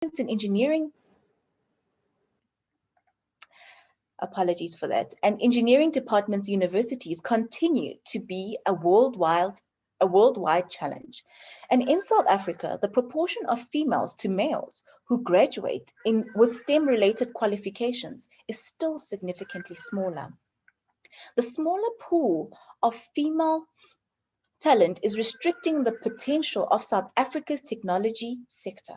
and engineering, apologies for that, and engineering departments, universities continue to be a worldwide challenge. And in South Africa, the proportion of females to males who graduate with STEM-related qualifications is still significantly smaller. The smaller pool of female talent is restricting the potential of South Africa's technology sector.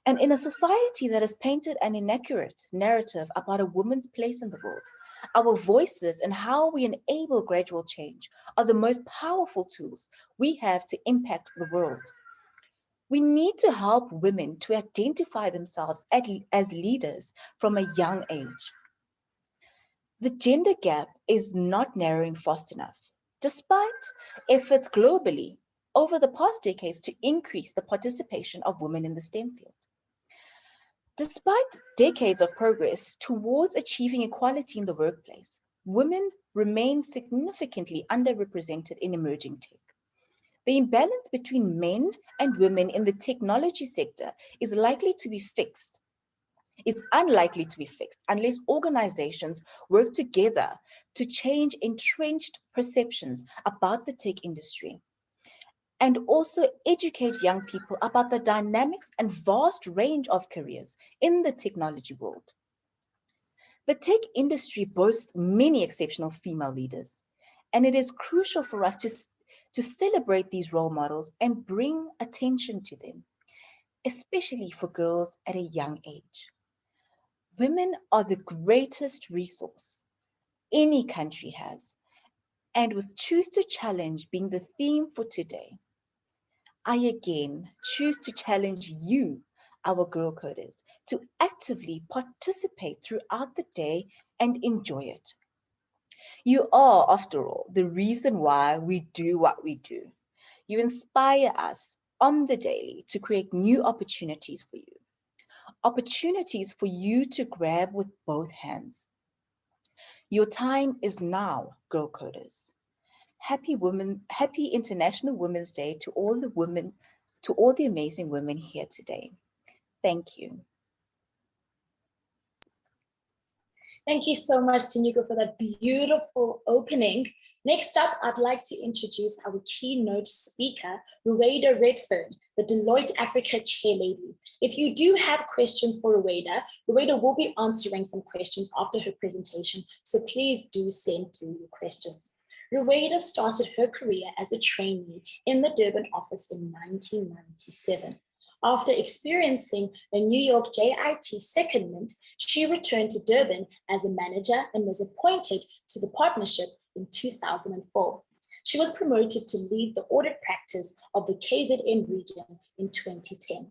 And in a society that has painted an inaccurate narrative about a woman's place in the world, our voices and how we enable gradual change are the most powerful tools we have to impact the world. We need to help women to identify themselves as leaders from a young age. The gender gap is not narrowing fast enough, despite efforts globally over the past decades to increase the participation of women in the STEM field. Despite decades of progress towards achieving equality in the workplace, women remain significantly underrepresented in emerging tech. The imbalance between men and women in the technology sector is unlikely to be fixed unless organizations work together to change entrenched perceptions about the tech industry, and also educate young people about the dynamics and vast range of careers in the technology world. The tech industry boasts many exceptional female leaders, and it is crucial for us to celebrate these role models and bring attention to them, especially for girls at a young age. Women are the greatest resource any country has, and with Choose to Challenge being the theme for today, I again choose to challenge you, our Girl Coders, to actively participate throughout the day and enjoy it. You are, after all, the reason why we do what we do. You inspire us on the daily to create new opportunities for you. Opportunities for you to grab with both hands. Your time is now, Girl Coders. Happy International Women's Day to all the amazing women here today. Thank you. Thank you so much, Tanika, for that beautiful opening. Next up, I'd like to introduce our keynote speaker, Ruwaida Redfern, the Deloitte Africa Chairlady. If you do have questions for Ruwaida will be answering some questions after her presentation, so please do send through your questions. Ruwaida started her career as a trainee in the Durban office in 1997. After experiencing a New York JIT secondment, she returned to Durban as a manager and was appointed to the partnership in 2004. She was promoted to lead the audit practice of the KZN region in 2010,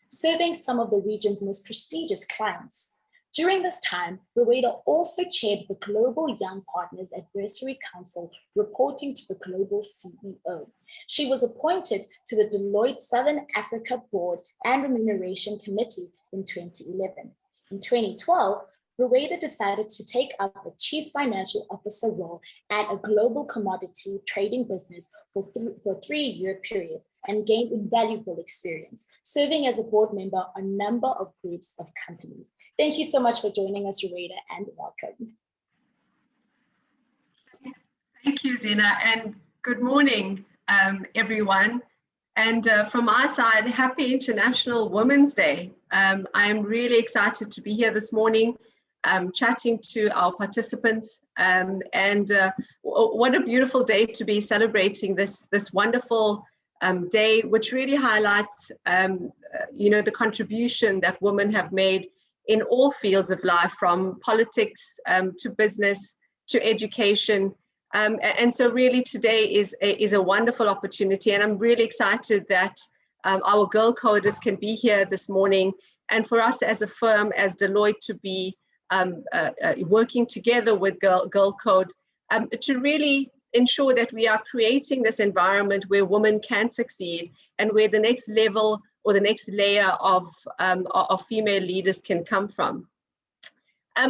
serving some of the region's most prestigious clients. During this time, Ruwaida also chaired the Global Young Partners Advisory Council, reporting to the Global CEO. She was appointed to the Deloitte Southern Africa Board and Remuneration Committee in 2011. In 2012, Ruwaida decided to take up a Chief Financial Officer role at a global commodity trading business for a 3-year period and gained invaluable experience, serving as a board member on a number of groups of companies. Thank you so much for joining us, Ruwaida, and welcome. Thank you, Zena, and good morning, everyone. And from my side, happy International Women's Day. I am really excited to be here this morning, chatting to our participants, and what a beautiful day to be celebrating this wonderful day, which really highlights the contribution that women have made in all fields of life, from politics to business to education. And so really today is a wonderful opportunity, and I'm really excited that our Girl Coders can be here this morning, and for us as a firm, as Deloitte, to be working together with GirlCode to really ensure that we are creating this environment where women can succeed and where the next level or the next layer of female leaders can come from.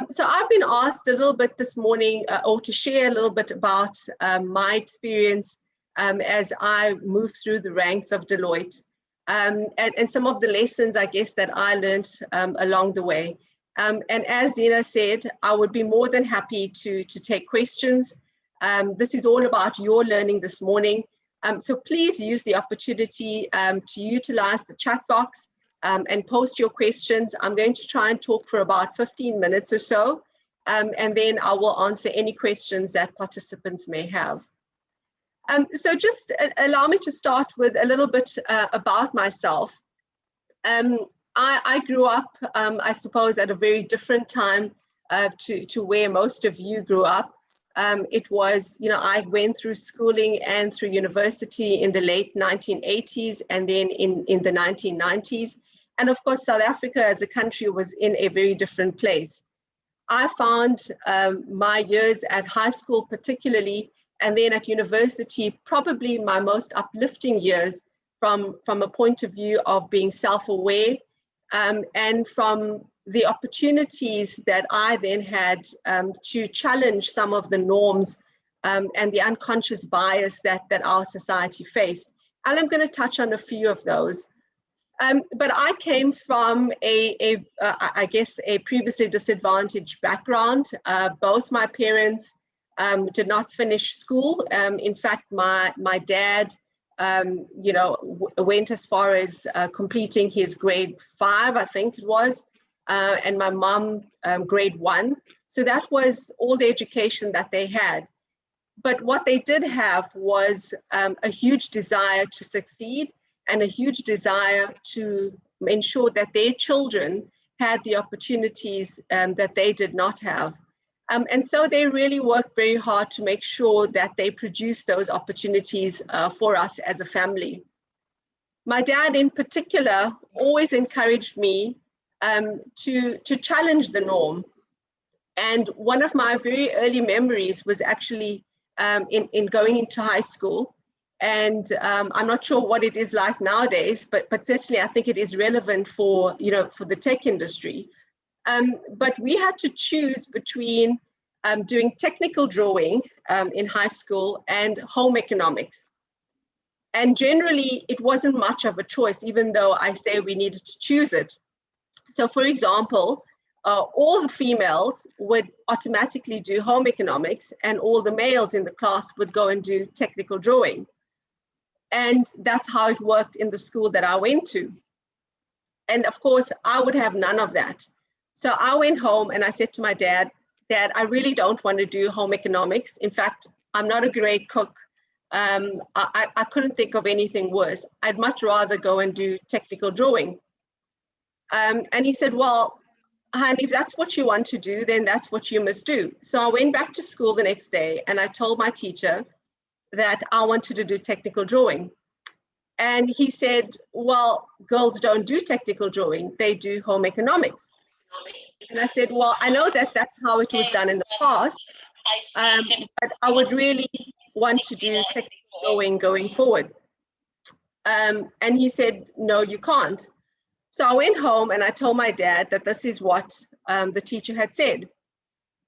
So I've been asked a little bit this morning, or to share a little bit about my experience as I moved through the ranks of Deloitte. and some of the lessons, I guess, that I learned along the way. And as Zena said, I would be more than happy to take questions. This is all about your learning this morning. So please use the opportunity to utilize the chat box and post your questions. I'm going to try and talk for about 15 minutes or so, and then I will answer any questions that participants may have. So just allow me to start with a little bit about myself. I grew up, I suppose, at a very different time to where most of you grew up. It was, I went through schooling and through university in the late 1980s and then in the 1990s. And of course, South Africa as a country was in a very different place. I found my years at high school particularly, and then at university, probably my most uplifting years from a point of view of being self-aware and from the opportunities that I then had to challenge some of the norms and the unconscious bias that our society faced. And I'm going to touch on a few of those. But I came from I guess, a previously disadvantaged background. Both my parents did not finish school. In fact, my dad, went as far as completing his grade 5, I think it was, and my mom grade 1. So that was all the education that they had. But what they did have was a huge desire to succeed and a huge desire to ensure that their children had the opportunities that they did not have. And so they really worked very hard to make sure that they produced those opportunities for us as a family. My dad in particular always encouraged me to challenge the norm. And one of my very early memories was actually in going into high school. And I'm not sure what it is like nowadays, but certainly I think it is relevant for the tech industry. But we had to choose between doing technical drawing in high school and home economics. And generally, it wasn't much of a choice, even though I say we needed to choose it. So for example, all the females would automatically do home economics and all the males in the class would go and do technical drawing. And that's how it worked in the school that I went to. And of course, I would have none of that. So I went home and I said to my dad, Dad, I really don't want to do home economics. In fact, I'm not a great cook. I couldn't think of anything worse. I'd much rather go and do technical drawing. And he said, well, honey, if that's what you want to do, then that's what you must do. So I went back to school the next day and I told my teacher that I wanted to do technical drawing. And he said, well, girls don't do technical drawing, they do home economics. And I said, well, I know that that's how it was done in the past, but I would really want to do technical drawing going forward. And he said, no, you can't. So I went home and I told my dad that this is what the teacher had said.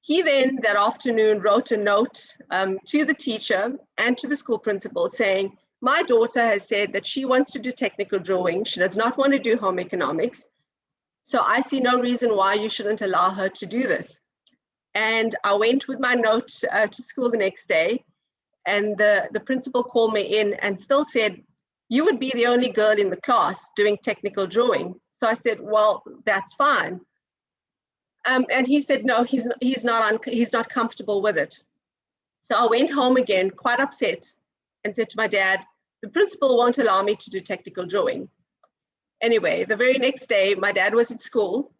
He then that afternoon wrote a note to the teacher and to the school principal saying, my daughter has said that she wants to do technical drawing. She does not want to do home economics. So I see no reason why you shouldn't allow her to do this. And I went with my note to school the next day, and the principal called me in and still said, you would be the only girl in the class doing technical drawing. So I said, well, that's fine. And he said, no, he's not comfortable with it. So I went home again, quite upset, and said to my dad, the principal won't allow me to do technical drawing. Anyway, the very next day, my dad was at school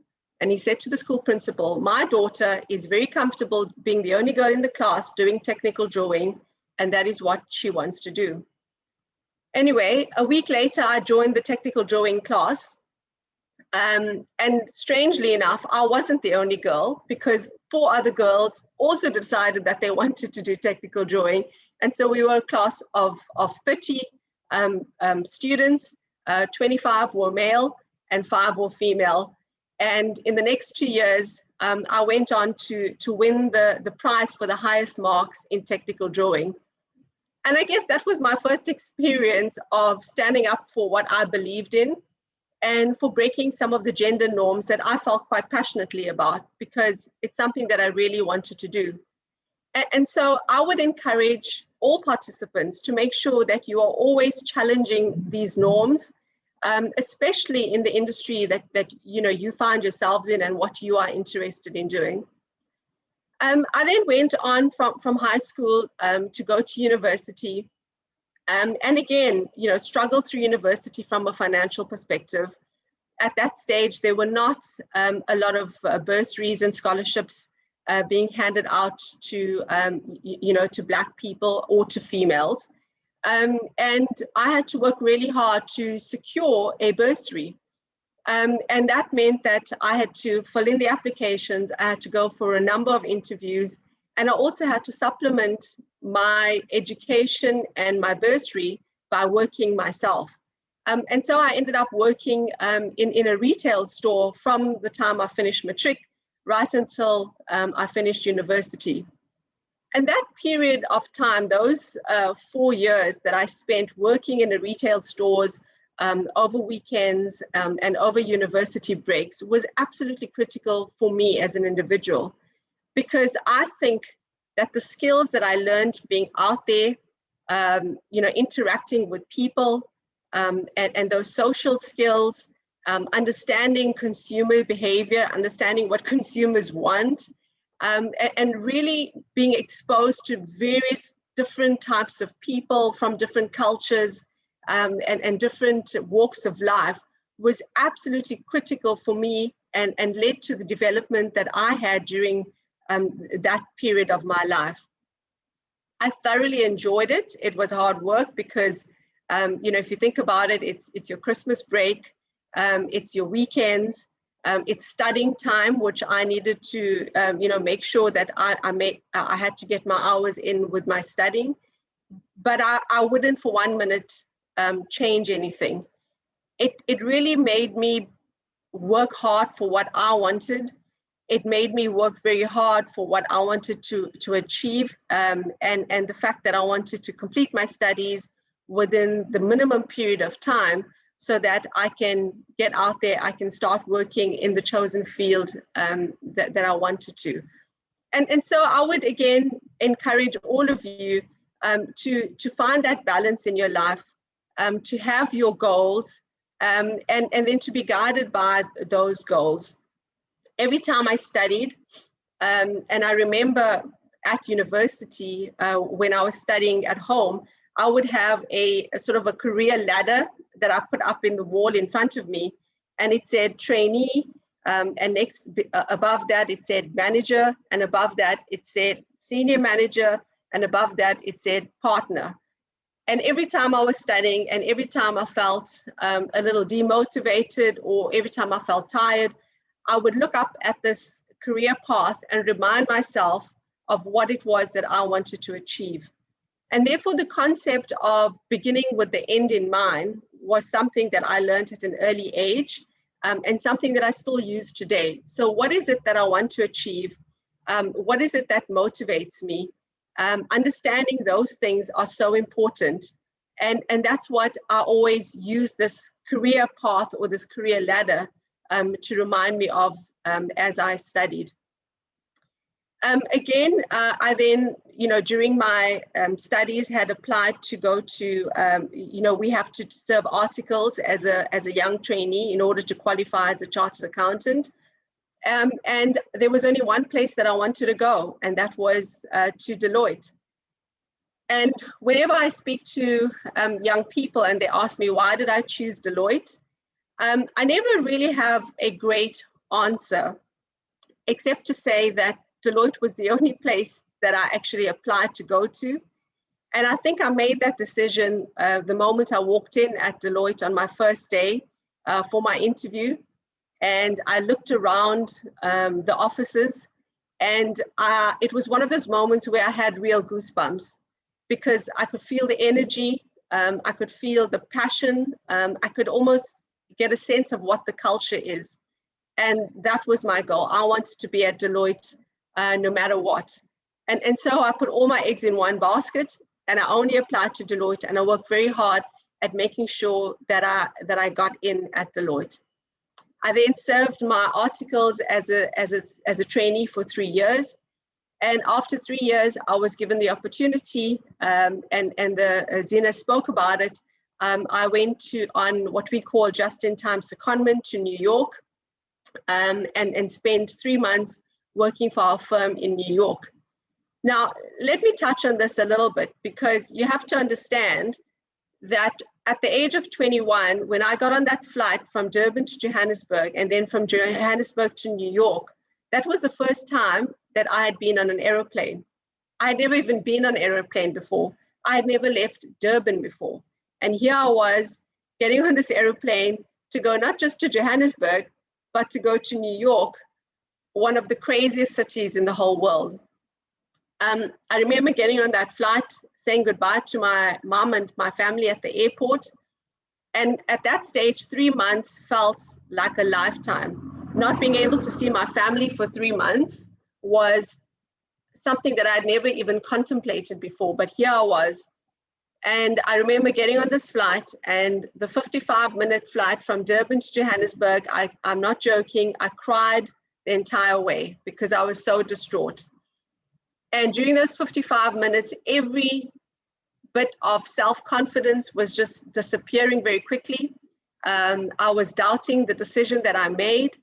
and he said to the school principal, my daughter is very comfortable being the only girl in the class doing technical drawing, and that is what she wants to do. Anyway, a week later, I joined the technical drawing class. And strangely enough, I wasn't the only girl, because 4 other girls also decided that they wanted to do technical drawing. And so we were a class of 30 students, 25 were male and 5 were female. And in the next 2 years, I went on to win the prize for the highest marks in technical drawing. And I guess that was my first experience of standing up for what I believed in and for breaking some of the gender norms that I felt quite passionately about, because it's something that I really wanted to do. And so I would encourage all participants to make sure that you are always challenging these norms, especially in the industry that you find yourselves in and what you are interested in doing. I then went on from high school to go to university. And again, struggled through university from a financial perspective. At that stage, there were not a lot of bursaries and scholarships being handed out to, to Black people or to females. And I had to work really hard to secure a bursary. And that meant that I had to fill in the applications, I had to go for a number of interviews, and I also had to supplement my education and my bursary by working myself. And so I ended up working in a retail store from the time I finished matric right until I finished university. And that period of time, those 4 years that I spent working in the retail stores over weekends and over university breaks was absolutely critical for me as an individual, because I think that the skills that I learned being out there, interacting with people, and those social skills, understanding consumer behavior, understanding what consumers want, and really being exposed to various different types of people from different cultures and different walks of life was absolutely critical for me and led to the development that I had during that period of my life. I thoroughly enjoyed it. It was hard work because, if you think about it, it's your Christmas break, it's your weekends, it's studying time, which I needed to, make sure that I had to get my hours in with my studying. But I wouldn't for 1 minute change anything. It really made me work hard for what I wanted. It made me work very hard for what I wanted to achieve, and the fact that I wanted to complete my studies within the minimum period of time so that I can get out there, I can start working in the chosen field that I wanted to. And so I would again encourage all of you to find that balance in your life, to have your goals, and then to be guided by those goals. Every time I studied, and I remember at university, when I was studying at home, I would have a sort of a career ladder that I put up in the wall in front of me, and it said trainee, and next above that it said manager, and above that it said senior manager, and above that it said partner. And every time I was studying, and every time I felt a little demotivated, or every time I felt tired, I would look up at this career path and remind myself of what it was that I wanted to achieve. And therefore, the concept of beginning with the end in mind was something that I learned at an early age, and something that I still use today. So what is it that I want to achieve? What is it that motivates me? Understanding those things are so important. And that's what I always use this career path or this career ladder to remind me of as I studied. Again, I then, during my studies had applied to go to, we have to serve articles as a young trainee in order to qualify as a chartered accountant. And there was only one place that I wanted to go, and that was to Deloitte. And whenever I speak to young people and they ask me, why did I choose Deloitte? I never really have a great answer, except to say that Deloitte was the only place that I actually applied to go to. And I think I made that decision the moment I walked in at Deloitte on my first day for my interview. And I looked around the offices, and it was one of those moments where I had real goosebumps, because I could feel the energy, I could feel the passion, I could almost get a sense of what the culture is. And that was my goal. I wanted to be at Deloitte no matter what. And so I put all my eggs in one basket, and I only applied to Deloitte, and I worked very hard at making sure that I got in at Deloitte. I then served my articles as a trainee for 3 years. And after 3 years, I was given the opportunity, Zina spoke about it. I went on what we call just-in-time secondment to New York, and spent 3 months working for our firm in New York. Now, let me touch on this a little bit, because you have to understand that at the age of 21, when I got on that flight from Durban to Johannesburg, and then from Johannesburg to New York, that was the first time that I had been on an aeroplane. I had never even been on an aeroplane before. I had never left Durban before. And here I was getting on this aeroplane to go not just to Johannesburg, but to go to New York, one of the craziest cities in the whole world. I remember getting on that flight, saying goodbye to my mom and my family at the airport. And at that stage, 3 months felt like a lifetime. Not being able to see my family for 3 months was something that I'd never even contemplated before, but here I was. And I remember getting on this flight, and the 55-minute flight from Durban to Johannesburg, I'm not joking, I cried the entire way because I was so distraught. And during those 55 minutes, every bit of self-confidence was just disappearing very quickly. I was doubting the decision that I made.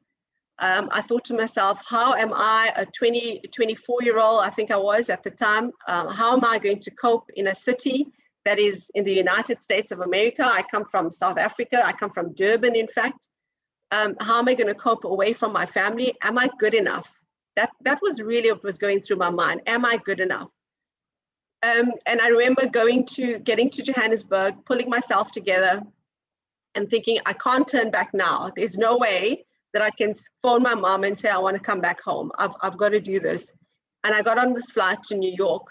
I thought to myself, how am I, a 24-year-old, I think I was at the time, how am I going to cope in a city that is in the United States of America? I come from South Africa. I come from Durban, in fact. How am I going to cope away from my family? Am I good enough? That was really what was going through my mind. Am I good enough? And I remember getting to Johannesburg, pulling myself together and thinking, I can't turn back now. There's no way that I can phone my mom and say, I want to come back home. I've got to do this. And I got on this flight to New York.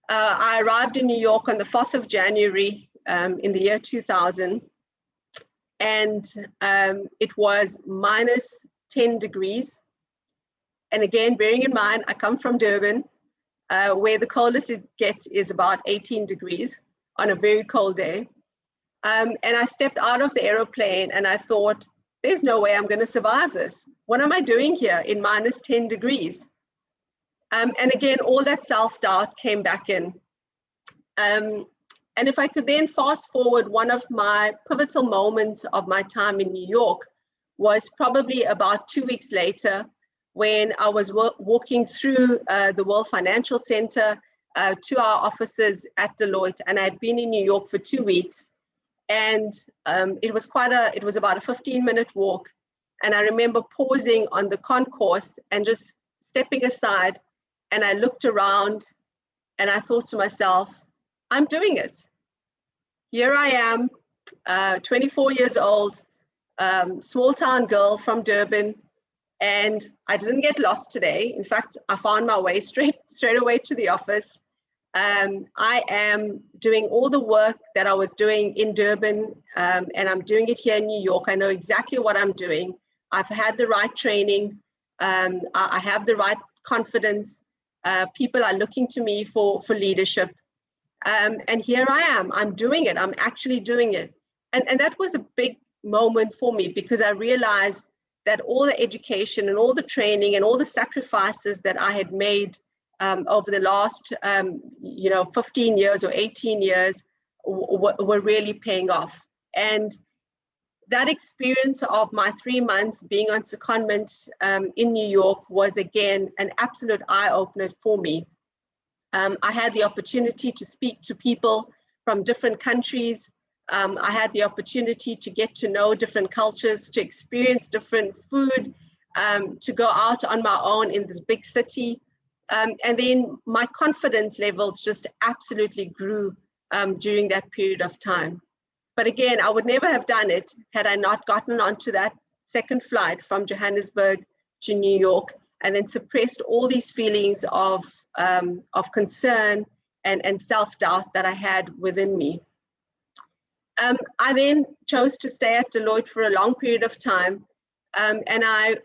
I arrived in New York on the 4th of January in the year 2000. And it was minus 10 degrees. And again, bearing in mind, I come from Durban, where the coldest it gets is about 18 degrees on a very cold day. And I stepped out of the aeroplane and I thought, there's no way I'm going to survive this. What am I doing here in minus 10 degrees? And again, all that self-doubt came back in. And if I could then fast forward, one of my pivotal moments of my time in New York was probably about 2 weeks later, when I was walking through the World Financial Center to our offices at Deloitte, and I had been in New York for 2 weeks. And it was about a 15-minute walk. And I remember pausing on the concourse and just stepping aside. And I looked around and I thought to myself, I'm doing it. Here I am, 24 years old, small town girl from Durban. And I didn't get lost today. In fact, I found my way straight away to the office. I am doing all the work that I was doing in Durban, and I'm doing it here in New York. I know exactly what I'm doing. I've had the right training. I have the right confidence. People are looking to me for leadership. And here I am. I'm doing it. I'm actually doing it. And that was a big moment for me, because I realized that all the education and all the training and all the sacrifices that I had made over the last 15 years or 18 years were really paying off. And that experience of my 3 months being on secondment in New York was, again, an absolute eye-opener for me. I had the opportunity to speak to people from different countries. I had the opportunity to get to know different cultures, to experience different food, to go out on my own in this big city. And then my confidence levels just absolutely grew during that period of time. But again, I would never have done it had I not gotten onto that second flight from Johannesburg to New York, and then suppressed all these feelings of concern and self-doubt that I had within me. I then chose to stay at Deloitte for a long period of time. And I,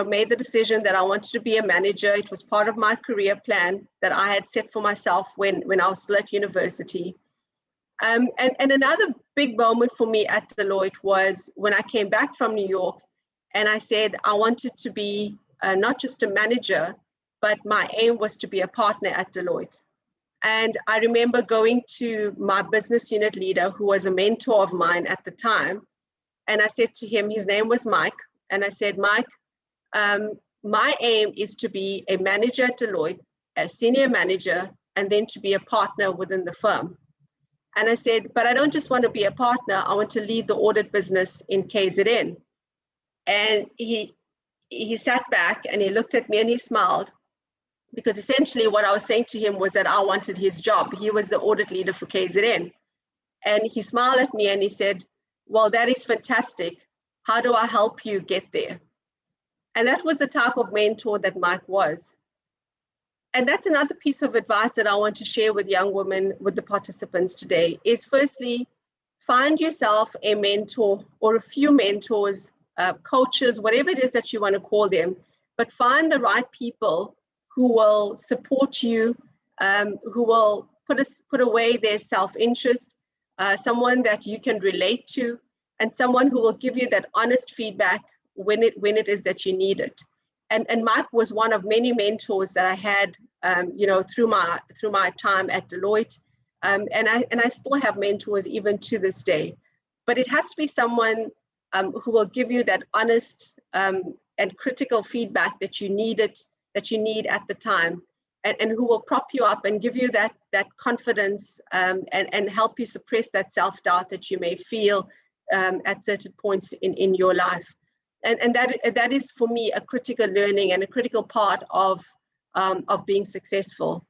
made the decision that I wanted to be a manager. It was part of my career plan that I had set for myself when I was still at university. And another big moment for me at Deloitte was when I came back from New York and I said I wanted to be not just a manager, but my aim was to be a partner at Deloitte. And I remember going to my business unit leader, who was a mentor of mine at the time. And I said to him, his name was Mike. And I said, Mike, my aim is to be a manager at Deloitte, a senior manager, and then to be a partner within the firm. And I said, but I don't just want to be a partner, I want to lead the audit business in KZN. And he sat back and he looked at me and he smiled, because essentially what I was saying to him was that I wanted his job. He was the audit leader for KZN. And he smiled at me and he said, well, that is fantastic. How do I help you get there? And that was the type of mentor that Mike was. And that's another piece of advice that I want to share with young women, with the participants today, is firstly, find yourself a mentor or a few mentors, coaches, whatever it is that you want to call them, but find the right people who will support you, who will put away their self-interest, someone that you can relate to, and someone who will give you that honest feedback when it is that you need it. And Mike was one of many mentors that I had, through my time at Deloitte, and I still have mentors even to this day. But it has to be someone who will give you that honest and critical feedback that you need at the time, and who will prop you up and give you that confidence, and help you suppress that self-doubt that you may feel at certain points in your life. And that is for me a critical learning and a critical part of being successful.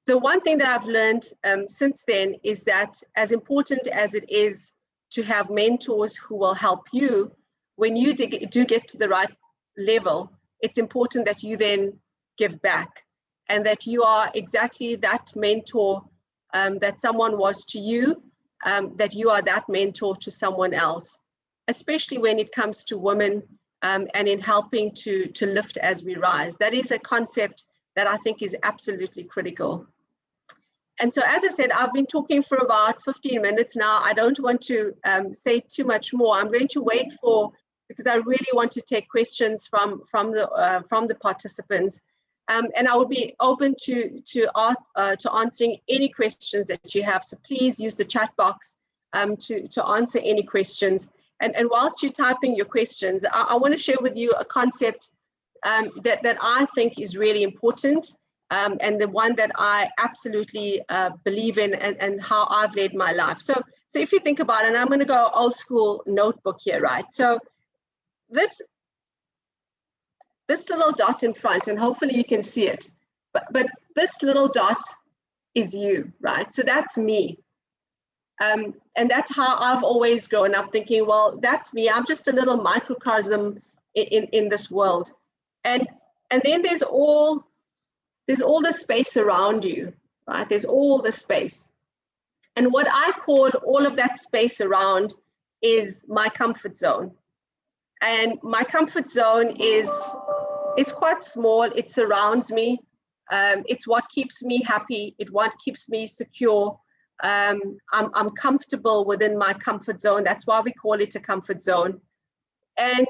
The one thing that I've learned since then is that, as important as it is to have mentors who will help you when you do get to the right level, it's important that you then give back, and that you are exactly that mentor that someone was to you, that you are that mentor to someone else, especially when it comes to women, and in helping to lift as we rise. That is a concept that I think is absolutely critical. And so, as I said, I've been talking for about 15 minutes now. I don't want to say too much more. I'm going to wait because I really want to take questions from the participants. And I will be open to answering any questions that you have. So please use the chat box to answer any questions. And whilst you're typing your questions, I want to share with you a concept that I think is really important, and the one that I absolutely believe in, and how I've led my life. So if you think about it, and I'm going to go old school notebook here, right? So this little dot in front, and hopefully you can see it, but this little dot is you, right? So that's me. And that's how I've always grown up, thinking, well, that's me. I'm just a little microcosm in this world. And then there's all the space around you, right? There's all the space. And what I call all of that space around is my comfort zone. And my comfort zone is quite small. It surrounds me. It's what keeps me happy. It's what keeps me secure. I'm comfortable within my comfort zone. That's why we call it a comfort zone. And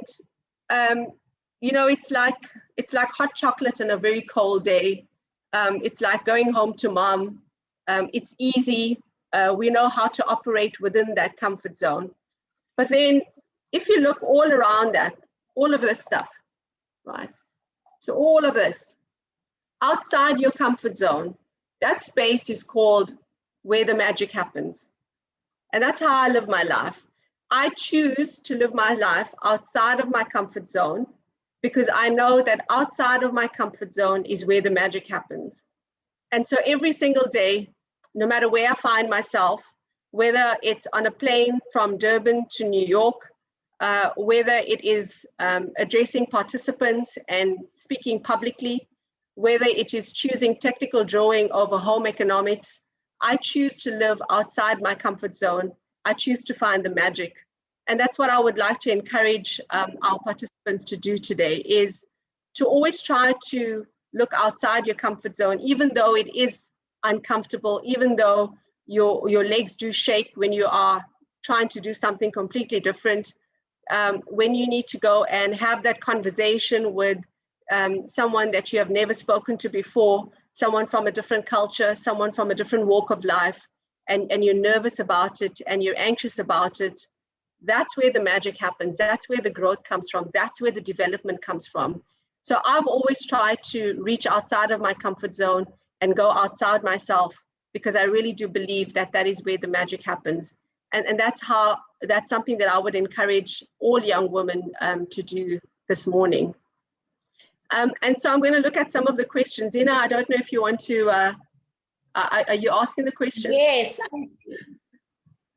it's like hot chocolate on a very cold day. It's like going home to mom. It's easy. We know how to operate within that comfort zone. But then if you look all around that, all of this stuff, right? So all of this outside your comfort zone, that space is called where the magic happens. And that's how I live my life. I choose to live my life outside of my comfort zone, because I know that outside of my comfort zone is where the magic happens. And so every single day, no matter where I find myself, whether it's on a plane from Durban to New York, whether it is addressing participants and speaking publicly, whether it is choosing technical drawing over home economics, I choose to live outside my comfort zone. I choose to find the magic. And that's what I would like to encourage our participants to do today, is to always try to look outside your comfort zone, even though it is uncomfortable, even though your legs do shake when you are trying to do something completely different. When you need to go and have that conversation with someone that you have never spoken to before, someone from a different culture, someone from a different walk of life, and you're nervous about it and you're anxious about it, that's where the magic happens. That's where the growth comes from. That's where the development comes from. So I've always tried to reach outside of my comfort zone and go outside myself, because I really do believe that that is where the magic happens. And that's something that I would encourage all young women to do this morning. And so I'm going to look at some of the questions. Ina, I don't know if you want to, are you asking the question? Yes.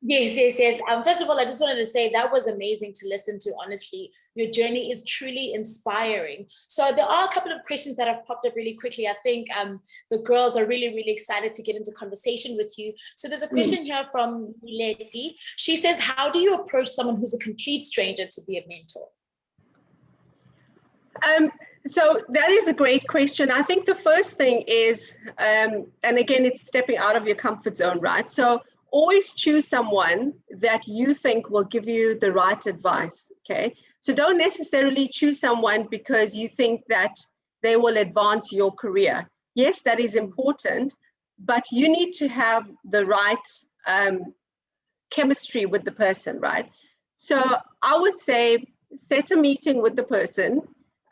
Yes. First of all, I just wanted to say that was amazing to listen to, honestly. Your journey is truly inspiring. So there are a couple of questions that have popped up really quickly. I think the girls are really, really excited to get into conversation with you. So there's a question here from Mileti. She says, how do you approach someone who's a complete stranger to be a mentor? So that is a great question. I think the first thing is, and again, it's stepping out of your comfort zone, right? So always choose someone that you think will give you the right advice, okay? So don't necessarily choose someone because you think that they will advance your career. Yes, that is important, but you need to have the right chemistry with the person, right? So I would say set a meeting with the person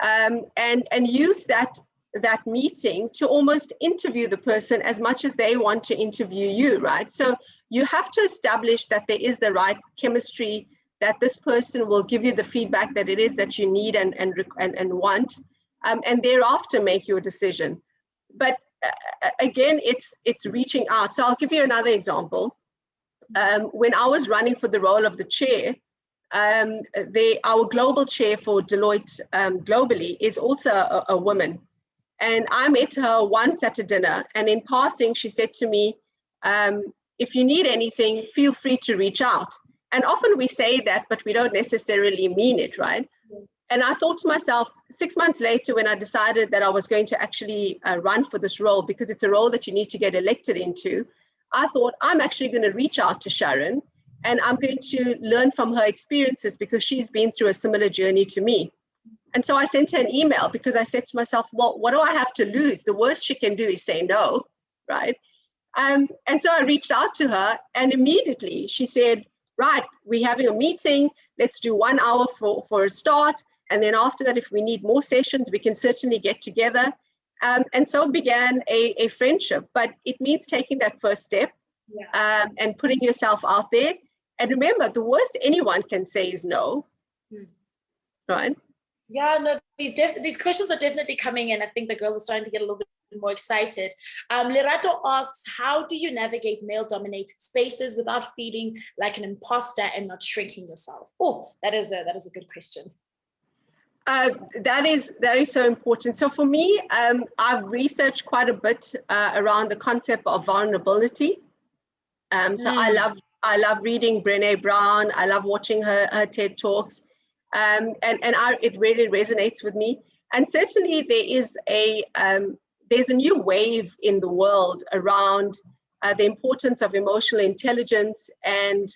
and use that meeting to almost interview the person as much as they want to interview you, right? So you have to establish that there is the right chemistry, that this person will give you the feedback that it is that you need and want, and thereafter make your decision. But again, it's reaching out. So I'll give you another example. When I was running for the role of the chair, our global chair for Deloitte globally is also a woman. And I met her once at a dinner, and in passing, she said to me, if you need anything, feel free to reach out. And often we say that, but we don't necessarily mean it, right? And I thought to myself, 6 months later, when I decided that I was going to actually run for this role, because it's a role that you need to get elected into, I thought, I'm actually going to reach out to Sharon, and I'm going to learn from her experiences because she's been through a similar journey to me. And so I sent her an email because I said to myself, well, what do I have to lose? The worst she can do is say no, right? And so I reached out to her, and immediately she said, right, we're having a meeting. Let's do 1 hour for a start. And then after that, if we need more sessions, we can certainly get together. And so began a friendship. But it means taking that first step and putting yourself out there. And remember, the worst anyone can say is no, right? Yeah, no, these questions are definitely coming in. I think the girls are starting to get a little bit more excited. Lerato asks, how do you navigate male-dominated spaces without feeling like an imposter and not shrinking yourself? Oh, that is a good question. That is so important. So for me, I've researched quite a bit around the concept of vulnerability. So I love reading Brené Brown. I love watching her TED Talks. It really resonates with me. And certainly there is there's a new wave in the world around the importance of emotional intelligence and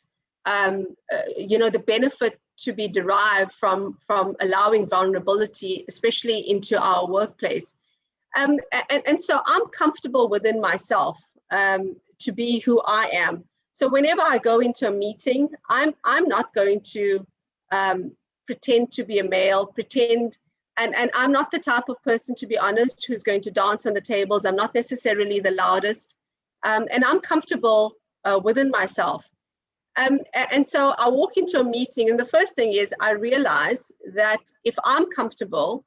the benefit to be derived from allowing vulnerability, especially into our workplace. And so I'm comfortable within myself to be who I am. So whenever I go into a meeting, I'm not going to pretend to be a male, and I'm not the type of person, to be honest, who's going to dance on the tables. I'm not necessarily the loudest, and I'm comfortable within myself. And so I walk into a meeting, and the first thing is I realize that if I'm comfortable,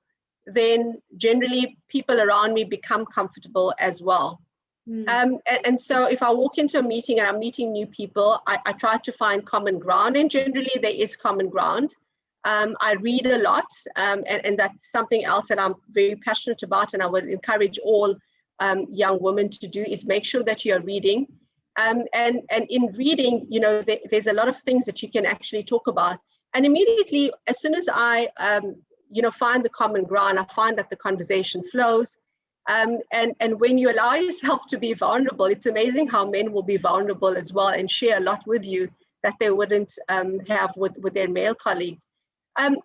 then generally people around me become comfortable as well. And so if I walk into a meeting and I'm meeting new people, I try to find common ground, and generally there is common ground. I read a lot, and that's something else that I'm very passionate about, and I would encourage all young women to do, is make sure that you're reading. And in reading, there's a lot of things that you can actually talk about. And immediately, as soon as I, find the common ground, I find that the conversation flows. And when you allow yourself to be vulnerable, it's amazing how men will be vulnerable as well and share a lot with you that they wouldn't have with their male colleagues. And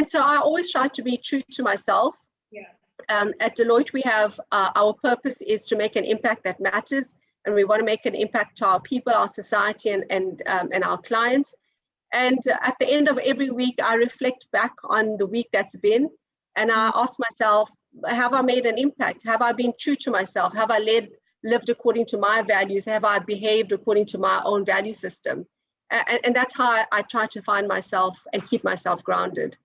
so I always try to be true to myself. Yeah. At Deloitte, we have our purpose is to make an impact that matters, and we want to make an impact to our people, our society, and our clients. And at the end of every week, I reflect back on the week that's been, and I ask myself, have I made an impact? Have I been true to myself? Have I lived according to my values? Have I behaved according to my own value system? And that's how I try to find myself and keep myself grounded.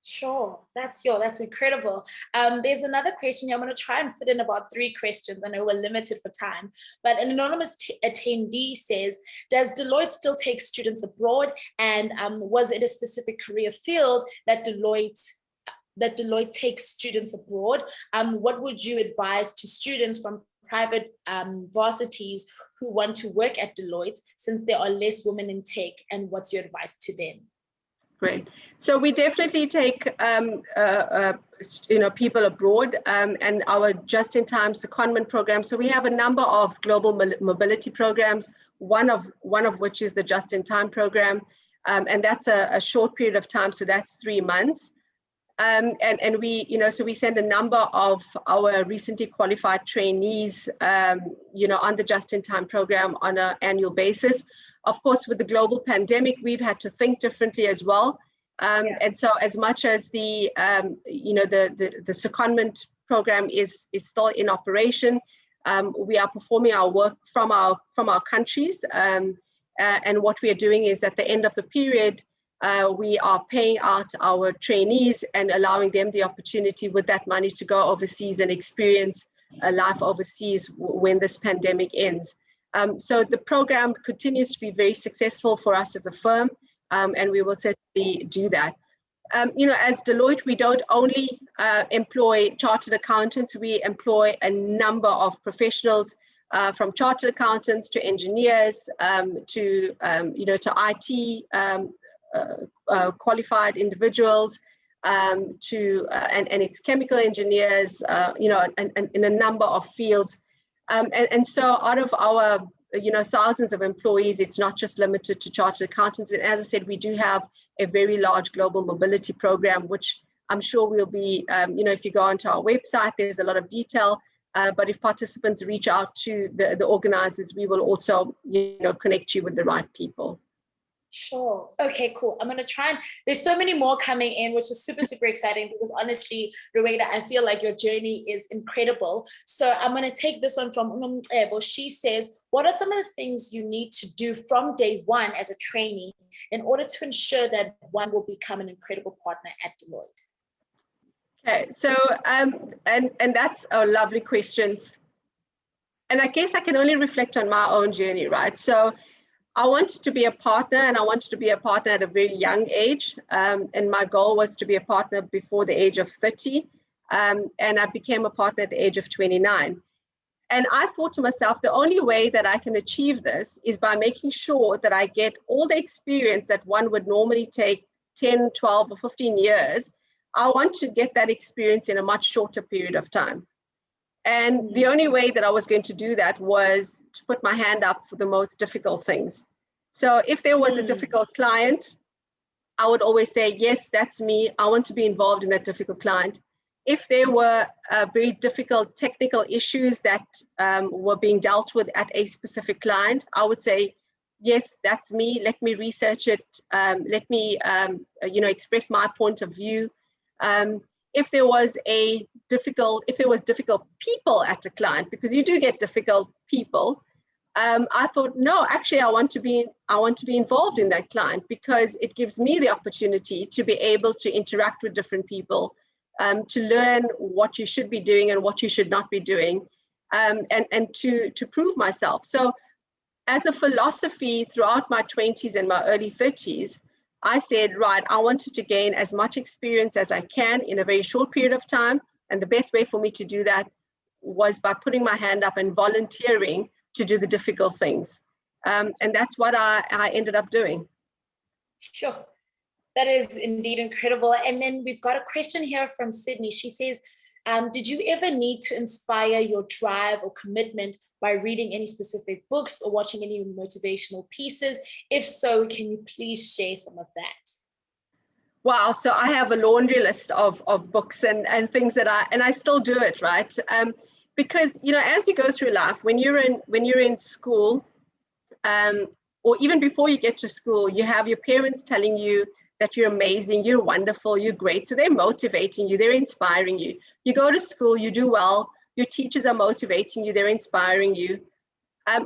Sure, that's incredible. There's another question here. I'm going to try and fit in about 3 questions. I know we're limited for time, but an anonymous attendee says, does Deloitte still take students abroad? And was it a specific career field that Deloitte takes students abroad? What would you advise to students from private varsities who want to work at Deloitte, since there are less women in tech, and what's your advice to them? Great. So we definitely take people abroad, and our just-in-time secondment program. So we have a number of global mobility programs. One of which is the just-in-time program, and that's a short period of time. So that's 3 months, and we so we send a number of our recently qualified trainees on the just-in-time program on an annual basis. Of course, with the global pandemic, we've had to think differently as well. And so as much as the secondment program is still in operation, we are performing our work from our countries. And what we are doing is at the end of the period, we are paying out our trainees and allowing them the opportunity with that money to go overseas and experience a life overseas when this pandemic ends. So the program continues to be very successful for us as a firm, and we will certainly do that. As Deloitte, we don't only employ chartered accountants, we employ a number of professionals, from chartered accountants to engineers, to IT qualified individuals, and it's chemical engineers, and in a number of fields. And so out of our, thousands of employees, it's not just limited to chartered accountants. And as I said, we do have a very large global mobility program, which I'm sure will be, if you go onto our website, there's a lot of detail. But if participants reach out to the organizers, we will also, connect you with the right people. Sure. Okay, cool. I'm going to try and there's so many more coming in, which is super, super exciting, because honestly, Rueda, I feel like your journey is incredible. So I'm going to take this one from Unomcebo. She says, what are some of the things you need to do from day one as a trainee in order to ensure that one will become an incredible partner at Deloitte? Okay, so, and that's a lovely question. And I guess I can only reflect on my own journey, right? So I wanted to be a partner, and I wanted to be a partner at a very young age. And my goal was to be a partner before the age of 30. And I became a partner at the age of 29. And I thought to myself, the only way that I can achieve this is by making sure that I get all the experience that one would normally take 10, 12, or 15 years. I want to get that experience in a much shorter period of time. And the only way that I was going to do that was to put my hand up for the most difficult things. So if there was a difficult client, I would always say, yes, that's me. I want to be involved in that difficult client. If there were very difficult technical issues that were being dealt with at a specific client, I would say, yes, that's me. Let me research it. Let me, express my point of view. If there was difficult people at a client, because you do get difficult people, I thought, no, actually, I want to be involved in that client, because it gives me the opportunity to be able to interact with different people, to learn what you should be doing and what you should not be doing, and to prove myself. So as a philosophy throughout my 20s and my early 30s, I said, right, I wanted to gain as much experience as I can in a very short period of time. And the best way for me to do that was by putting my hand up and volunteering to do the difficult things. And that's what I ended up doing. Sure. That is indeed incredible. And then we've got a question here from Sydney. She says, did you ever need to inspire your drive or commitment by reading any specific books or watching any motivational pieces? If so, can you please share some of that? Wow, so I have a laundry list of books and things that I still do it, right? Because, you know, as you go through life, when you're in school, or even before you get to school, you have your parents telling you that you're amazing, you're wonderful, you're great. So they're motivating you, they're inspiring you. You go to school, you do well, your teachers are motivating you, they're inspiring you.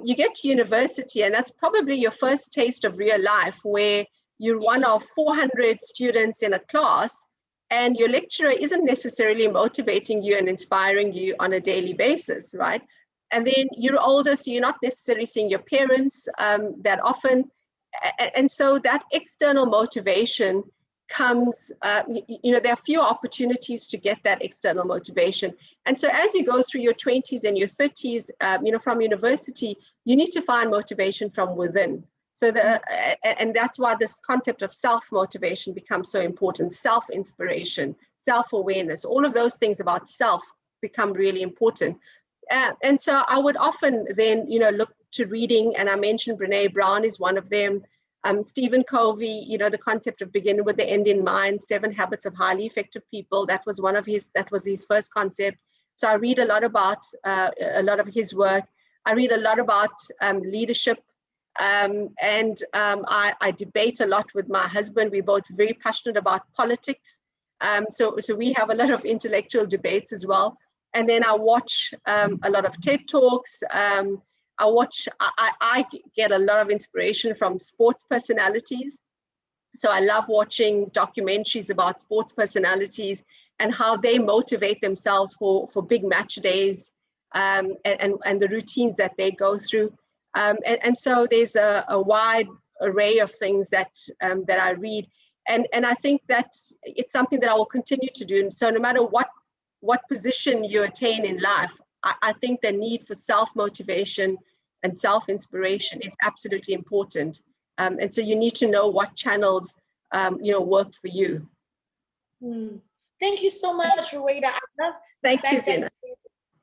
You get to university, and that's probably your first taste of real life, where you're one of 400 students in a class, and your lecturer isn't necessarily motivating you and inspiring you on a daily basis, right? And then you're older, so you're not necessarily seeing your parents that often. And so that external motivation comes, you know, there are few opportunities to get that external motivation. And so as you go through your 20s and your 30s, you know, from university, you need to find motivation from within. So and that's why this concept of self-motivation becomes so important. Self-inspiration, self-awareness, all of those things about self become really important. And so I would often then, you know, look to reading, and I mentioned Brene Brown is one of them. Stephen Covey, you know, the concept of beginning with the end in mind, 7 Habits of Highly Effective People. That was his first concept. So I read a lot about a lot of his work. I read a lot about leadership. I debate a lot with my husband. We're both very passionate about politics. So we have a lot of intellectual debates as well. And then I watch a lot of TED Talks. I get a lot of inspiration from sports personalities. So I love watching documentaries about sports personalities and how they motivate themselves for big match days, and the routines that they go through. And so there's a wide array of things that I read. And I think that it's something that I will continue to do. So no matter what position you attain in life, I think the need for self-motivation and self-inspiration is absolutely important. And so you need to know what channels, you know, work for you. Thank you so much, Ruwaida. I love the fact that you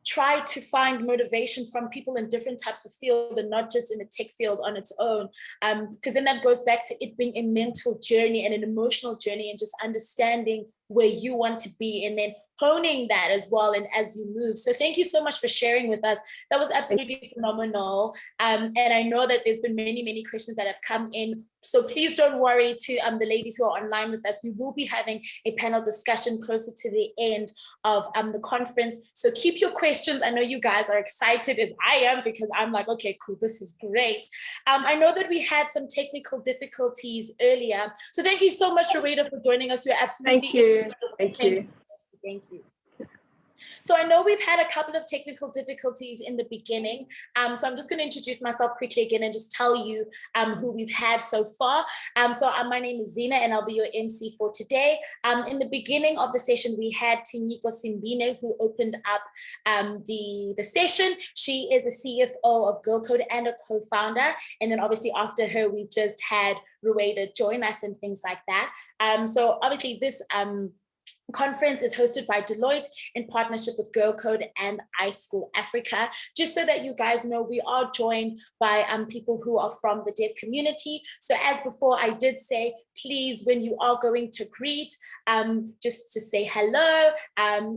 try to find motivation from people in different types of field and not just in the tech field on its own, because then that goes back to it being a mental journey and an emotional journey, and just understanding where you want to be and then honing that as well, and as you move. So thank you so much for sharing with us. That was absolutely phenomenal. And I know that there's been many questions that have come in, so please don't worry to the ladies who are online with us. We will be having a panel discussion closer to the end of the conference, so keep your questions. I know you guys are excited as I am, because I'm like, okay, cool, this is great. I know that we had some technical difficulties earlier, so thank you so much, Ruwaida, for joining us. You're absolutely Thank you. Thank you. So I know we've had a couple of technical difficulties in the beginning. So I'm just going to introduce myself quickly again and just tell you who we've had so far. My name is Zina, and I'll be your MC for today. In the beginning of the session, we had Tinyiko Simbine, who opened up the session. She is a CFO of GirlCode and a co-founder. And then obviously after her, we just had Ruwaida join us and things like that. So obviously this conference is hosted by Deloitte in partnership with GirlCode and iSchool Africa. Just so that you guys know, we are joined by people who are from the deaf community. So as before, I did say, please, when you are going to greet, just to say hello.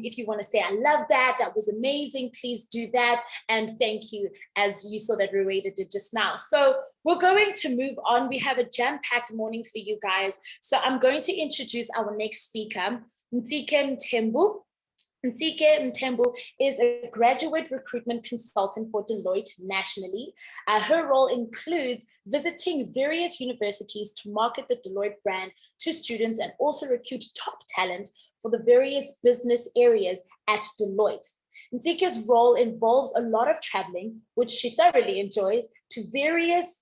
If you want to say, I love that, that was amazing, please do that. And thank you, as you saw that Ruwaida did just now. So we're going to move on. We have a jam-packed morning for you guys. So I'm going to introduce our next speaker, Ntike Mthembu. Ntike Mthembu is a graduate recruitment consultant for Deloitte nationally. Her role includes visiting various universities to market the Deloitte brand to students and also recruit top talent for the various business areas at Deloitte. Ntike's role involves a lot of traveling, which she thoroughly enjoys, to various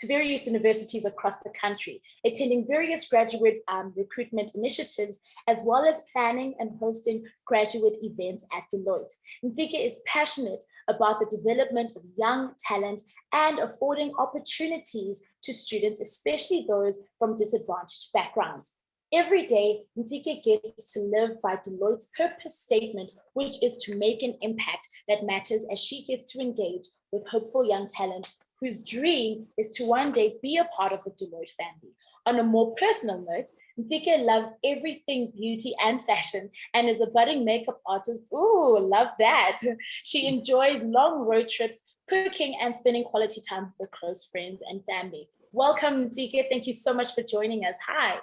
to various universities across the country, attending various graduate recruitment initiatives, as well as planning and hosting graduate events at Deloitte. Ntike is passionate about the development of young talent and affording opportunities to students, especially those from disadvantaged backgrounds. Every day, Ntike gets to live by Deloitte's purpose statement, which is to make an impact that matters, as she gets to engage with hopeful young talent whose dream is to one day be a part of the Deloitte family. On a more personal note, Ntike loves everything beauty and fashion and is a budding makeup artist. Ooh, love that. She enjoys long road trips, cooking, and spending quality time with close friends and family. Welcome, Ntike. Thank you so much for joining us. Hi.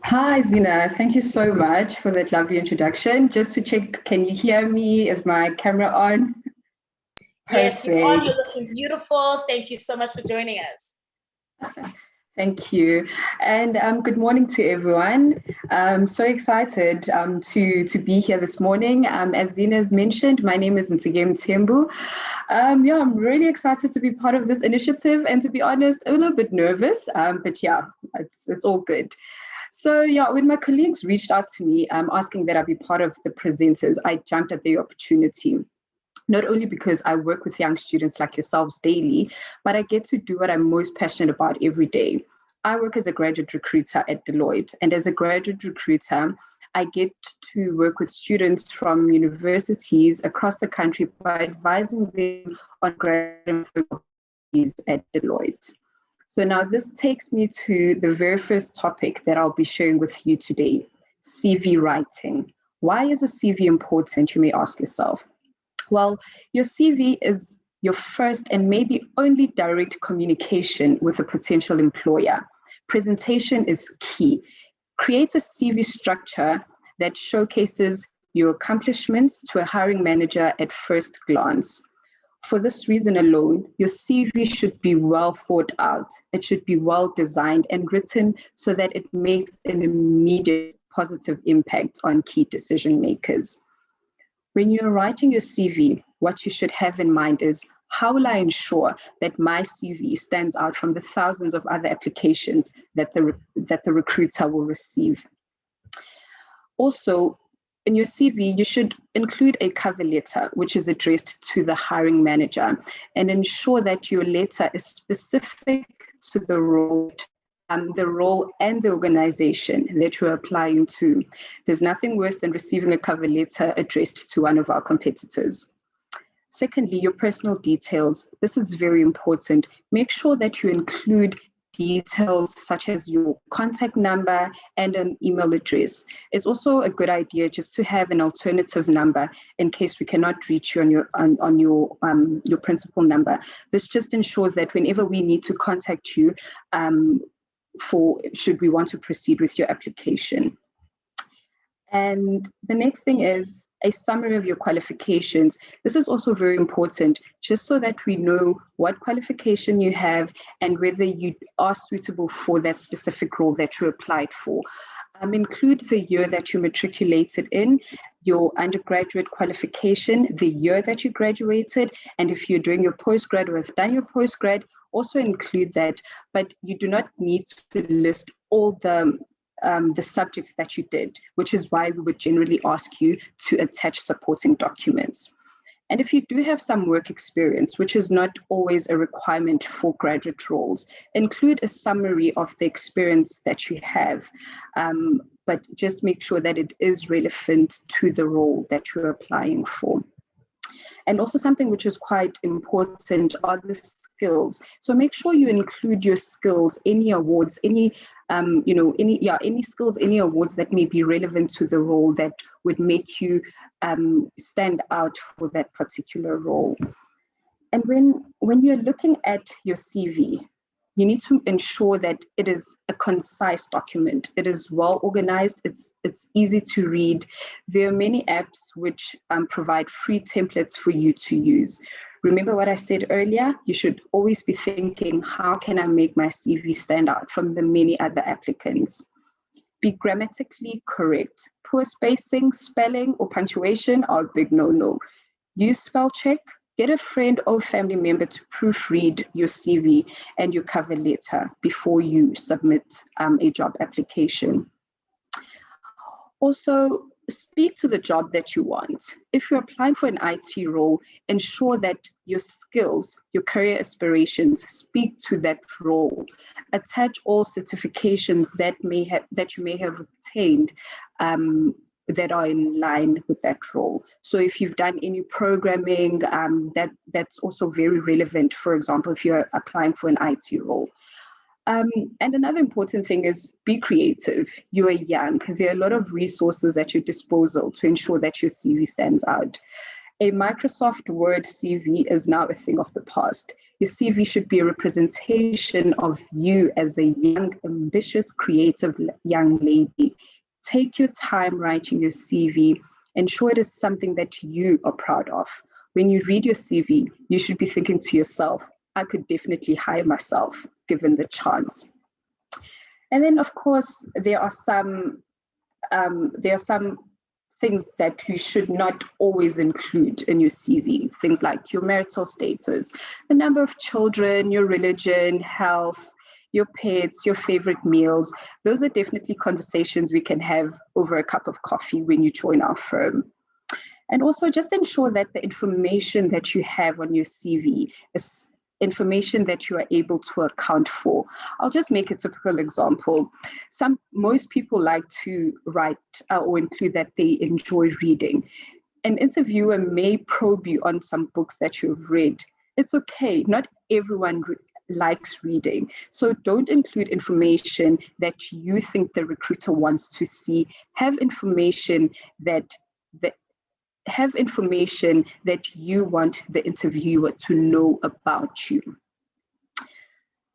Hi, Zina. Thank you so much for that lovely introduction. Just to check, can you hear me? Is my camera on? Yes, you're on. You're looking beautiful. Thank you so much for joining us. Thank you. And good morning to everyone. I'm so excited to be here this morning. As Zina mentioned, my name is Ntike Mthembu. Yeah, I'm really excited to be part of this initiative, and to be honest, a little bit nervous, but yeah, it's all good. So yeah, when my colleagues reached out to me asking that I be part of the presenters, I jumped at the opportunity. Not only because I work with young students like yourselves daily, but I get to do what I'm most passionate about every day. I work as a graduate recruiter at Deloitte, and as a graduate recruiter, I get to work with students from universities across the country by advising them on graduate opportunities at Deloitte. So now this takes me to the very first topic that I'll be sharing with you today, CV writing. Why is a CV important, you may ask yourself? Well, your CV is your first and maybe only direct communication with a potential employer. Presentation is key. Create a CV structure that showcases your accomplishments to a hiring manager at first glance. For this reason alone, your CV should be well thought out. It should be well designed and written so that it makes an immediate positive impact on key decision makers. When you're writing your CV, what you should have in mind is, how will I ensure that my CV stands out from the thousands of other applications that the recruiter will receive? Also, in your CV, you should include a cover letter, which is addressed to the hiring manager, and ensure that your letter is specific to the role and the organization that you're applying to. There's nothing worse than receiving a cover letter addressed to one of our competitors. Secondly, your personal details. This is very important. Make sure that you include details such as your contact number and an email address. It's also a good idea just to have an alternative number in case we cannot reach you on your principal number. This just ensures that whenever we need to contact you, should we want to proceed with your application. And the next thing is a summary of your qualifications. This is also very important, just so that we know what qualification you have and whether you are suitable for that specific role that you applied for. Include the year that you matriculated in, your undergraduate qualification, the year that you graduated, and if you're doing your postgrad or have done your postgrad, also include that, but you do not need to list all the subjects that you did, which is why we would generally ask you to attach supporting documents. And if you do have some work experience, which is not always a requirement for graduate roles, include a summary of the experience that you have, but just make sure that it is relevant to the role that you're applying for. And also something which is quite important are the skills. So make sure you include your skills, any awards, any skills, any awards that may be relevant to the role that would make you stand out for that particular role. And when you're looking at your CV, you need to ensure that it is a concise document. It is well organized. It's easy to read. There are many apps which provide free templates for you to use. Remember what I said earlier? You should always be thinking, how can I make my CV stand out from the many other applicants? Be grammatically correct. Poor spacing, spelling, or punctuation are a big no-no. Use spell check. Get a friend or family member to proofread your CV and your cover letter before you submit a job application. Also, speak to the job that you want. If you're applying for an IT role, ensure that your skills, your career aspirations speak to that role. Attach all certifications that you may have obtained that are in line with that role. So if you've done any programming, that's also very relevant. For example, if you're applying for an IT role. And another important thing is be creative. You are young. There are a lot of resources at your disposal to ensure that your CV stands out. A Microsoft Word CV is now a thing of the past. Your CV should be a representation of you as a young, ambitious, creative young lady. Take your time writing your CV. Ensure it is something that you are proud of. When you read your CV, you should be thinking to yourself, I could definitely hire myself given the chance. And then, of course, there are some things that you should not always include in your CV. Things like your marital status, the number of children, your religion, health, your pets, your favorite meals. Those are definitely conversations we can have over a cup of coffee when you join our firm. And also just ensure that the information that you have on your CV is information that you are able to account for. I'll just make a typical example. Most people like to write or include that they enjoy reading. An interviewer may probe you on some books that you've read. It's okay, not everyone likes reading. So don't include information that you think the recruiter wants to see. Have information that you want the interviewer to know about you.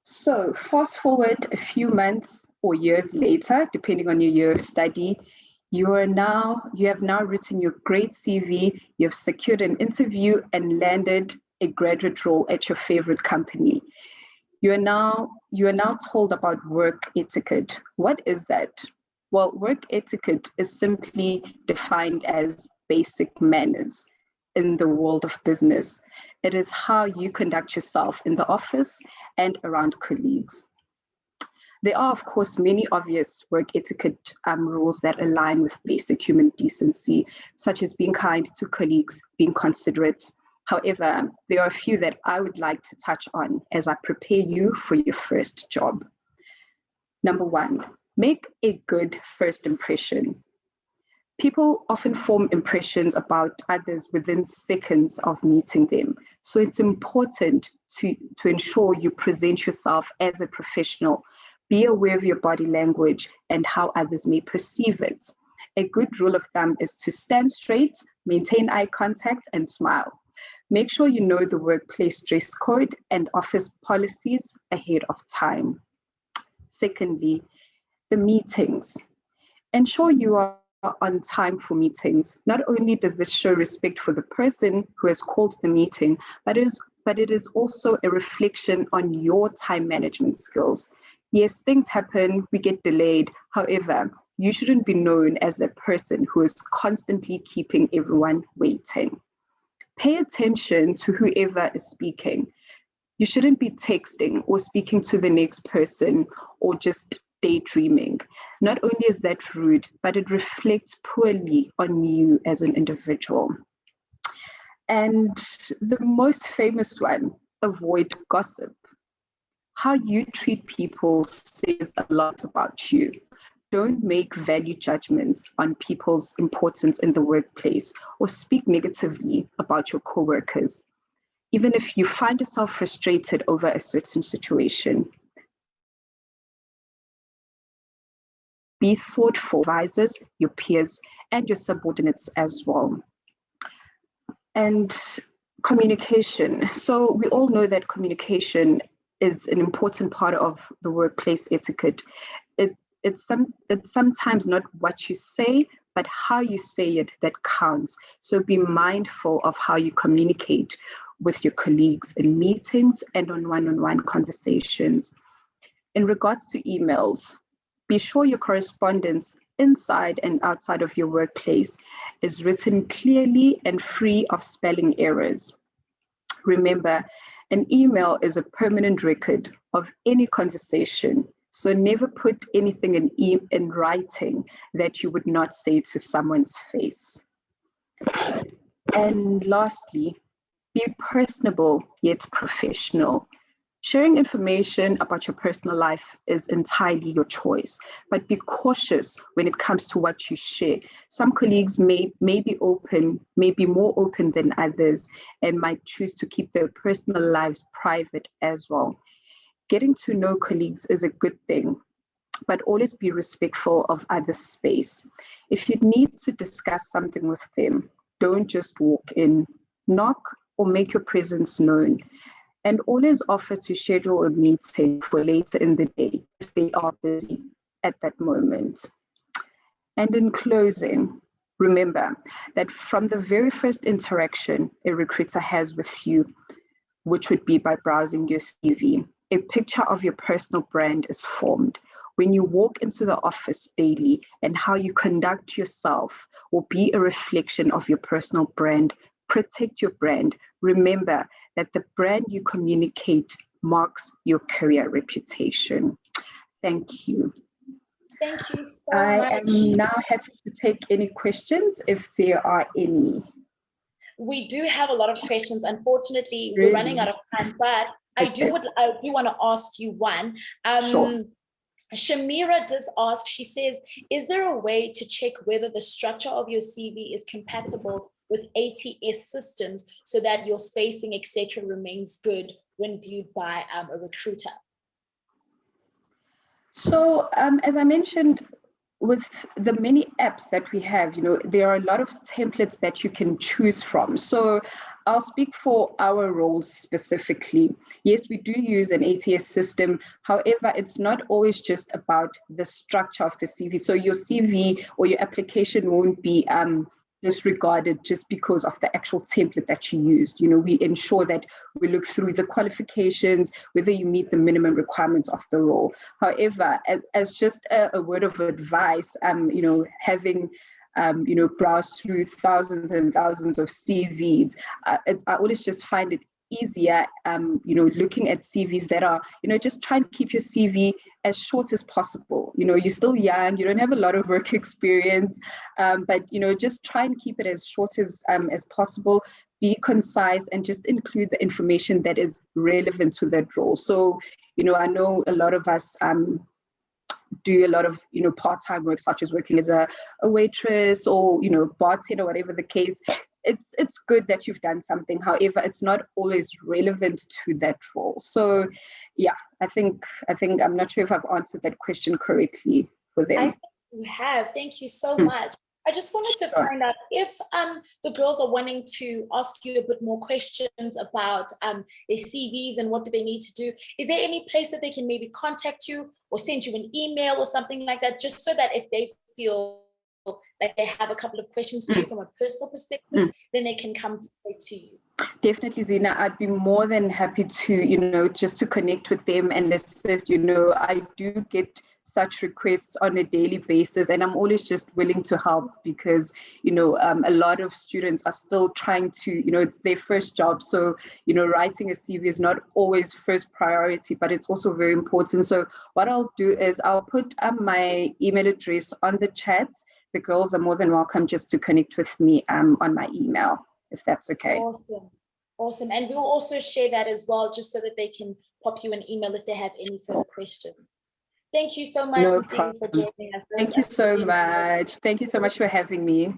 So fast forward a few months or years later, depending on your year of study, you have now written your great CV, you've secured an interview and landed a graduate role at your favorite company. You are now told about work etiquette. What is that? Well, work etiquette is simply defined as basic manners in the world of business. It is how you conduct yourself in the office and around colleagues. There are, of course, many obvious work etiquette rules that align with basic human decency, such as being kind to colleagues, being considerate. However, there are a few that I would like to touch on as I prepare you for your first job. Number one, make a good first impression. People often form impressions about others within seconds of meeting them. So it's important to ensure you present yourself as a professional. Be aware of your body language and how others may perceive it. A good rule of thumb is to stand straight, maintain eye contact, and smile. Make sure you know the workplace dress code and office policies ahead of time. Secondly, the meetings. Ensure you are on time for meetings. Not only does this show respect for the person who has called the meeting, but it is also a reflection on your time management skills. Yes, things happen, we get delayed. However, you shouldn't be known as the person who is constantly keeping everyone waiting. Pay attention to whoever is speaking. You shouldn't be texting or speaking to the next person or just daydreaming. Not only is that rude, but it reflects poorly on you as an individual. And the most famous one, avoid gossip. How you treat people says a lot about you. Don't make value judgments on people's importance in the workplace or speak negatively about your coworkers. Even if you find yourself frustrated over a certain situation, be thoughtful, advisors, your peers, and your subordinates as well. And communication. So we all know that communication is an important part of the workplace etiquette. It's sometimes not what you say, but how you say it that counts. So be mindful of how you communicate with your colleagues in meetings and on one-on-one conversations. In regards to emails, be sure your correspondence inside and outside of your workplace is written clearly and free of spelling errors. Remember, an email is a permanent record of any conversation. So never put anything in writing that you would not say to someone's face. And lastly, be personable yet professional. Sharing information about your personal life is entirely your choice, but be cautious when it comes to what you share. Some colleagues may be more open than others, and might choose to keep their personal lives private as well. Getting to know colleagues is a good thing, but always be respectful of others' space. If you need to discuss something with them, don't just walk in, knock or make your presence known. And always offer to schedule a meeting for later in the day if they are busy at that moment. And in closing, remember that from the very first interaction a recruiter has with you, which would be by browsing your CV, a picture of your personal brand is formed. When you walk into the office daily, and how you conduct yourself will be a reflection of your personal brand. Protect your brand. Remember that the brand you communicate marks your career reputation. Thank you. Thank you so I much. am now happy to take any questions if there are any. We do have a lot of questions. Unfortunately, we're running out of time, but I do want to ask you one. Sure. Shamira does ask, she says, is there a way to check whether the structure of your CV is compatible with ATS systems so that your spacing, etc., remains good when viewed by a recruiter? So as I mentioned, with the many apps that we have, there are a lot of templates that you can choose from. So I'll speak for our roles specifically. Yes, we do use an ATS system. However, it's not always just about the structure of the CV. So your CV or your application won't be disregarded just because of the actual template that you used. We ensure that we look through the qualifications, whether you meet the minimum requirements of the role. However, as just a word of advice, having browsed through thousands and thousands of CVs, I always just find it easier, looking at CVs that are, just try and keep your CV as short as possible. You're still young, you don't have a lot of work experience, but, just try and keep it as short as possible, be concise, and just include the information that is relevant to that role. So, I know a lot of us do a lot of, part-time work, such as working as a waitress or, bartender, whatever the case. It's good that you've done something. However, it's not always relevant to that role. So yeah, I think I'm not sure if I've answered that question correctly for them. I think you have. Thank you so much. I just wanted to find out if the girls are wanting to ask you a bit more questions about their CVs and what do they need to do. Is there any place that they can maybe contact you or send you an email or something like that, just so that if they feel like they have a couple of questions for you from a personal perspective, then they can come straight to you? Definitely, Zina. I'd be more than happy to, just to connect with them and assist. I do get such requests on a daily basis, and I'm always just willing to help because, a lot of students are still trying to, it's their first job. So, writing a CV is not always first priority, but it's also very important. So what I'll do is I'll put my email address on the chat. The girls are more than welcome just to connect with me on my email, if that's okay. Awesome. And we'll also share that as well, just so that they can pop you an email if they have any further questions. Thank you so much, Ntsi, for joining us. Thank you so much. Thank you so much for having me.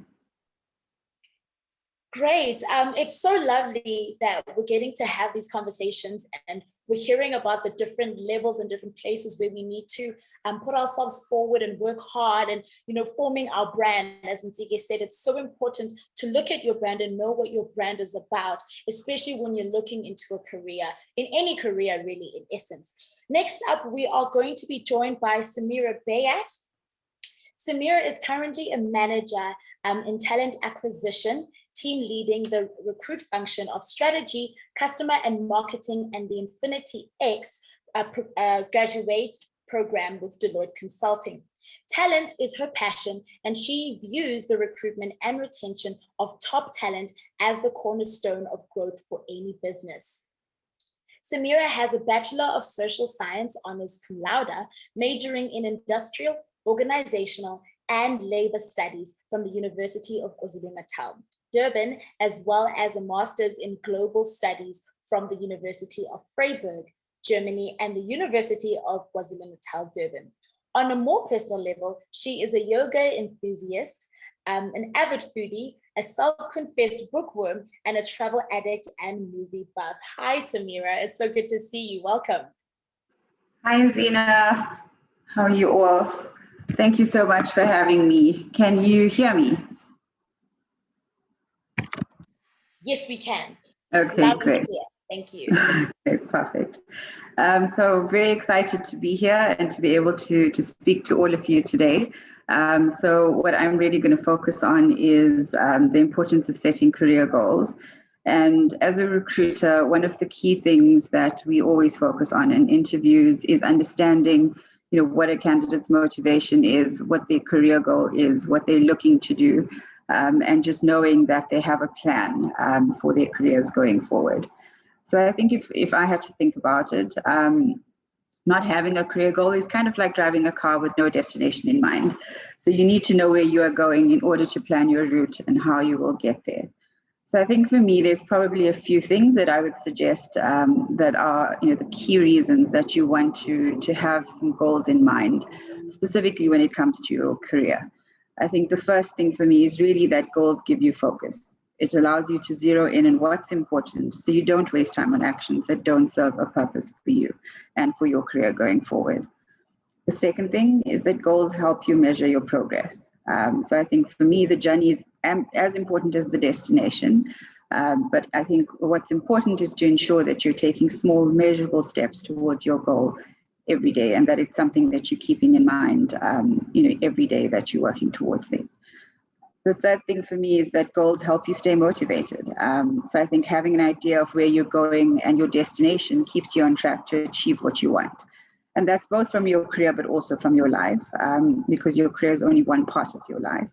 Great. It's so lovely that we're getting to have these conversations and we're hearing about the different levels and different places where we need to put ourselves forward and work hard and, forming our brand. As Ntsi said, it's so important to look at your brand and know what your brand is about, especially when you're looking into a career, in any career really, in essence. Next up, we are going to be joined by Samira Bayat. Samira is currently a manager in talent acquisition, team leading the recruit function of strategy, customer and marketing, and the Infinity X graduate program with Deloitte Consulting. Talent is her passion, and she views the recruitment and retention of top talent as the cornerstone of growth for any business. Samira has a Bachelor of Social Science honors cum laude, majoring in industrial, organizational, and labor studies from the University of KwaZulu-Natal, Durban, as well as a master's in global studies from the University of Freiburg, Germany, and the University of KwaZulu-Natal, Durban. On a more personal level, she is a yoga enthusiast, an avid foodie, a self-confessed bookworm, and a travel addict and movie buff. Hi, Samira. It's so good to see you. Welcome. Hi, Zena. How are you all? Thank you so much for having me. Can you hear me? Yes, we can. Okay, Loud and great. clear. Thank you. Okay, perfect. So very excited to be here and to be able to speak to all of you today. So what I'm really going to focus on is the importance of setting career goals. And as a recruiter, one of the key things that we always focus on in interviews is understanding, what a candidate's motivation is, what their career goal is, what they're looking to do, and just knowing that they have a plan for their careers going forward. So I think if I had to think about it, not having a career goal is kind of like driving a car with no destination in mind. So you need to know where you are going in order to plan your route and how you will get there. So I think for me, there's probably a few things that I would suggest that are, the key reasons that you want to have some goals in mind, specifically when it comes to your career. I think the first thing for me is really that goals give you focus. It allows you to zero in on what's important, so you don't waste time on actions that don't serve a purpose for you and for your career going forward. The second thing is that goals help you measure your progress. So I think for me, the journey is as important as the destination. But I think what's important is to ensure that you're taking small, measurable steps towards your goal every day, and that it's something that you're keeping in mind, every day that you're working towards it. The third thing for me is that goals help you stay motivated. So I think having an idea of where you're going and your destination keeps you on track to achieve what you want. And that's both from your career, but also from your life, because your career is only one part of your life.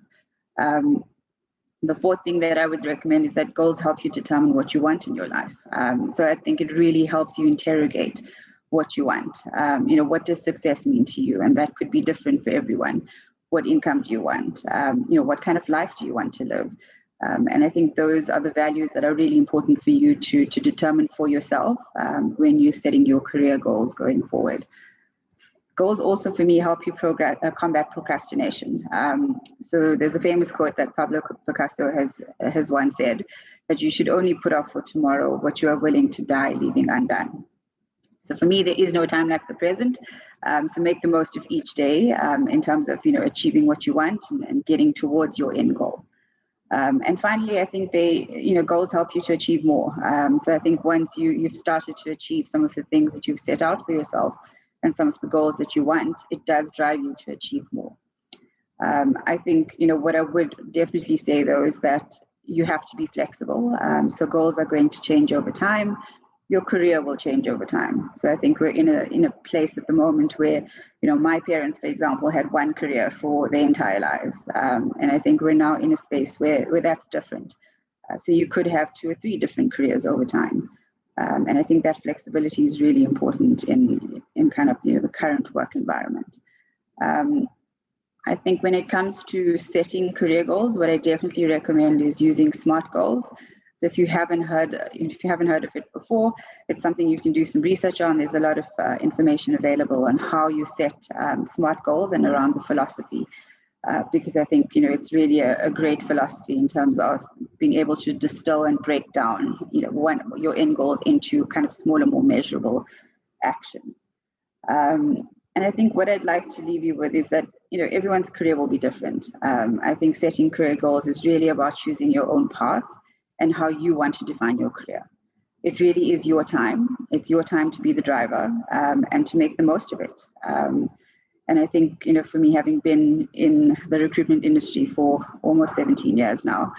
The fourth thing that I would recommend is that goals help you determine what you want in your life. So I think it really helps you interrogate what you want. What does success mean to you? And that could be different for everyone. What income do you want? What kind of life do you want to live? And I think those are the values that are really important for you to determine for yourself when you're setting your career goals going forward. Goals also for me help you combat procrastination. So there's a famous quote that Pablo Picasso has once said, that you should only put off for tomorrow what you are willing to die leaving undone. So for me, there is no time like the present. So make the most of each day in terms of achieving what you want and getting towards your end goal. And finally, I think goals help you to achieve more. So I think once you've started to achieve some of the things that you've set out for yourself and some of the goals that you want, it does drive you to achieve more. I think what I would definitely say though is that you have to be flexible. So goals are going to change over time. Your career will change over time. So I think we're in a place at the moment where, my parents, for example, had one career for their entire lives. And I think we're now in a space where that's different. So you could have 2 or 3 different careers over time. And I think that flexibility is really important in kind of the current work environment. I think when it comes to setting career goals, what I definitely recommend is using SMART goals. So if you haven't heard of it before, it's something you can do some research on. There's a lot of information available on how you set SMART goals and around the philosophy, because I think it's really a great philosophy in terms of being able to distill and break down your end goals into kind of smaller, more measurable actions. And I think what I'd like to leave you with is that everyone's career will be different. I think setting career goals is really about choosing your own path and how you want to define your career. It really is your time. It's your time to be the driver and to make the most of it. And I think, for me, having been in the recruitment industry for almost 17 years now,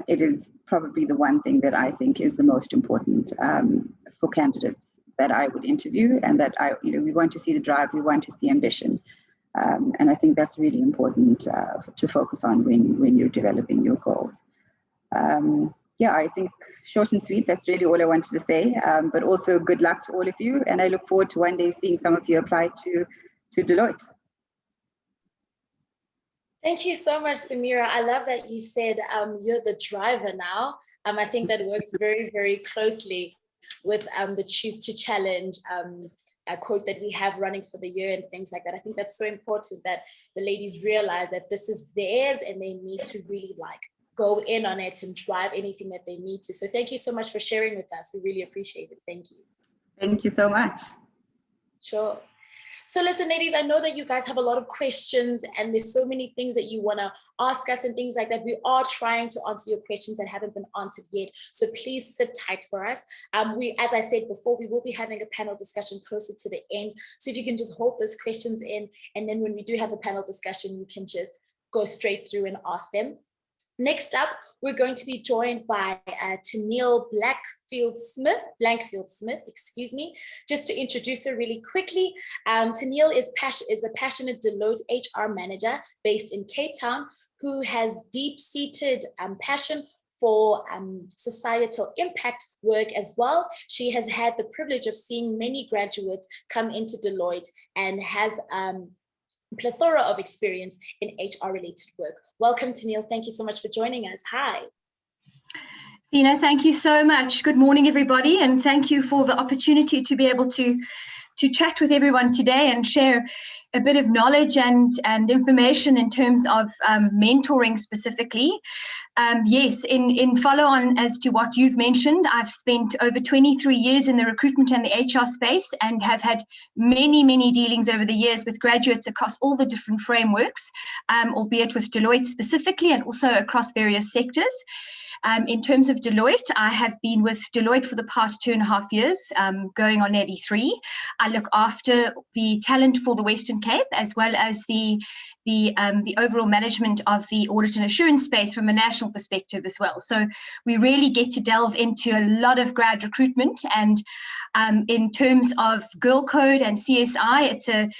it is probably the one thing that I think is the most important for candidates that I would interview, and that we want to see the drive, we want to see ambition. And I think that's really important to focus on when you're developing your goals. Yeah, I think short and sweet, that's really all I wanted to say. But also good luck to all of you. And I look forward to one day seeing some of you apply to Deloitte. Thank you so much, Samira. I love that you said you're the driver now. I think that works very, very closely with the Choose to Challenge a quote that we have running for the year and things like that. I think that's so important that the ladies realize that this is theirs and they need to really go in on it and drive anything that they need to. So thank you so much for sharing with us. We really appreciate it. Thank you. Thank you so much. Sure. So listen, ladies, I know that you guys have a lot of questions and there's so many things that you want to ask us and things like that. We are trying to answer your questions that haven't been answered yet. So please sit tight for us. As I said before, we will be having a panel discussion closer to the end. So if you can just hold those questions in, and then when we do have a panel discussion, you can just go straight through and ask them. Next up, we're going to be joined by Tennille Blankfield-Smith, excuse me. Just to introduce her really quickly, Tennille is a passionate Deloitte HR manager based in Cape Town who has deep-seated passion for societal impact work as well. She has had the privilege of seeing many graduates come into Deloitte and has plethora of experience in HR-related work. Welcome, Tennille. Thank you so much for joining us. Hi. Sina, thank you so much. Good morning, everybody, and thank you for the opportunity to be able to chat with everyone today and share a bit of knowledge and information in terms of mentoring specifically. Yes, in follow-on as to what you've mentioned, I've spent over 23 years in the recruitment and the HR space and have had many, many dealings over the years with graduates across all the different frameworks, albeit with Deloitte specifically and also across various sectors. In terms of Deloitte, I have been with Deloitte for the past 2.5 years, going on nearly 3. I look after the talent for the Western Cape, as well as the overall management of the audit and assurance space from a national perspective as well. So we really get to delve into a lot of grad recruitment. And in terms of GirlCode and CSI, it's an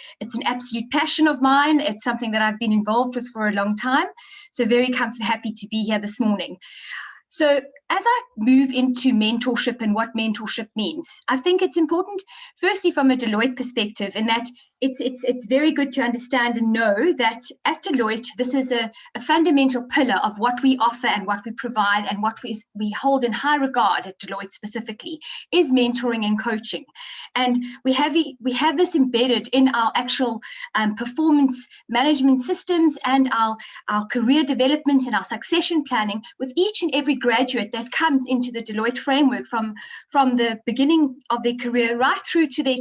absolute passion of mine. It's something that I've been involved with for a long time. So very happy to be here this morning. So as I move into mentorship and what mentorship means, I think it's important, firstly, from a Deloitte perspective, in that it's very good to understand and know that at Deloitte, this is a fundamental pillar of what we offer and what we provide and what we hold in high regard at Deloitte specifically, is mentoring and coaching. And we have this embedded in our actual performance management systems and our career development and our succession planning with each and every graduate that comes into the Deloitte framework from the beginning of their career right through to their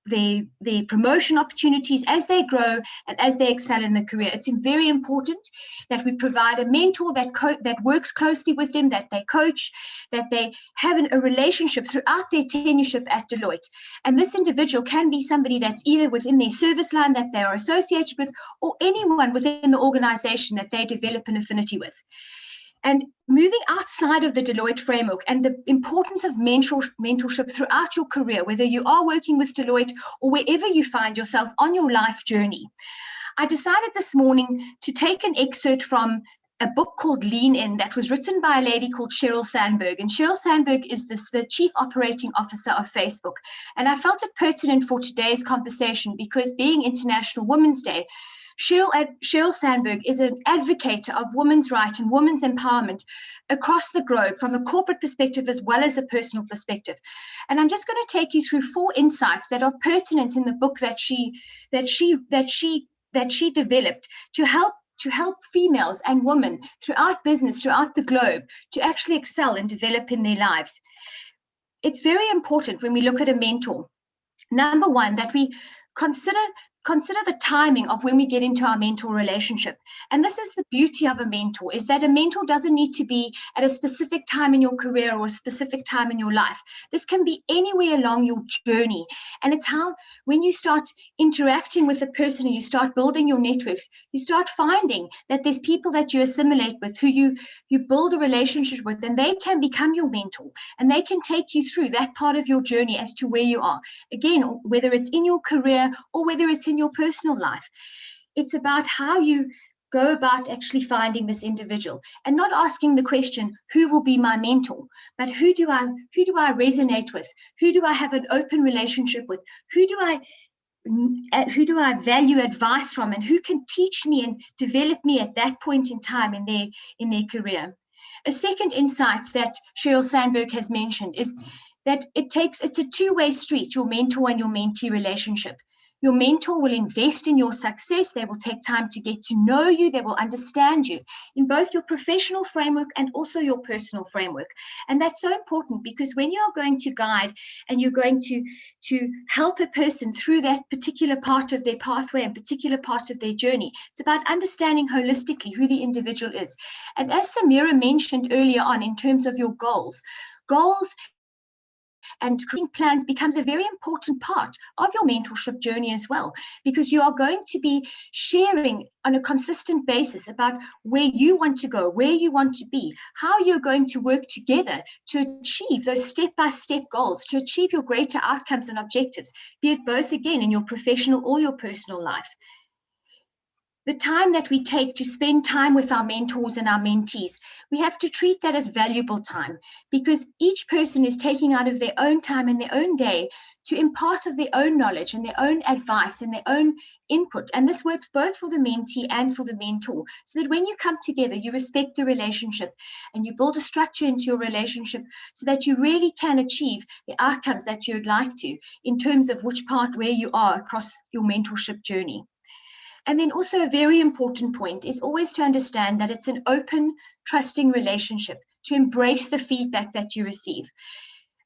their promotion opportunities as they grow and as they excel in their career. It's very important that we provide a mentor that works closely with them, that they coach, that they have a relationship throughout their tenureship at Deloitte. And this individual can be somebody that's either within their service line that they are associated with, or anyone within the organization that they develop an affinity with. And moving outside of the Deloitte framework and the importance of mentorship throughout your career, whether you are working with Deloitte or wherever you find yourself on your life journey, I decided this morning to take an excerpt from a book called Lean In that was written by a lady called Sheryl Sandberg. And Sheryl Sandberg is the Chief Operating Officer of Facebook. And I felt it pertinent for today's conversation because being International Women's Day, Sheryl Sandberg is an advocate of women's rights and women's empowerment across the globe from a corporate perspective as well as a personal perspective. And I'm just going to take you through 4 insights that are pertinent in the book that she developed to help females and women throughout business, throughout the globe, to actually excel and develop in their lives. It's very important when we look at a mentor, number one, that we consider consider the timing of when we get into our mentor relationship. And this is the beauty of a mentor, is that a mentor doesn't need to be at a specific time in your career or a specific time in your life. This can be anywhere along your journey. And it's how, when you start interacting with a person and you start building your networks, you start finding that there's people that you assimilate with, who you build a relationship with, and they can become your mentor, and they can take you through that part of your journey as to where you are. Again, whether it's in your career or whether it's in your personal life. It's about how you go about actually finding this individual and not asking the question, who will be my mentor, but who do I resonate with? Who do I have an open relationship with? Who do I value advice from, and who can teach me and develop me at that point in time in their career? A second insight that Sheryl Sandberg has mentioned is that it's a two-way street, your mentor and your mentee relationship. Your mentor will invest in your success. They will take time to get to know you. They will understand you in both your professional framework and also your personal framework. And that's so important, because when you're going to guide and you're going to help a person through that particular part of their pathway and particular part of their journey, it's about understanding holistically who the individual is. And as Samira mentioned earlier on, in terms of your goals and creating plans becomes a very important part of your mentorship journey as well, because you are going to be sharing on a consistent basis about where you want to go, where you want to be, how you're going to work together to achieve those step-by-step goals, to achieve your greater outcomes and objectives, be it both, again, in your professional or your personal life. The time that we take to spend time with our mentors and our mentees, we have to treat that as valuable time, because each person is taking out of their own time and their own day to impart of their own knowledge and their own advice and their own input. And this works both for the mentee and for the mentor, so that when you come together, you respect the relationship and you build a structure into your relationship so that you really can achieve the outcomes that you'd like to, in terms of which part where you are across your mentorship journey. And then also a very important point is always to understand that it's an open, trusting relationship, to embrace the feedback that you receive.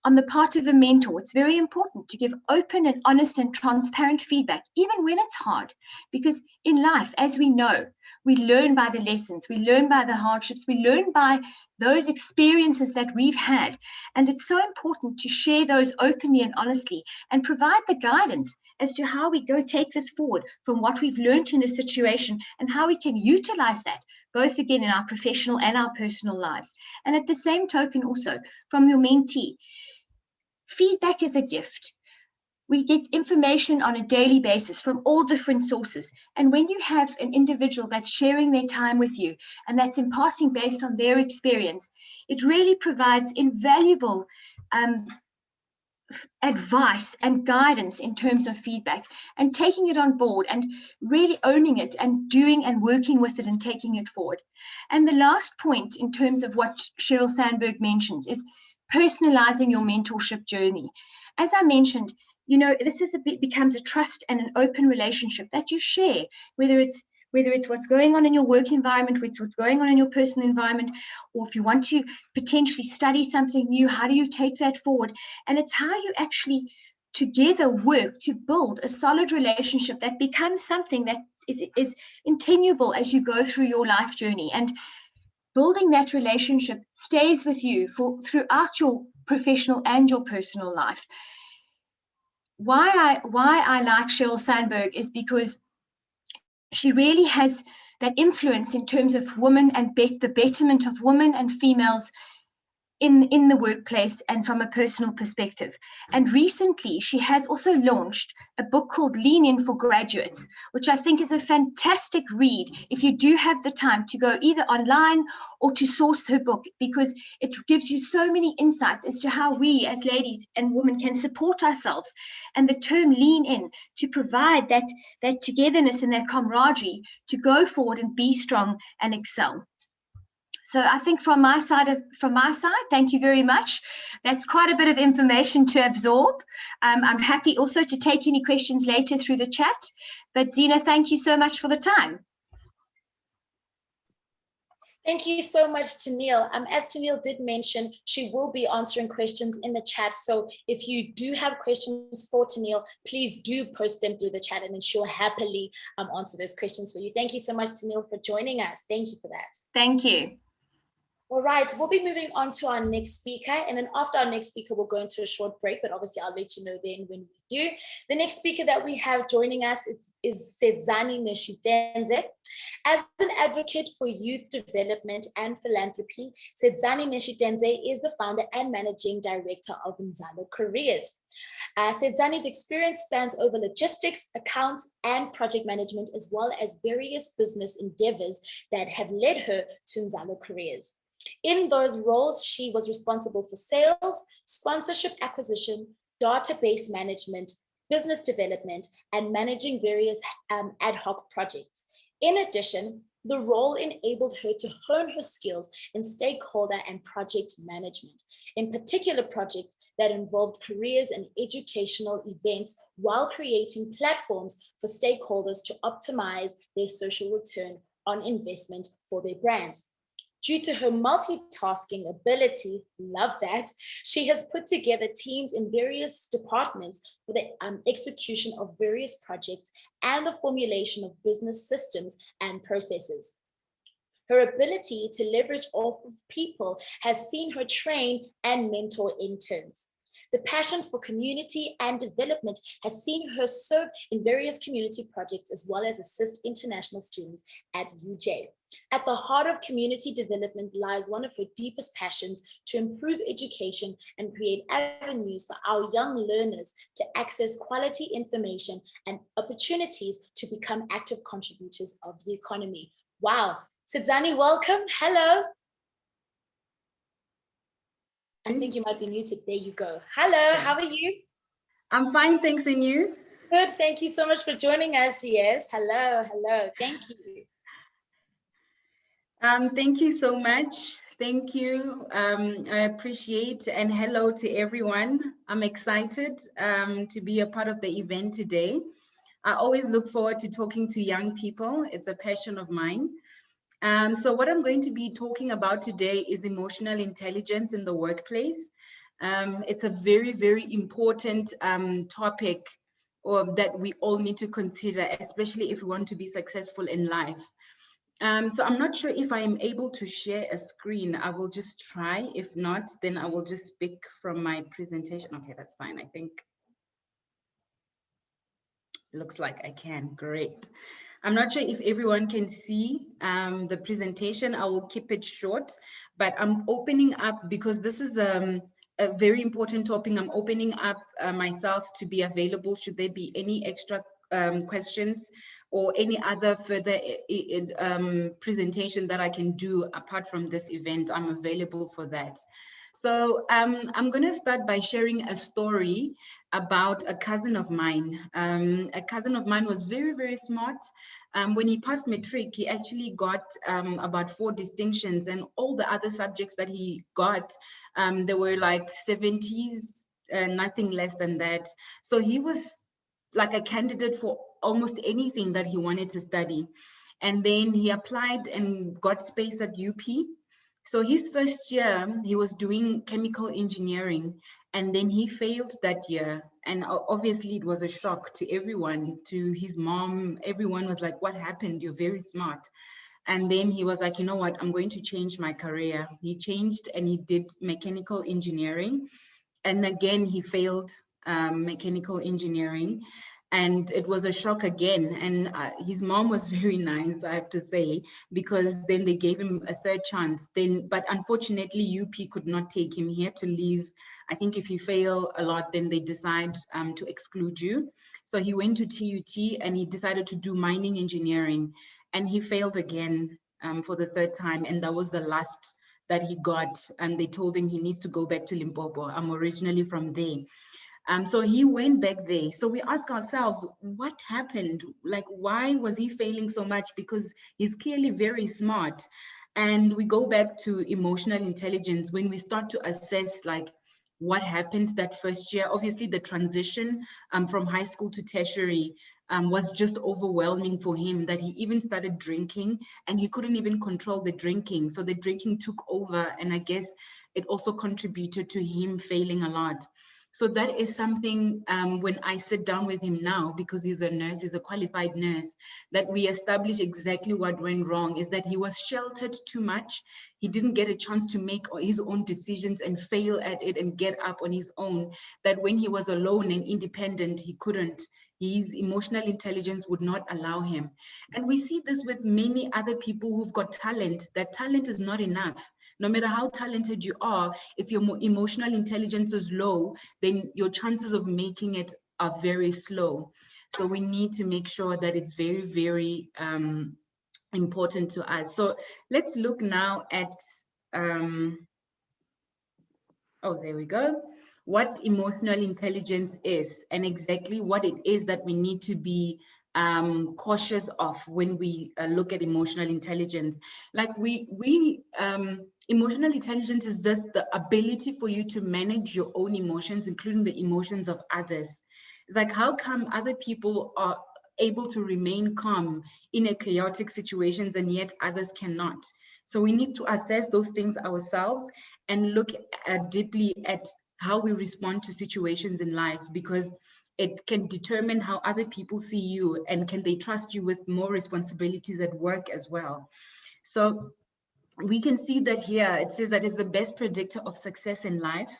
On the part of a mentor, it's very important to give open and honest and transparent feedback, even when it's hard, because in life, as we know, we learn by the lessons, we learn by the hardships, we learn by those experiences that we've had. And it's so important to share those openly and honestly and provide the guidance as to how we go take this forward from what we've learned in a situation, and how we can utilize that, both again in our professional and our personal lives. And at the same token also, from your mentee, feedback is a gift. We get information on a daily basis from all different sources. And when you have an individual that's sharing their time with you and that's imparting based on their experience, it really provides invaluable advice and guidance in terms of feedback, and taking it on board and really owning it and doing and working with it and taking it forward. And the last point in terms of what Sheryl Sandberg mentions is personalizing your mentorship journey. As I mentioned, this becomes a trust and an open relationship that you share, whether it's what's going on in your work environment, what's going on in your personal environment, or if you want to potentially study something new, how do you take that forward? And it's how you actually together work to build a solid relationship that becomes something that is intangible as you go through your life journey. And building that relationship stays with you throughout your professional and your personal life. Why I like Sheryl Sandberg is because she really has that influence in terms of women and the betterment of women and females in the workplace and from a personal perspective. And recently, she has also launched a book called Lean In for Graduates, which I think is a fantastic read if you do have the time to go either online or to source her book, because it gives you so many insights as to how we as ladies and women can support ourselves. And the term lean in, to provide that togetherness and that camaraderie to go forward and be strong and excel. So I think from my side, thank you very much. That's quite a bit of information to absorb. I'm happy also to take any questions later through the chat. But Zina, thank you so much for the time. Thank you so much, Tennille. As Tennille did mention, she will be answering questions in the chat. So if you do have questions for Tennille, please do post them through the chat, and then she'll happily answer those questions for you. Thank you so much, Tennille, for joining us. Thank you for that. Thank you. All right, we'll be moving on to our next speaker, and then after our next speaker, we'll go into a short break, but obviously I'll let you know then when we do. The next speaker that we have joining us is Sedzani Neshitenze. As an advocate for youth development and philanthropy, Sedzani Neshitenze is the founder and managing director of Nzalo Careers. Sedzani's experience spans over logistics, accounts, and project management, as well as various business endeavors that have led her to Nzalo Careers. In those roles, she was responsible for sales, sponsorship acquisition, database management, business development, and managing various ad hoc projects. In addition, the role enabled her to hone her skills in stakeholder and project management, in particular projects that involved careers and educational events, while creating platforms for stakeholders to optimize their social return on investment for their brands. Due to her multitasking ability, love that, she has put together teams in various departments for the execution of various projects and the formulation of business systems and processes. Her ability to leverage off of people has seen her train and mentor interns. The passion for community and development has seen her serve in various community projects, as well as assist international students at UJ. At the heart of community development lies one of her deepest passions to improve education and create avenues for our young learners to access quality information and opportunities to become active contributors of the economy. Wow. Sedzani, welcome. Hello. I think you might be muted. There you go. Hello, how are you? I'm fine, thanks, and you? Good, thank you so much for joining us. Yes, hello, thank you. Thank you so much. Thank you. I appreciate, and hello to everyone. I'm excited to be a part of the event today. I always look forward to talking to young people. It's a passion of mine. So what I'm going to be talking about today is emotional intelligence in the workplace. It's a very, very important topic that we all need to consider, especially if we want to be successful in life. So I'm not sure if I am able to share a screen. I will just try. If not, then I will just speak from my presentation. Okay, that's fine, I think. Looks like I can, great. I'm not sure if everyone can see the presentation. I will keep it short, but I'm opening up because this is a very important topic. I'm opening up myself to be available should there be any extra questions or any other further presentation that I can do apart from this event. I'm available for that. So I'm going to start by sharing a story about a cousin of mine. A cousin of mine was very, very smart. When he passed matric, he actually got about 4 distinctions, and all the other subjects that he got, they were like 70s, nothing less than that. So he was like a candidate for almost anything that he wanted to study. And then he applied and got space at UP. So his first year, he was doing chemical engineering, and then he failed that year. And obviously it was a shock to everyone, to his mom. Everyone was like, what happened? You're very smart. And then he was like, you know what, I'm going to change my career. He changed and he did mechanical engineering. And again, he failed mechanical engineering. And it was a shock again. And his mom was very nice, I have to say, because then they gave him a 3rd chance. But unfortunately, UP could not take him. He had to leave. I think if you fail a lot, then they decide to exclude you. So he went to TUT and he decided to do mining engineering. And he failed again for the 3rd time. And that was the last that he got. And they told him he needs to go back to Limpopo. I'm originally from there. So he went back there. So we ask ourselves, what happened? Like, why was he failing so much? Because he's clearly very smart. And we go back to emotional intelligence when we start to assess, like, what happened that first year. Obviously, the transition from high school to tertiary was just overwhelming for him, that he even started drinking and he couldn't even control the drinking. So the drinking took over, and I guess it also contributed to him failing a lot. So that is something when I sit down with him now, because he's a nurse, he's a qualified nurse, that we establish exactly what went wrong, is that he was sheltered too much. He didn't get a chance to make his own decisions and fail at it and get up on his own, that when he was alone and independent, he couldn't. His emotional intelligence would not allow him. And we see this with many other people who've got talent, that talent is not enough. No matter how talented you are, if your emotional intelligence is low, then your chances of making it are very slow. So we need to make sure that it's very, very important to us. So let's look now at, oh, there we go. What emotional intelligence is, and exactly what it is that we need to be cautious of when we look at emotional intelligence. Like emotional intelligence is just the ability for you to manage your own emotions, including the emotions of others. It's like, how come other people are able to remain calm in a chaotic situations and yet others cannot? So we need to assess those things ourselves and look deeply at how we respond to situations in life, because it can determine how other people see you, and can they trust you with more responsibilities at work as well. So we can see that here, it says that it's the best predictor of success in life.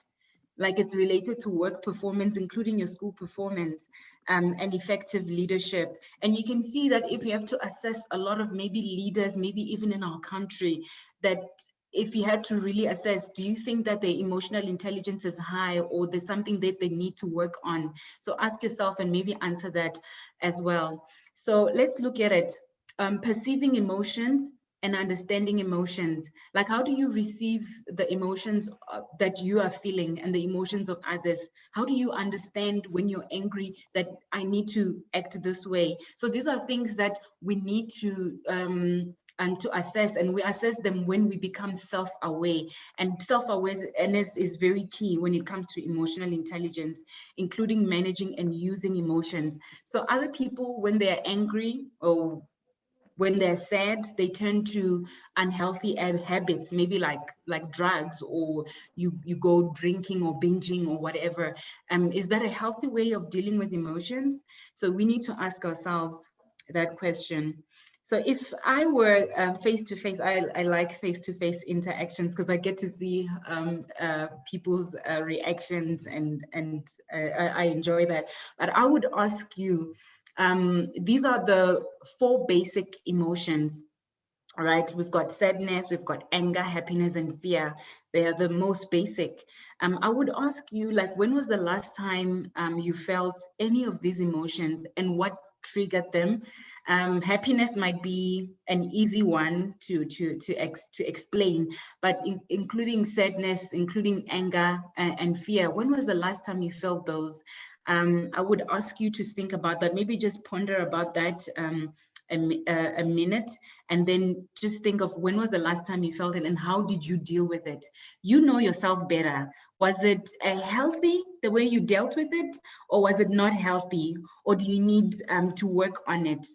Like, it's related to work performance, including your school performance, and effective leadership. And you can see that if you have to assess a lot of maybe leaders, maybe even in our country, that if you had to really assess, do you think that their emotional intelligence is high, or there's something that they need to work on? So ask yourself and maybe answer that as well. So let's look at it. Perceiving emotions and understanding emotions. Like, how do you receive the emotions that you are feeling and the emotions of others? How do you understand when you're angry that I need to act this way? So these are things that we need to assess, and we assess them when we become self-aware. And self-awareness is very key when it comes to emotional intelligence, including managing and using emotions. So other people, when they're angry or when they're sad, they turn to unhealthy habits, maybe like drugs, or you go drinking or binging or whatever. Is that a healthy way of dealing with emotions? So we need to ask ourselves that question. So if I were face-to-face, I like face-to-face interactions, because I get to see people's reactions, and I enjoy that. But I would ask you, these are the 4 basic emotions, all right? We've got sadness, we've got anger, happiness, and fear. They are the most basic. I would ask you, like, when was the last time you felt any of these emotions, and what triggered them? Happiness might be an easy one to explain, but including sadness, including anger and fear, when was the last time you felt those? I would ask you to think about that, maybe just ponder about that a minute, and then just think of when was the last time you felt it and how did you deal with it? You know yourself better. Was it healthy, the way you dealt with it, or was it not healthy, or do you need to work on it?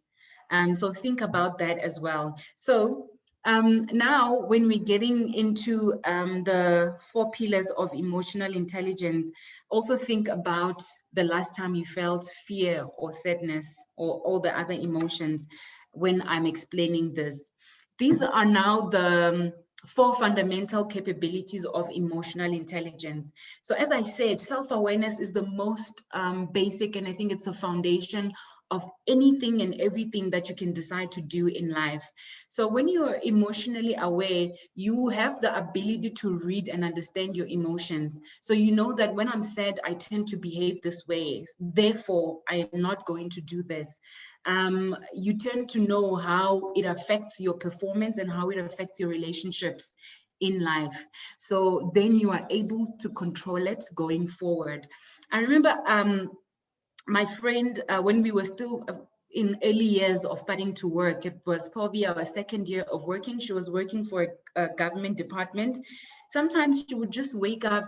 So think about that as well. So now when we're getting into the 4 pillars of emotional intelligence, also think about the last time you felt fear or sadness or all the other emotions when I'm explaining this. These are now the 4 fundamental capabilities of emotional intelligence. So as I said, self-awareness is the most basic, and I think it's a foundation of anything and everything that you can decide to do in life. So when you're emotionally aware, you have the ability to read and understand your emotions. So you know that when I'm sad, I tend to behave this way. Therefore, I am not going to do this. You tend to know how it affects your performance and how it affects your relationships in life. So then you are able to control it going forward. I remember my friend, when we were still in early years of starting to work, it was probably our 2nd year of working. She was working for a government department. Sometimes she would just wake up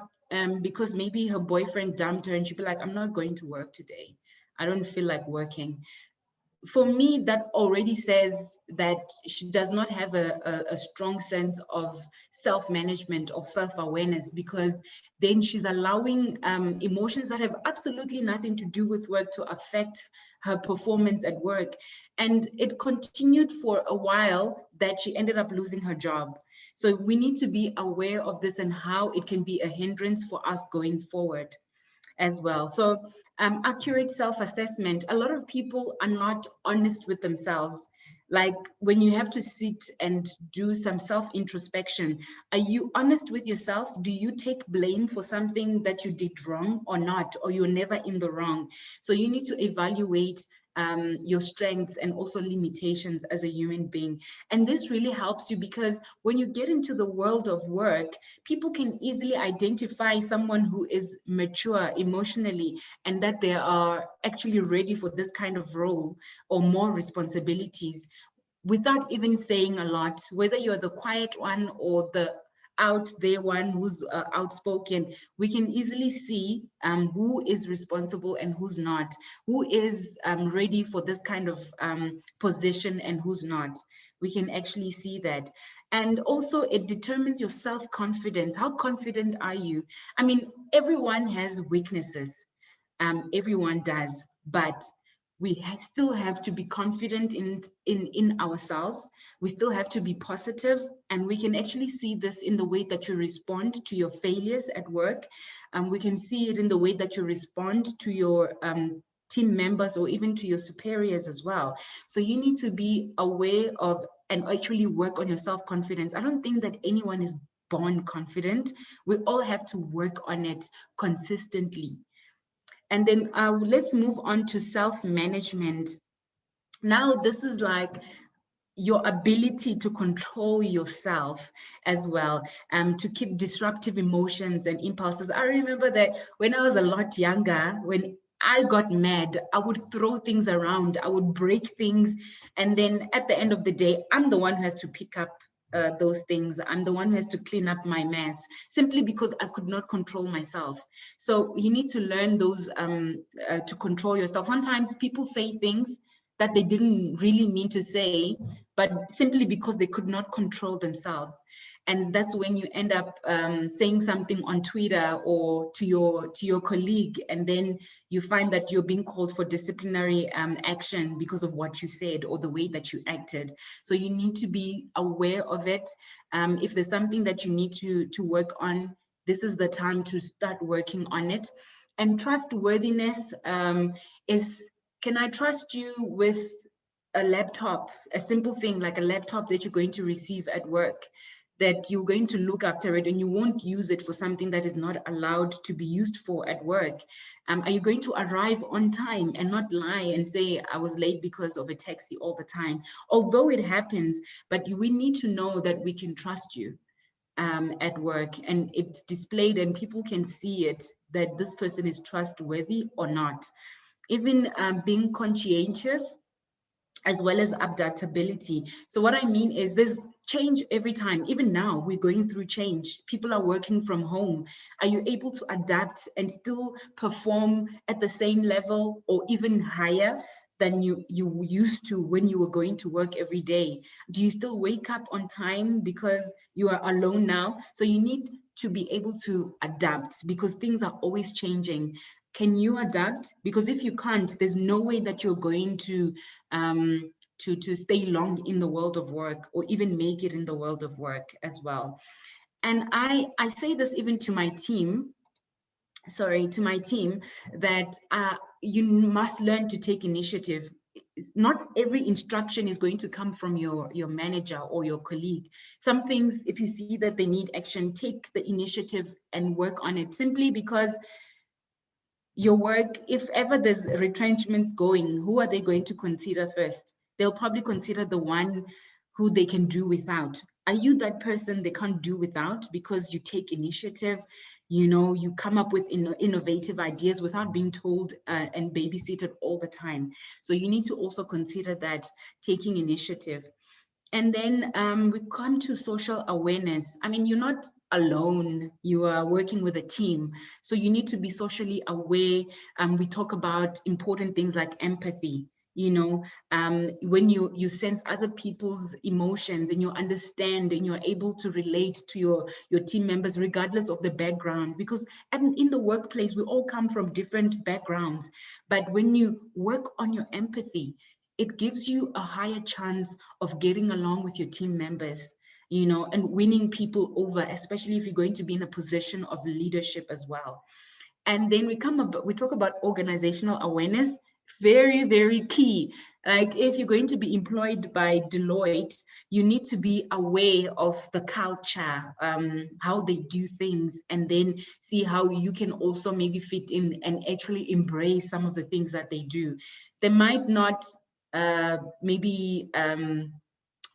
because maybe her boyfriend dumped her and she'd be like, I'm not going to work today. I don't feel like working. For me, that already says that she does not have a strong sense of self-management or self-awareness, because then she's allowing emotions that have absolutely nothing to do with work to affect her performance at work. And it continued for a while that she ended up losing her job. So we need to be aware of this and how it can be a hindrance for us going forward as well. So accurate self-assessment. A lot of people are not honest with themselves. Like when you have to sit and do some self-introspection, are you honest with yourself? Do you take blame for something that you did wrong or not, or you're never in the wrong? So you need to evaluate your strengths and also limitations as a human being. And this really helps you, because when you get into the world of work, people can easily identify someone who is mature emotionally and that they are actually ready for this kind of role or more responsibilities without even saying a lot, whether you're the quiet one or the out there one who's outspoken. We can easily see who is responsible and who's not, who is ready for this kind of position and who's not. We can actually see that. And also it determines your self-confidence. How confident are you? I mean, everyone has weaknesses. Everyone does, but we still have to be confident in ourselves. We still have to be positive, and we can actually see this in the way that you respond to your failures at work. We can see it in the way that you respond to your team members or even to your superiors as well. So you need to be aware of and actually work on your self-confidence. I don't think that anyone is born confident. We all have to work on it consistently. And then let's move on to self-management. Now, this is like your ability to control yourself as well, to keep disruptive emotions and impulses. I remember that when I was a lot younger, when I got mad, I would throw things around, I would break things. And then at the end of the day, I'm the one who has to pick up those things. I'm the one who has to clean up my mess, simply because I could not control myself. So you need to learn those to control yourself. Sometimes people say things that they didn't really mean to say, but simply because they could not control themselves. And that's when you end up saying something on Twitter or to your colleague, and then you find that you're being called for disciplinary action because of what you said or the way that you acted. So you need to be aware of it. If there's something that you need to work on, this is the time to start working on it. And trustworthiness is, can I trust you with a laptop, a simple thing like a laptop that you're going to receive at work, that you're going to look after it and you won't use it for something that is not allowed to be used for at work? Are you going to arrive on time and not lie and say, I was late because of a taxi all the time? Although it happens, but we need to know that we can trust you at work, and it's displayed and people can see it, that this person is trustworthy or not. Even being conscientious, as well as adaptability. So what I mean is there's change every time. Even now, we're going through change. People are working from home. Are you able to adapt and still perform at the same level or even higher than you used to when you were going to work every day? Do you still wake up on time because you are alone now? So you need to be able to adapt, because things are always changing. Can you adapt? Because if you can't, there's no way that you're going to stay long in the world of work or even make it in the world of work as well. And I say this even to my team, that you must learn to take initiative. Not every instruction is going to come from your manager or your colleague. Some things, if you see that they need action, take the initiative and work on it, simply because your work, if ever there's retrenchments going, who are they going to consider first? They'll probably consider the one who they can do without. Are you that person they can't do without because you take initiative? You know, you come up with innovative ideas without being told and babysitted all the time. So you need to also consider that, taking initiative. And then we come to social awareness. I mean, you're not alone, you are working with a team. So you need to be socially aware. We talk about important things like empathy. You know, when you sense other people's emotions and you understand and you're able to relate to your team members, regardless of the background, because in the workplace, we all come from different backgrounds. But when you work on your empathy, it gives you a higher chance of getting along with your team members, you know, and winning people over, especially if you're going to be in a position of leadership as well. And then we talk about organizational awareness, very, very key. Like if you're going to be employed by Deloitte, you need to be aware of the culture, how they do things, and then see how you can also maybe fit in and actually embrace some of the things that they do. They might not maybe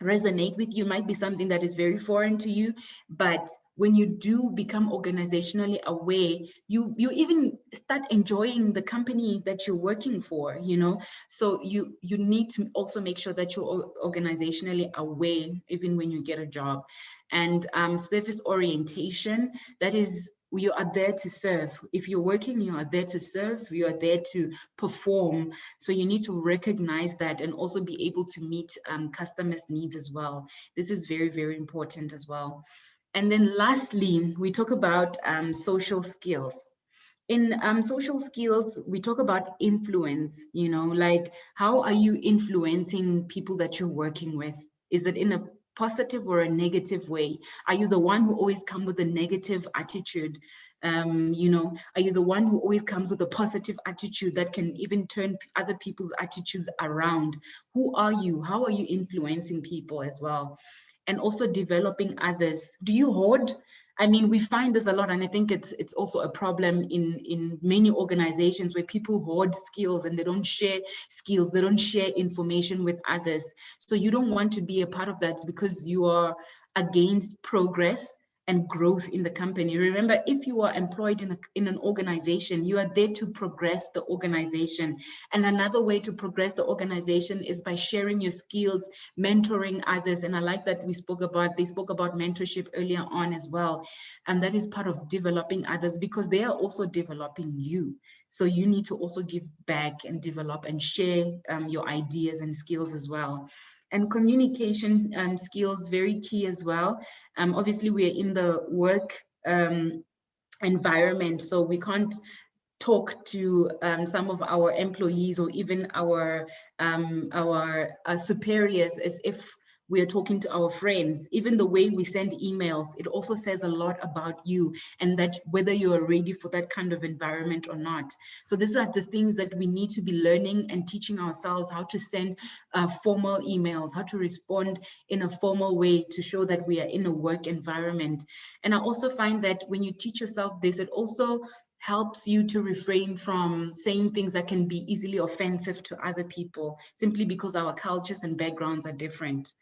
resonate with you, might be something that is very foreign to you, but when you do become organizationally aware, you even start enjoying the company that you're working for, you know. So you need to also make sure that you're organizationally aware even when you get a job. And service orientation, that is, you are there to serve. If you're working, you are there to serve, you are there to perform. So you need to recognize that and also be able to meet customers' needs as well. This is very, very important as well. And then lastly, we talk about social skills. In social skills, we talk about influence, you know, like how are you influencing people that you're working with? Is it in a positive or a negative way? Are you the one who always comes with a negative attitude? You know, are you the one who always comes with a positive attitude that can even turn other people's attitudes around? Who are you? How are you influencing people as well? And also developing others. Do you hoard? I mean, we find this a lot, and I think it's also a problem in many organizations where people hoard skills and they don't share skills, they don't share information with others. So you don't want to be a part of that because you are against progress and growth in the company. Remember, if you are employed in an organization, you are there to progress the organization. And another way to progress the organization is by sharing your skills, mentoring others. And I like that they spoke about mentorship earlier on as well. And that is part of developing others because they are also developing you. So you need to also give back and develop and share your ideas and skills as well. And communication and skills, very key as well. Obviously, we are in the work environment, so we can't talk to some of our employees or even our superiors as if we are talking to our friends. Even the way we send emails, it also says a lot about you and that whether you are ready for that kind of environment or not. So these are the things that we need to be learning and teaching ourselves, how to send formal emails, how to respond in a formal way to show that we are in a work environment. And I also find that when you teach yourself this, it also helps you to refrain from saying things that can be easily offensive to other people, simply because our cultures and backgrounds are different.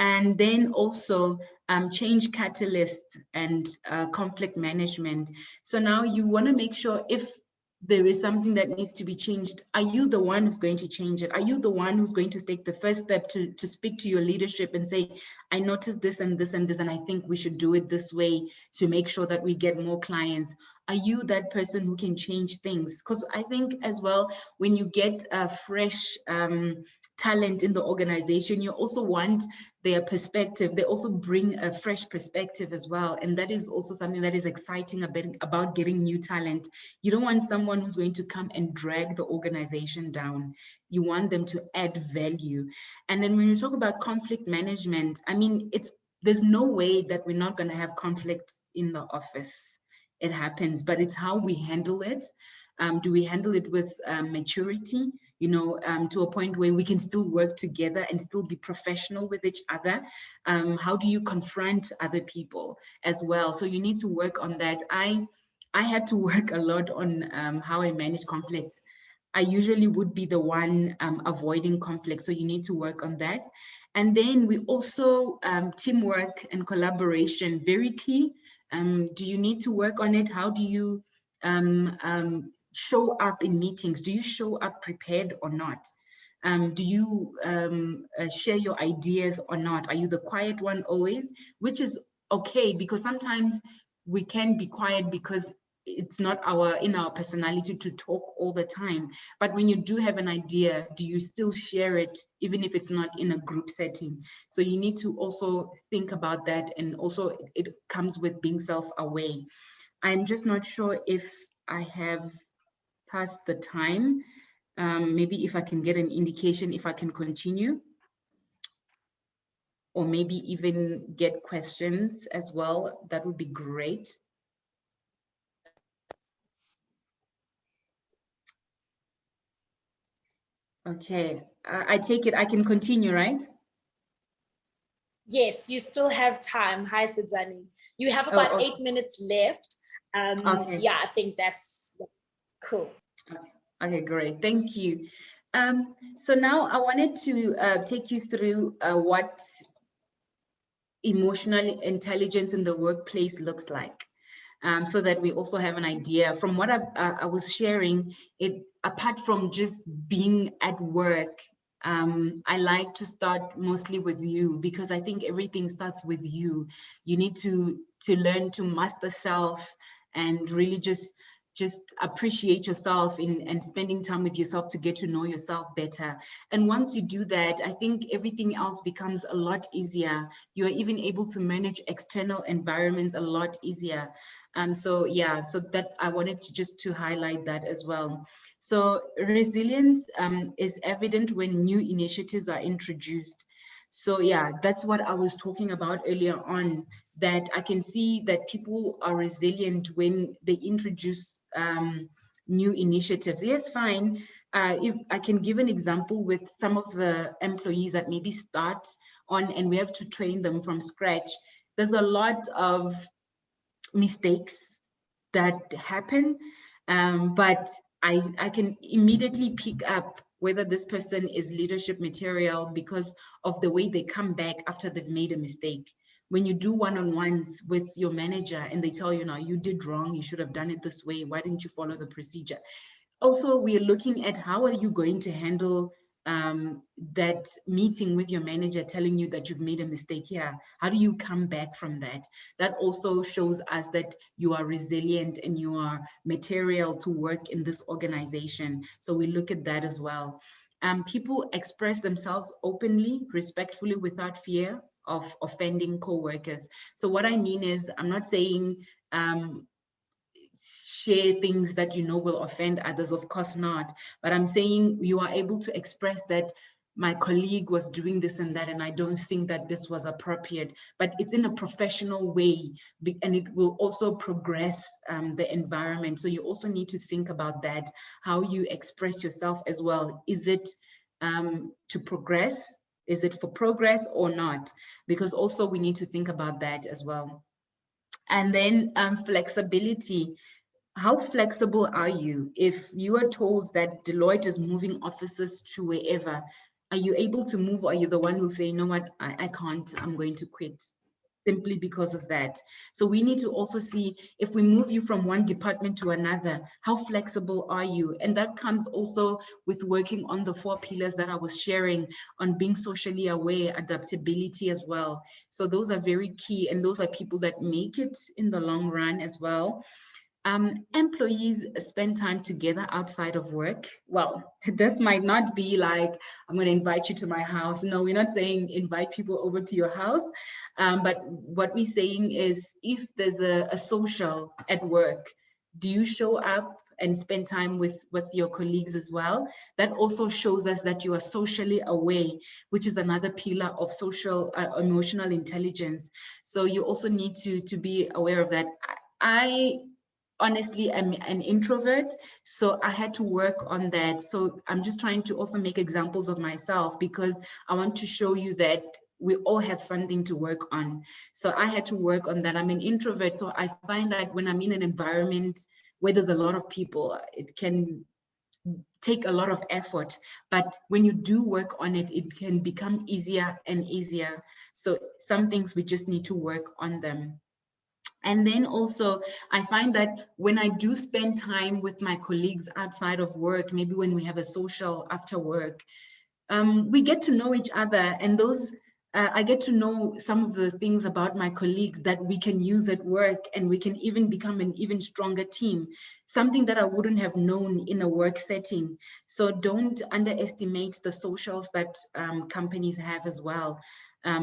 And then also change catalyst and conflict management. So now you want to make sure if there is something that needs to be changed, are you the one who's going to change it? Are you the one who's going to take the first step to speak to your leadership and say, I noticed this and this and this, and I think we should do it this way to make sure that we get more clients? Are you that person who can change things? Because I think as well, when you get a fresh talent in the organization, you also want their perspective. They also bring a fresh perspective as well. And that is also something that is exciting a bit about getting new talent. You don't want someone who's going to come and drag the organization down. You want them to add value. And then when you talk about conflict management, I mean, there's no way that we're not going to have conflict in the office. It happens, but it's how we handle it. Do we handle it with maturity, you know, to a point where we can still work together and still be professional with each other? How do you confront other people as well? So you need to work on that. I had to work a lot on how I manage conflict. I usually would be the one avoiding conflict. So you need to work on that. And then we also, teamwork and collaboration, very key. Do you need to work on it? How do you show up in meetings? Do you show up prepared or not? Do you share your ideas or not? Are you the quiet one always? Which is okay, because sometimes we can be quiet because it's not in our personality to talk all the time. But when you do have an idea, do you still share it, even if it's not in a group setting? So you need to also think about that. And also it comes with being self-aware. I'm just not sure if I have passed the time. Maybe if I can get an indication if I can continue, or maybe even get questions as well, that would be great. Okay, I take it I can continue, right? Yes, you still have time. Hi, Sudzani. You have about okay. 8 minutes left. Okay. Yeah, I think that's cool. Okay, great. Thank you. So now I wanted to take you through what emotional intelligence in the workplace looks like. So that we also have an idea. From what I was sharing, apart from just being at work, I like to start mostly with you, because I think everything starts with you. You need to learn to master self and really just appreciate yourself and spending time with yourself to get to know yourself better. And once you do that, I think everything else becomes a lot easier. You are even able to manage external environments a lot easier. So yeah, so that I wanted to highlight that as well. So resilience is evident when new initiatives are introduced. So yeah, that's what I was talking about earlier on, that I can see that people are resilient when they introduce new initiatives. Yes, fine. If I can give an example with some of the employees that maybe start on and we have to train them from scratch, there's a lot of mistakes that happen, but I can immediately pick up whether this person is leadership material because of the way they come back after they've made a mistake. When you do one-on-ones with your manager and they tell you, now you did wrong, you should have done it this way, why didn't you follow the procedure? Also, we're looking at how are you going to handle that meeting with your manager telling you that you've made a mistake here. How do you come back from that? That also shows us that you are resilient and you are material to work in this organization. So we look at that as well. People express themselves openly, respectfully, without fear of offending co-workers. So what I mean is, I'm not saying share things that you know will offend others, of course not, but I'm saying you are able to express that my colleague was doing this and that and I don't think that this was appropriate, but it's in a professional way and it will also progress the environment. So you also need to think about that, how you express yourself as well. Is it to progress? Is it for progress or not? Because also we need to think about that as well. And then flexibility. How flexible are you? If you are told that Deloitte is moving offices to wherever, are you able to move, or are you the one who'll say, you know what, I can't, I'm going to quit, simply because of that? So we need to also see, if we move you from one department to another, how flexible are you? And that comes also with working on the 4 pillars that I was sharing on being socially aware, adaptability as well. So those are very key, and those are people that make it in the long run as well. Employees spend time together outside of work. Well, this might not be like, I'm going to invite you to my house. No, we're not saying invite people over to your house. But what we're saying is, if there's a social at work, do you show up and spend time with your colleagues as well? That also shows us that you are socially aware, which is another pillar of social emotional intelligence. So you also need to be aware of that. I honestly I'm an introvert, so I had to work on that. So I'm just trying to also make examples of myself, because I want to show you that we all have something to work on. So I had to work on that. I'm an introvert, so I find that when I'm in an environment where there's a lot of people, it can take a lot of effort, but when you do work on it, it can become easier and easier. So some things we just need to work on them. And then also, I find that when I do spend time with my colleagues outside of work, maybe when we have a social after work, we get to know each other, and those I get to know some of the things about my colleagues that we can use at work, and we can even become an even stronger team, something that I wouldn't have known in a work setting. So don't underestimate the socials that companies have as well.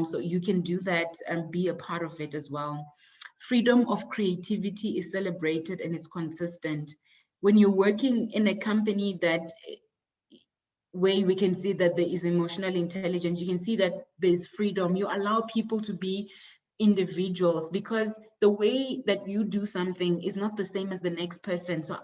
So you can do that and be a part of it as well. Freedom of creativity is celebrated and it's consistent. When you're working in a company that way we can see that there is emotional intelligence, you can see that there's freedom. You allow people to be individuals, because the way that you do something is not the same as the next person. So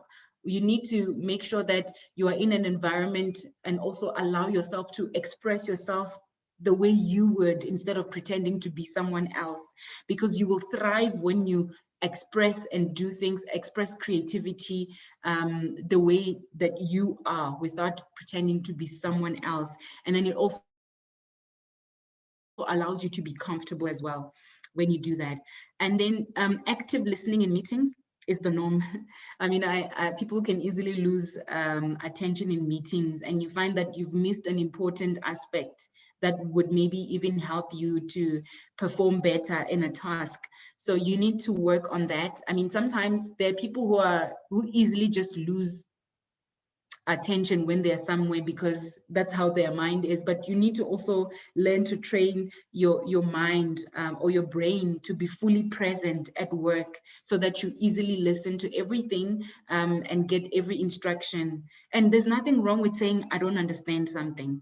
you need to make sure that you are in an environment and also allow yourself to express yourself the way you would, instead of pretending to be someone else, because you will thrive when you express and do things, express creativity the way that you are, without pretending to be someone else. And then it also allows you to be comfortable as well when you do that. And then active listening in meetings is the norm. I mean, people can easily lose attention in meetings, and you find that you've missed an important aspect that would maybe even help you to perform better in a task. So you need to work on that. I mean, sometimes there are people who easily just lose attention when they're somewhere, because that's how their mind is. But you need to also learn to train your mind or your brain to be fully present at work, so that you easily listen to everything and get every instruction. And there's nothing wrong with saying, I don't understand something.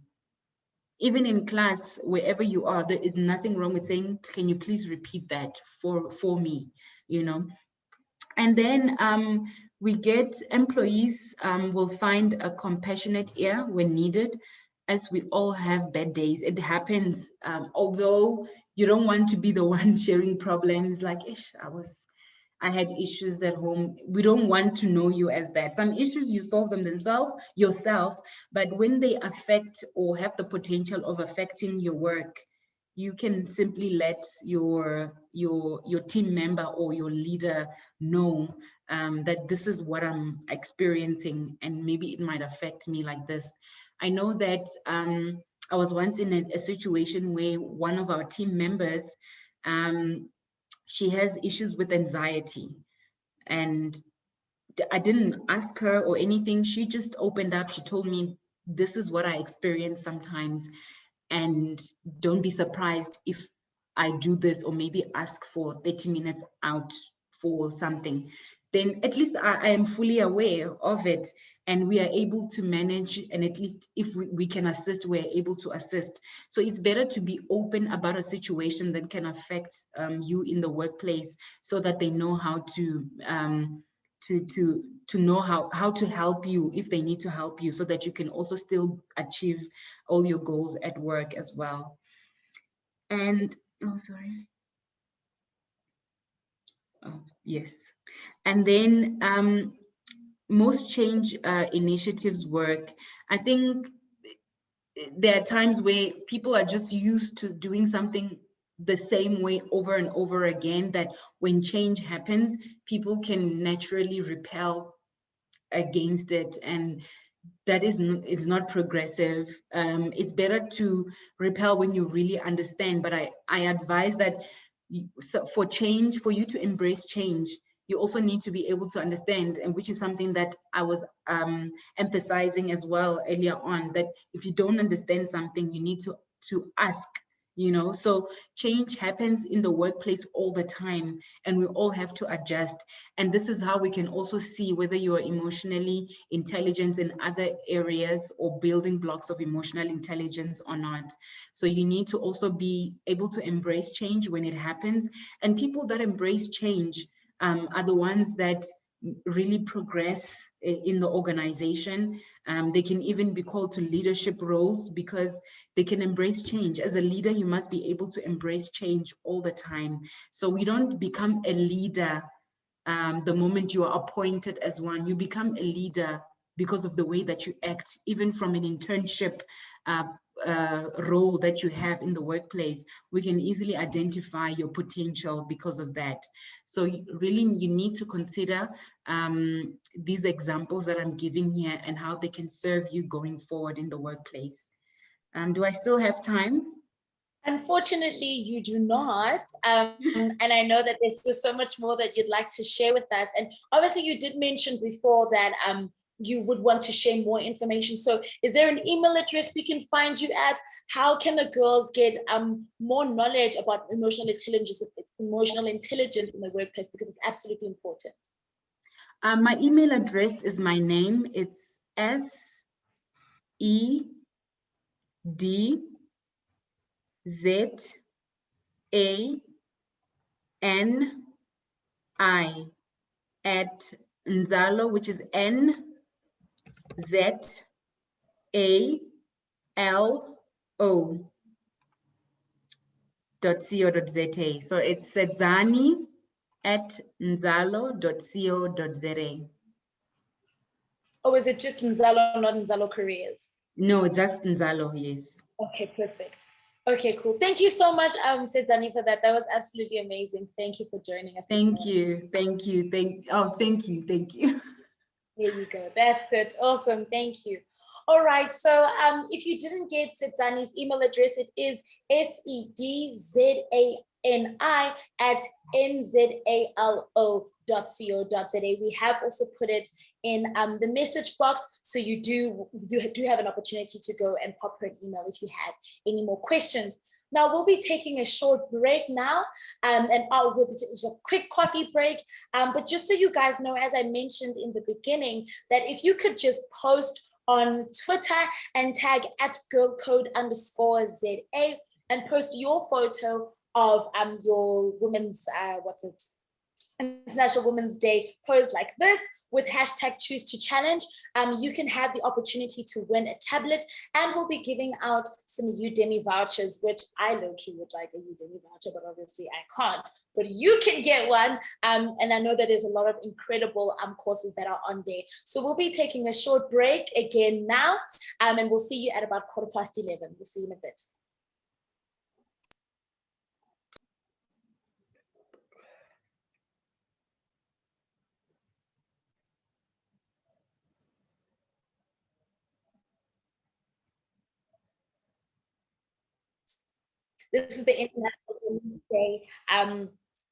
Even in class, wherever you are, there is nothing wrong with saying, can you please repeat that for me, you know? And then we get employees will find a compassionate ear when needed, as we all have bad days. It happens, although you don't want to be the one sharing problems, like, ish, I had issues at home. We don't want to know you as that. Some issues you solve them yourself, but when they affect or have the potential of affecting your work, you can simply let your team member or your leader know that this is what I'm experiencing, and maybe it might affect me like this. I know that I was once in a situation where one of our team members, she has issues with anxiety, and I didn't ask her or anything. She just opened up. She told me, this is what I experience sometimes, and don't be surprised if I do this, or maybe ask for 30 minutes out for something. Then at least I am fully aware of it, and we are able to manage, and at least if we can assist, we're able to assist. So it's better to be open about a situation that can affect you in the workplace, so that they know how to know how to help you if they need to help you, so that you can also still achieve all your goals at work as well. And yes. And then most change initiatives work. I think there are times where people are just used to doing something the same way over and over again, that when change happens, people can naturally repel against it, and that is not progressive. It's better to repel when you really understand, but I advise that for you to embrace change, you also need to be able to understand, and which is something that I was emphasizing as well earlier on, that if you don't understand something, you need to ask. So change happens in the workplace all the time, and we all have to adjust. And this is how we can also see whether you are emotionally intelligent in other areas, or building blocks of emotional intelligence or not. So you need to also be able to embrace change when it happens. And people that embrace change are the ones that really progress in the organization. They can even be called to leadership roles, because they can embrace change. As a leader, you must be able to embrace change all the time. So we don't become a leader the moment you are appointed as one. You become a leader because of the way that you act, even from an internship role that you have in the workplace. We can easily identify your potential because of that. So really, you need to consider these examples that I'm giving here, and how they can serve you going forward in the workplace. Do I still have time? Unfortunately, you do not. And I know that there's just so much more that you'd like to share with us. And obviously, you did mention before that you would want to share more information. So is there an email address we can find you at? How can the girls get more knowledge about emotional intelligence in the workplace? Because it's absolutely important. My email address is my name. It's SEDZANI@Nzalo, which is NZALO.co.za. So it's sedzani@nzalo.co.za. Or is it just Nzalo, not Nzalo Careers? No, just Nzalo, yes. Okay, perfect. Okay, cool. Thank you so much, Sedzani, for that. That was absolutely amazing. Thank you for joining us. Thank you. Thank you. Thank you. There you go. That's it. Awesome. Thank you. All right. So if you didn't get Sedzani's email address, it is SEDZANI@NZALO.co.za. We have also put it in the message box, so you do have an opportunity to go and pop her an email if you have any more questions. Now we'll be taking a short break now, and we'll be taking a quick coffee break. But just so you guys know, as I mentioned in the beginning, that if you could just post on Twitter and tag @GirlCode_ZA and post your photo of your women's International Women's Day pose like this with #ChooseToChallenge, you can have the opportunity to win a tablet, and we'll be giving out some Udemy vouchers, which I low-key would like a Udemy voucher, but obviously I can't. But you can get one, and I know that there's a lot of incredible courses that are on there. So we'll be taking a short break again now, and we'll see you at about 11:15. We'll see you in a bit. This is the International Women's Day.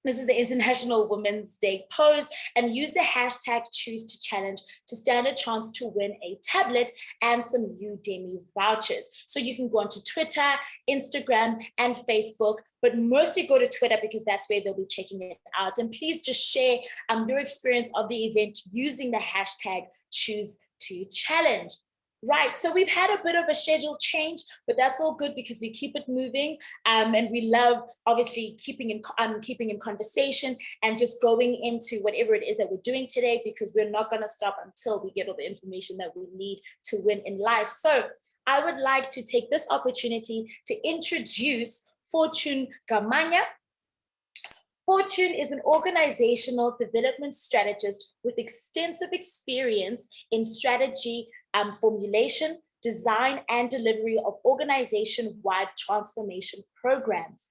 This is the International Women's Day pose, and use the #ChooseToChallenge to stand a chance to win a tablet and some Udemy vouchers. So you can go onto Twitter, Instagram, and Facebook, but mostly go to Twitter because that's where they'll be checking it out. And please just share your experience of the event using the #ChooseToChallenge. Right, so we've had a bit of a schedule change, but that's all good because we keep it moving, and we love obviously keeping in conversation and just going into whatever it is that we're doing today, because we're not going to stop until we get all the information that we need to win in life. So I would like to take this opportunity to introduce Fortune Gamanya. Fortune is an organizational development strategist with extensive experience in strategy formulation, design, and delivery of organization-wide transformation programs.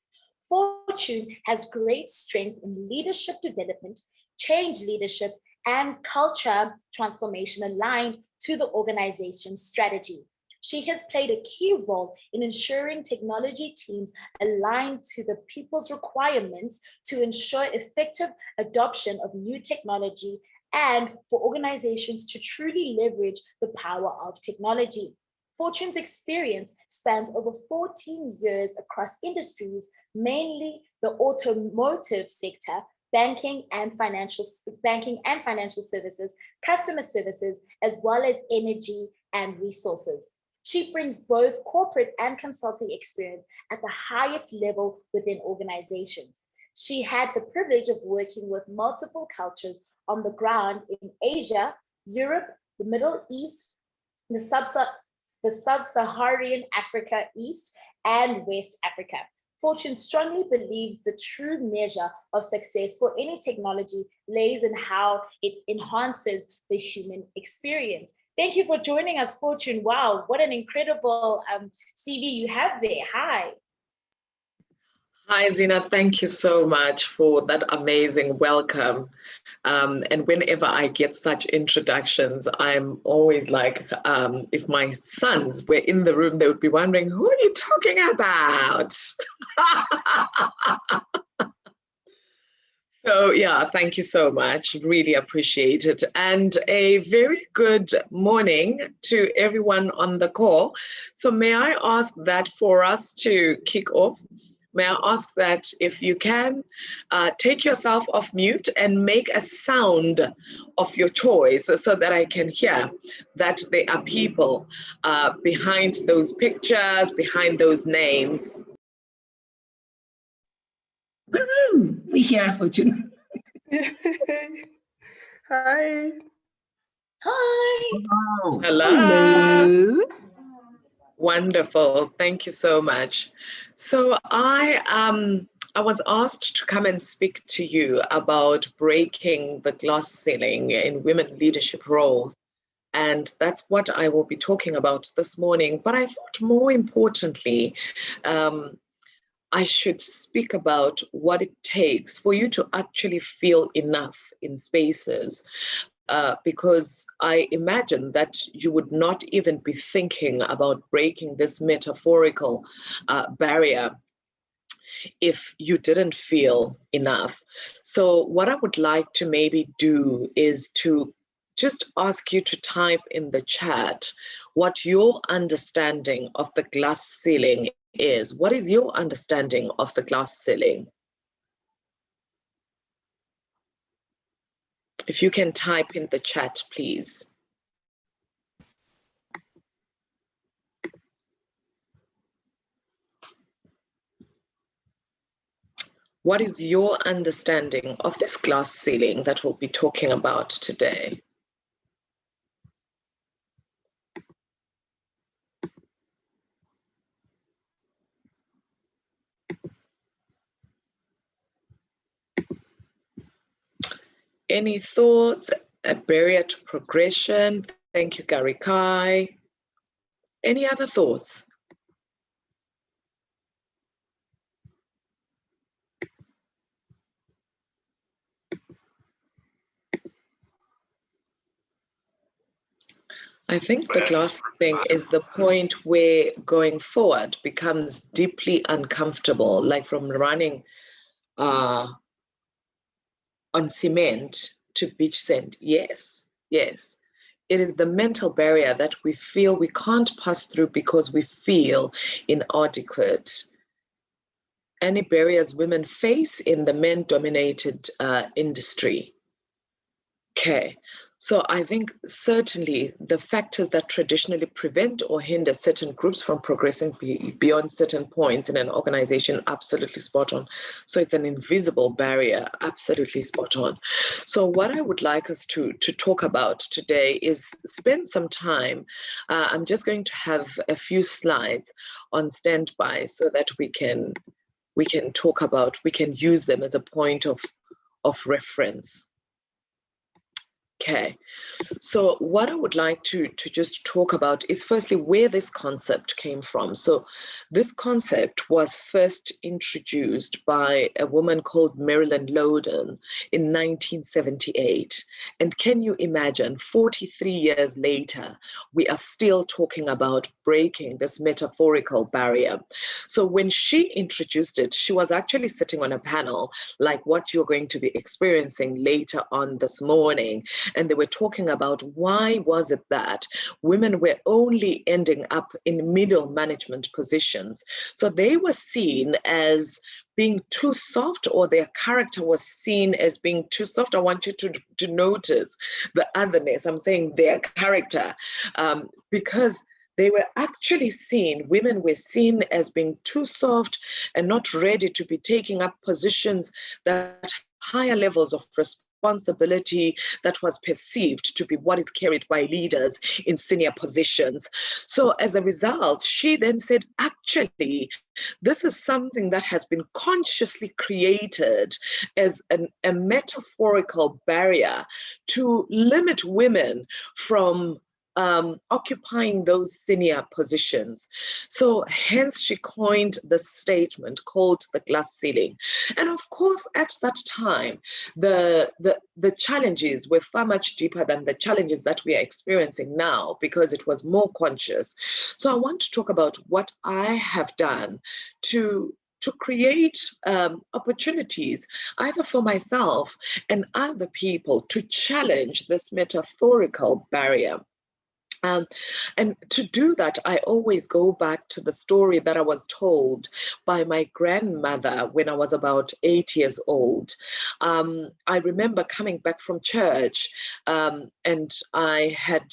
Fortune has great strength in leadership development, change leadership, and culture transformation aligned to the organization's strategy. She has played a key role in ensuring technology teams align to the people's requirements to ensure effective adoption of new technology and for organizations to truly leverage the power of technology. Fortune's experience spans over 14 years across industries, mainly the automotive sector, banking and financial services, customer services, as well as energy and resources. She brings both corporate and consulting experience at the highest level within organizations. She had the privilege of working with multiple cultures on the ground in Asia, Europe, the Middle East, the sub-Saharan Africa, East, and West Africa. Fortune strongly believes the true measure of success for any technology lays in how it enhances the human experience. Thank you for joining us, Fortune. Wow, what an incredible CV you have there. Hi. Hi, Zina. Thank you so much for that amazing welcome. And whenever I get such introductions, I'm always like, if my sons were in the room, they would be wondering, who are you talking about? So yeah, thank you so much. Really appreciate it. And a very good morning to everyone on the call. So may I ask that for us to kick off, may I ask that if you can, take yourself off mute and make a sound of your choice so that I can hear that there are people behind those pictures, behind those names. We hear Fortune. Hi. Hi. Wow. Hello. Hello. Wonderful. Thank you so much. So I was asked to come and speak to you about breaking the glass ceiling in women leadership roles. And that's what I will be talking about this morning. But I thought more importantly, I should speak about what it takes for you to actually feel enough in spaces. Because I imagine that you would not even be thinking about breaking this metaphorical barrier if you didn't feel enough. So what I would like to maybe do is to just ask you to type in the chat what your understanding of the glass ceiling is. What is your understanding of the glass ceiling? If you can type in the chat, please. What is your understanding of this glass ceiling that we'll be talking about today? Any thoughts? A barrier to progression? Thank you, Gary Kai. Any other thoughts? I think the glass thing is the point where going forward becomes deeply uncomfortable, like from running on cement to beach sand. Yes, yes. It is the mental barrier that we feel we can't pass through because we feel inadequate. Any barriers women face in the men-dominated industry. Okay, so I think certainly the factors that traditionally prevent or hinder certain groups from progressing beyond certain points in an organization, absolutely spot on. So it's an invisible barrier, absolutely spot on. So what I would like us to talk about today is spend some time. I'm just going to have a few slides on standby so that we can talk about, we can use them as a point of reference. Okay, so what I would like to just talk about is firstly where this concept came from. So this concept was first introduced by a woman called Marilyn Loden in 1978. And can you imagine, 43 years later, we are still talking about breaking this metaphorical barrier. So when she introduced it, she was actually sitting on a panel like what you're going to be experiencing later on this morning. And they were talking about why was it that women were only ending up in middle management positions. So they were seen as being too soft, or their character was seen as being too soft. I want you to notice the otherness. I'm saying their character, because they were actually seen, women were seen as being too soft and not ready to be taking up positions that higher levels of responsibility that was perceived to be what is carried by leaders in senior positions. So as a result, she then said, actually, this is something that has been consciously created as a metaphorical barrier to limit women from occupying those senior positions. So hence she coined the statement called the glass ceiling. And of course, at that time, the challenges were far much deeper than the challenges that we are experiencing now, because it was more conscious. So I want to talk about what I have done to create opportunities either for myself and other people to challenge this metaphorical barrier. And to do that, I always go back to the story that I was told by my grandmother when I was about 8 years old. I remember coming back from church, and I had,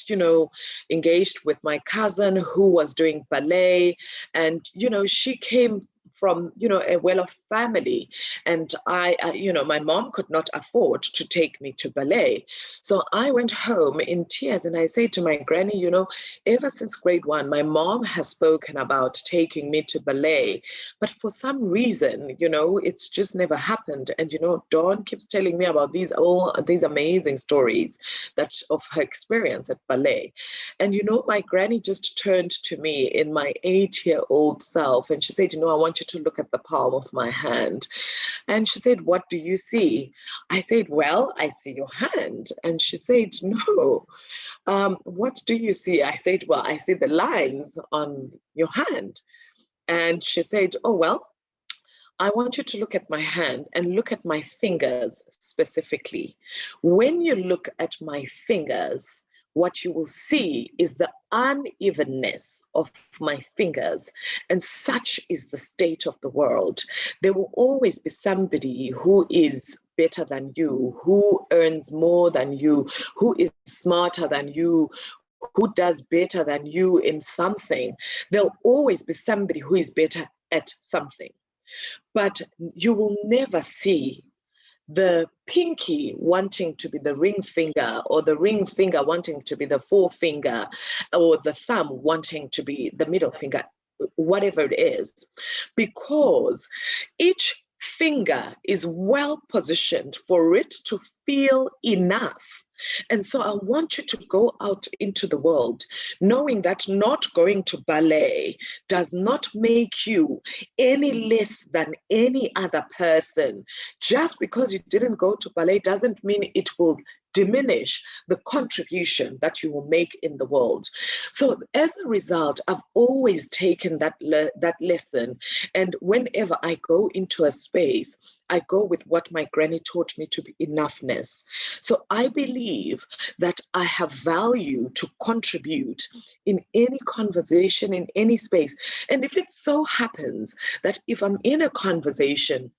engaged with my cousin who was doing ballet, and, she came from, a well-off family, and my mom could not afford to take me to ballet. So I went home in tears and I said to my granny, ever since grade 1, my mom has spoken about taking me to ballet, but for some reason, it's just never happened. And, Dawn keeps telling me about these amazing stories of her experience at ballet. And, my granny just turned to me in my 8-year-old self and she said, I want you to look at the palm of my hand. And she said, what do you see? I said, well, I see your hand. And she said, no. What do you see? I said, well, I see the lines on your hand. And she said, oh, well, I want you to look at my hand and look at my fingers specifically. When you look at my fingers, what you will see is the unevenness of my fingers. And such is the state of the world. There will always be somebody who is better than you, who earns more than you, who is smarter than you, who does better than you in something. There'll always be somebody who is better at something. But you will never see the pinky wanting to be the ring finger, or the ring finger wanting to be the forefinger, or the thumb wanting to be the middle finger, whatever it is, because each finger is well positioned for it to feel enough. And so I want you to go out into the world knowing that not going to ballet does not make you any less than any other person. Just because you didn't go to ballet doesn't mean it will diminish the contribution that you will make in the world. So as a result, I've always taken that lesson. And whenever I go into a space, I go with what my granny taught me to be enoughness. So I believe that I have value to contribute in any conversation, in any space. And if it so happens that if I'm in a conversation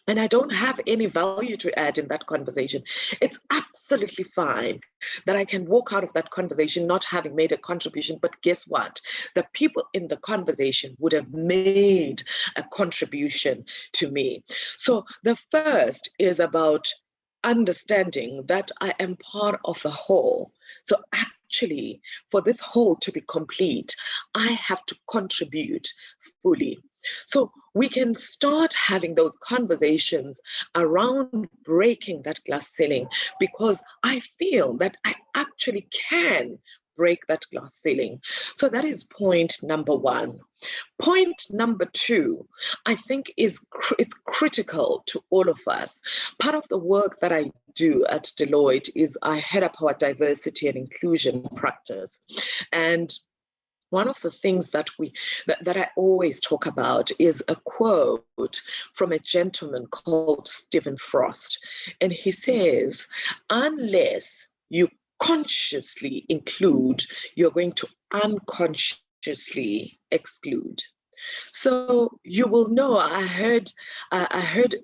and I don't have any value to add in that conversation, it's absolutely fine that I can walk out of that conversation not having made a contribution. But guess what? The people in the conversation would have made a contribution to me. So the first is about understanding that I am part of a whole. So actually, for this whole to be complete, I have to contribute fully. So we can start having those conversations around breaking that glass ceiling, because I feel that I actually can break that glass ceiling. So that is point number one. Point number two, I think it's critical to all of us. Part of the work that I do at Deloitte is I head up our diversity and inclusion practice. And one of the things that I always talk about is a quote from a gentleman called Stephen Frost. And he says, unless you consciously include, you're going to unconsciously exclude. So you will know, I heard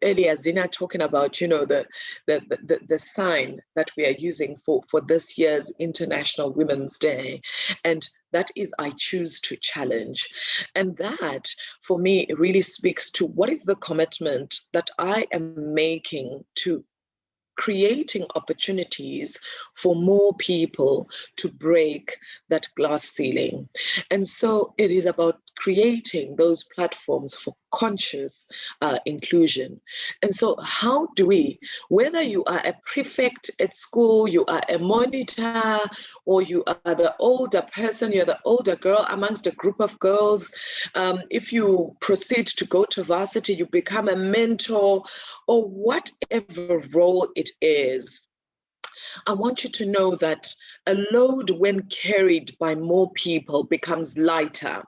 earlier Zina talking about, the sign that we are using for this year's International Women's Day. And that is, I choose to challenge. And that, for me, really speaks to what is the commitment that I am making to creating opportunities for more people to break that glass ceiling. And so it is about creating those platforms for conscious inclusion. And so how do we, whether you are a prefect at school, you are a monitor, or you are the older person, you're the older girl amongst a group of girls, if you proceed to go to varsity, you become a mentor, or whatever role it is, I want you to know that a load when carried by more people becomes lighter.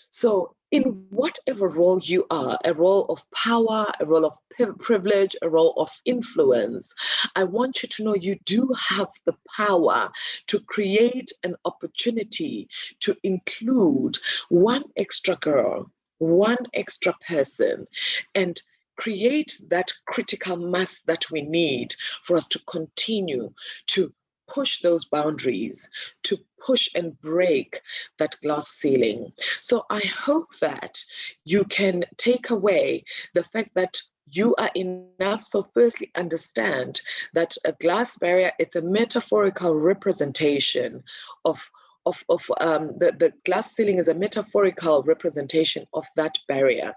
So in whatever role you are, a role of power, a role of privilege, a role of influence, I want you to know you do have the power to create an opportunity to include one extra girl, one extra person, and create that critical mass that we need for us to continue to push those boundaries, to push and break that glass ceiling. So I hope that you can take away the fact that you are enough. So firstly, understand that a glass barrier, it's a metaphorical representation of the glass ceiling is a metaphorical representation of that barrier.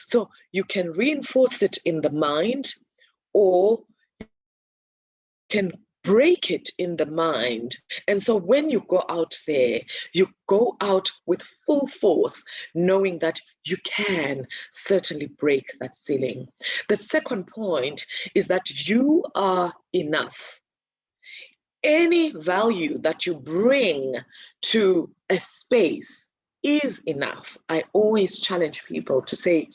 So you can reinforce it in the mind, or can break it in the mind. And so when you go out there, you go out with full force, knowing that you can certainly break that ceiling. The second point is that you are enough. Any value that you bring to a space is enough. I always challenge people to say,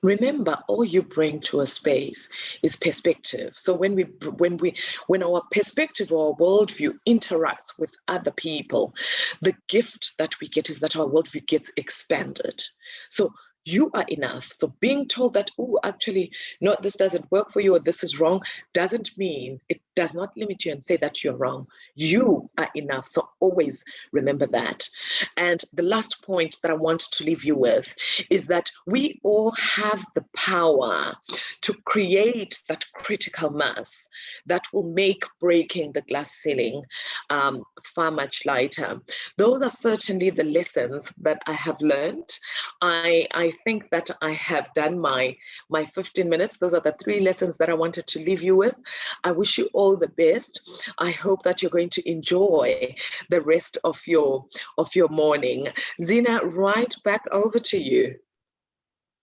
remember, all you bring to a space is perspective. So when our perspective or our worldview interacts with other people, the gift that we get is that our worldview gets expanded. So you are enough. So being told that, oh, actually, no, this doesn't work for you, or this is wrong, doesn't mean, it does not limit you and say that you're wrong. You are enough. So always remember that. And the last point that I want to leave you with is that we all have the power to create that critical mass that will make breaking the glass ceiling far much lighter. Those are certainly the lessons that I have learned. I think that I have done my 15 minutes. Those are the 3 lessons that I wanted to leave you with. I wish you all the best. I hope that you're going to enjoy the rest of your morning. Zina, right back over to you.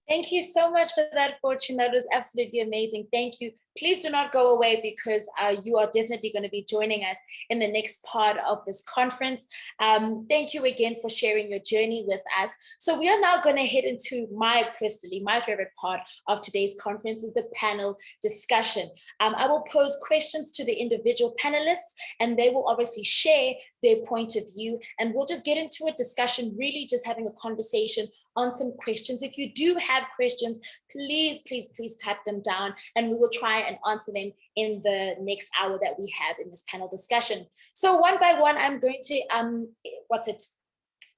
Thank you so much for that, Fortune. That was absolutely amazing. Thank you. Please do not go away, because you are definitely going to be joining us in the next part of this conference. Thank you again for sharing your journey with us. So we are now going to head into my favorite part of today's conference is the panel discussion. I will pose questions to the individual panelists, and they will obviously share their point of view, and we'll just get into a discussion, really just having a conversation on some questions. If you do have questions, please type them down, and we will try and answer them in the next hour that we have in this panel discussion. So one by one, I'm going to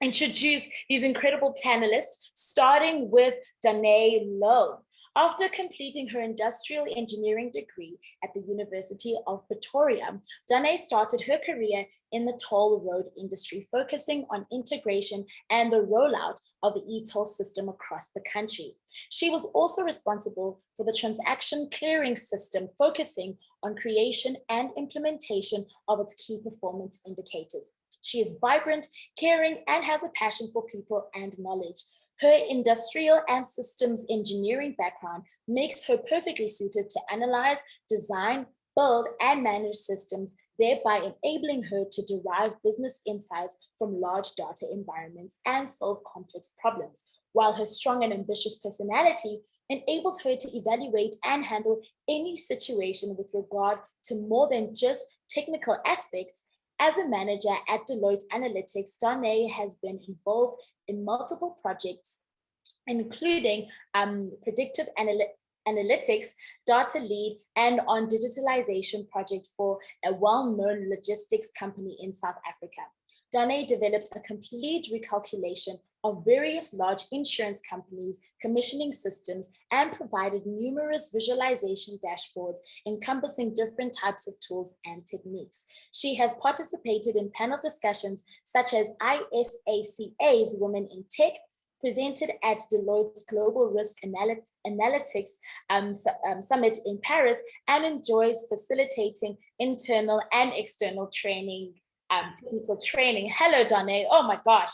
introduce these incredible panelists, starting with Danae Lowe. After completing her industrial engineering degree at the University of Pretoria, Danae started her career in the toll road industry, focusing on integration and the rollout of the e-toll system across the country. She was also responsible for the transaction clearing system, focusing on creation and implementation of its key performance indicators. She is vibrant, caring, and has a passion for people and knowledge. Her industrial and systems engineering background makes her perfectly suited to analyze, design, build, and manage systems, thereby enabling her to derive business insights from large data environments and solve complex problems, while her strong and ambitious personality enables her to evaluate and handle any situation with regard to more than just technical aspects. As a manager at Deloitte Analytics, Danae has been involved in multiple projects, including predictive analytics, data lead, and on digitalization project for a well-known logistics company in South Africa. Dane developed a complete recalculation of various large insurance companies' commissioning systems and provided numerous visualization dashboards encompassing different types of tools and techniques. She has participated in panel discussions such as ISACA's Women in Tech, presented at Deloitte's Global Risk Analytics Summit in Paris, and enjoys facilitating internal and external training, technical training. Hello, Dane. Oh my gosh.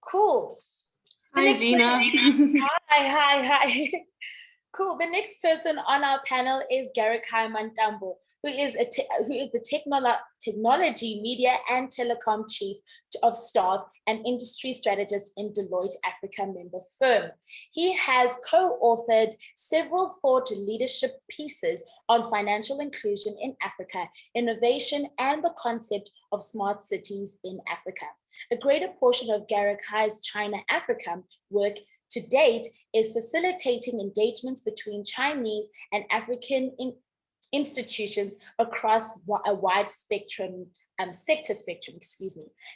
Cool. Hi, Zina. Hi. Cool. The next person on our panel is GirlCode Mantambo, who is the technology, media, and telecom chief of staff and industry strategist in Deloitte Africa member firm. He has co-authored several thought leadership pieces on financial inclusion in Africa, innovation, and the concept of smart cities in Africa. A greater portion of GirlCode's China-Africa work to date is facilitating engagements between Chinese and African institutions across a wide spectrum, sector spectrum,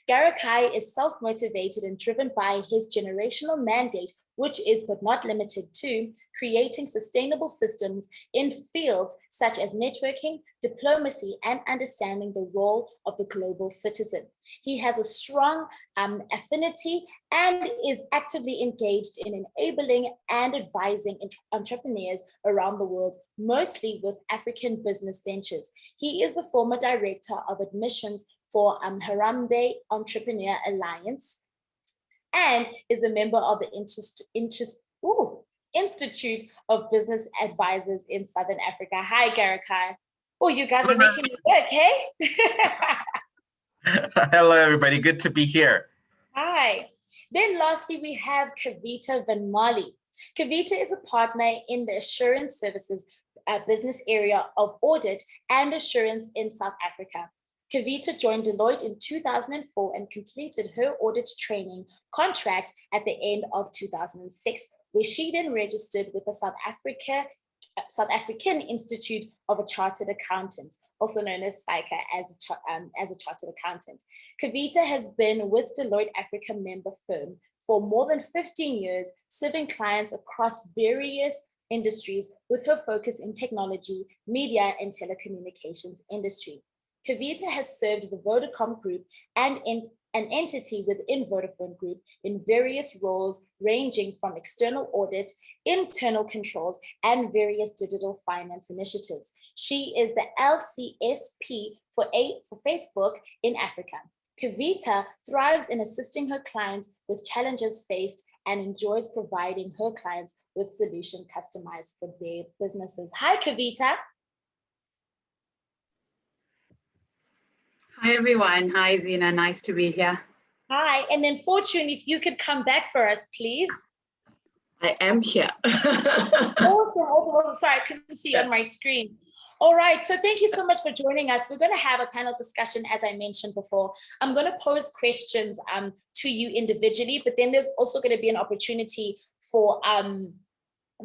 GirlCode is self-motivated and driven by his generational mandate, which is, but not limited to, creating sustainable systems in fields such as networking, diplomacy, and understanding the role of the global citizen. He has a strong affinity and is actively engaged in enabling and advising entrepreneurs around the world, mostly with African business ventures. He is the former director of admissions for Harambee Entrepreneur Alliance and is a member of the Institute of Business Advisors in Southern Africa. Hi, GirlCode. Oh, you guys are making me work, hey? Hello, everybody. Good to be here. Hi. Then lastly, we have Kavita Van Mali. Kavita is a partner in the assurance services business area of audit and assurance in South Africa. Kavita joined Deloitte in 2004 and completed her audit training contract at the end of 2006, where she then registered with the South African Institute of Chartered Accountants, also known as SAICA, as a chartered accountant. Kavita has been with Deloitte Africa member firm for more than 15 years, serving clients across various industries with her focus in technology, media, and telecommunications industry. Kavita has served the Vodacom Group and an entity within Vodafone Group in various roles ranging from external audit, internal controls, and various digital finance initiatives. She is the LCSP for Facebook in Africa. Kavita thrives in assisting her clients with challenges faced and enjoys providing her clients with solutions customized for their businesses. Hi, Kavita. Hi, everyone. Hi, Zina. Nice to be here. Hi. And then Fortune, if you could come back for us, please. I am here. Awesome. Sorry, I couldn't see on my screen. All right. So thank you so much for joining us. We're going to have a panel discussion, as I mentioned before. I'm going to pose questions to you individually, but then there's also going to be an opportunity for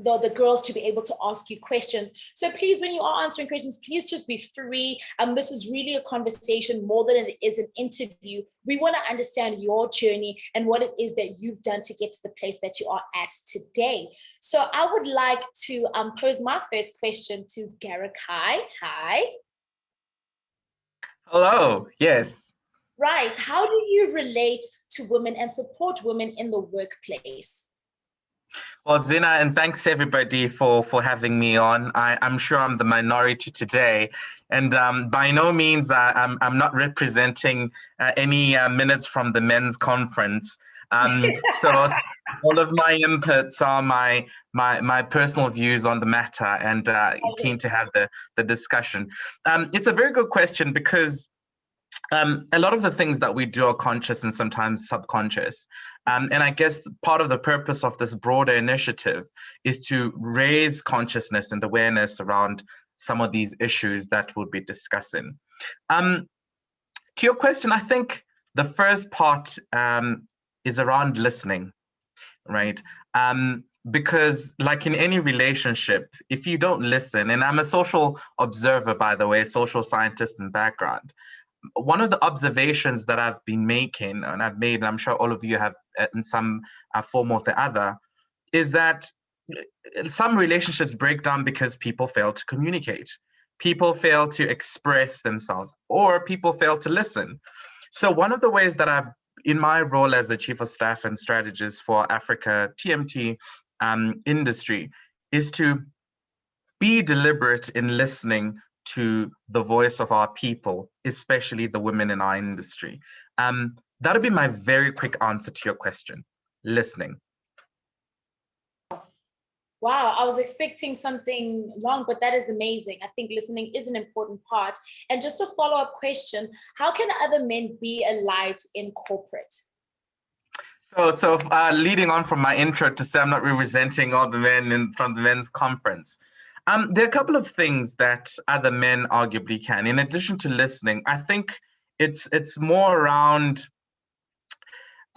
the girls to be able to ask you questions. So please, when you are answering questions, please just be free. This is really a conversation more than it is an interview. We want to understand your journey and what it is that you've done to get to the place that you are at today. So I would like to pose my first question to GirlCode. Hi. Hello. Yes. Right. How do you relate to women and support women in the workplace? Well, Zina, and thanks everybody for having me on. I'm sure I'm the minority today, and by no means I'm not representing any minutes from the men's conference. So all of my inputs are my personal views on the matter, and keen to have the discussion. It's a very good question because a lot of the things that we do are conscious and sometimes subconscious. And I guess part of the purpose of this broader initiative is to raise consciousness and awareness around some of these issues that we'll be discussing. To your question, I think the first part is around listening. right? Because like in any relationship, if you don't listen, and I'm a social observer, by the way, social scientist in background, one of the observations that I've been making, and I've made, and I'm sure all of you have in some form or the other, is that some relationships break down because people fail to communicate. People fail to express themselves, or people fail to listen. So one of the ways that I've, in my role as the Chief of Staff and Strategist for Africa TMT industry, is to be deliberate in listening to the voice of our people, especially the women in our industry. That'll be my very quick answer to your question, listening. Wow, I was expecting something long, but that is amazing. I think listening is an important part. And just a follow-up question, how can other men be a light in corporate? So leading on from my intro to say I'm not representing all the men from the men's conference. There are a couple of things that other men arguably can. In addition to listening, I think it's more around,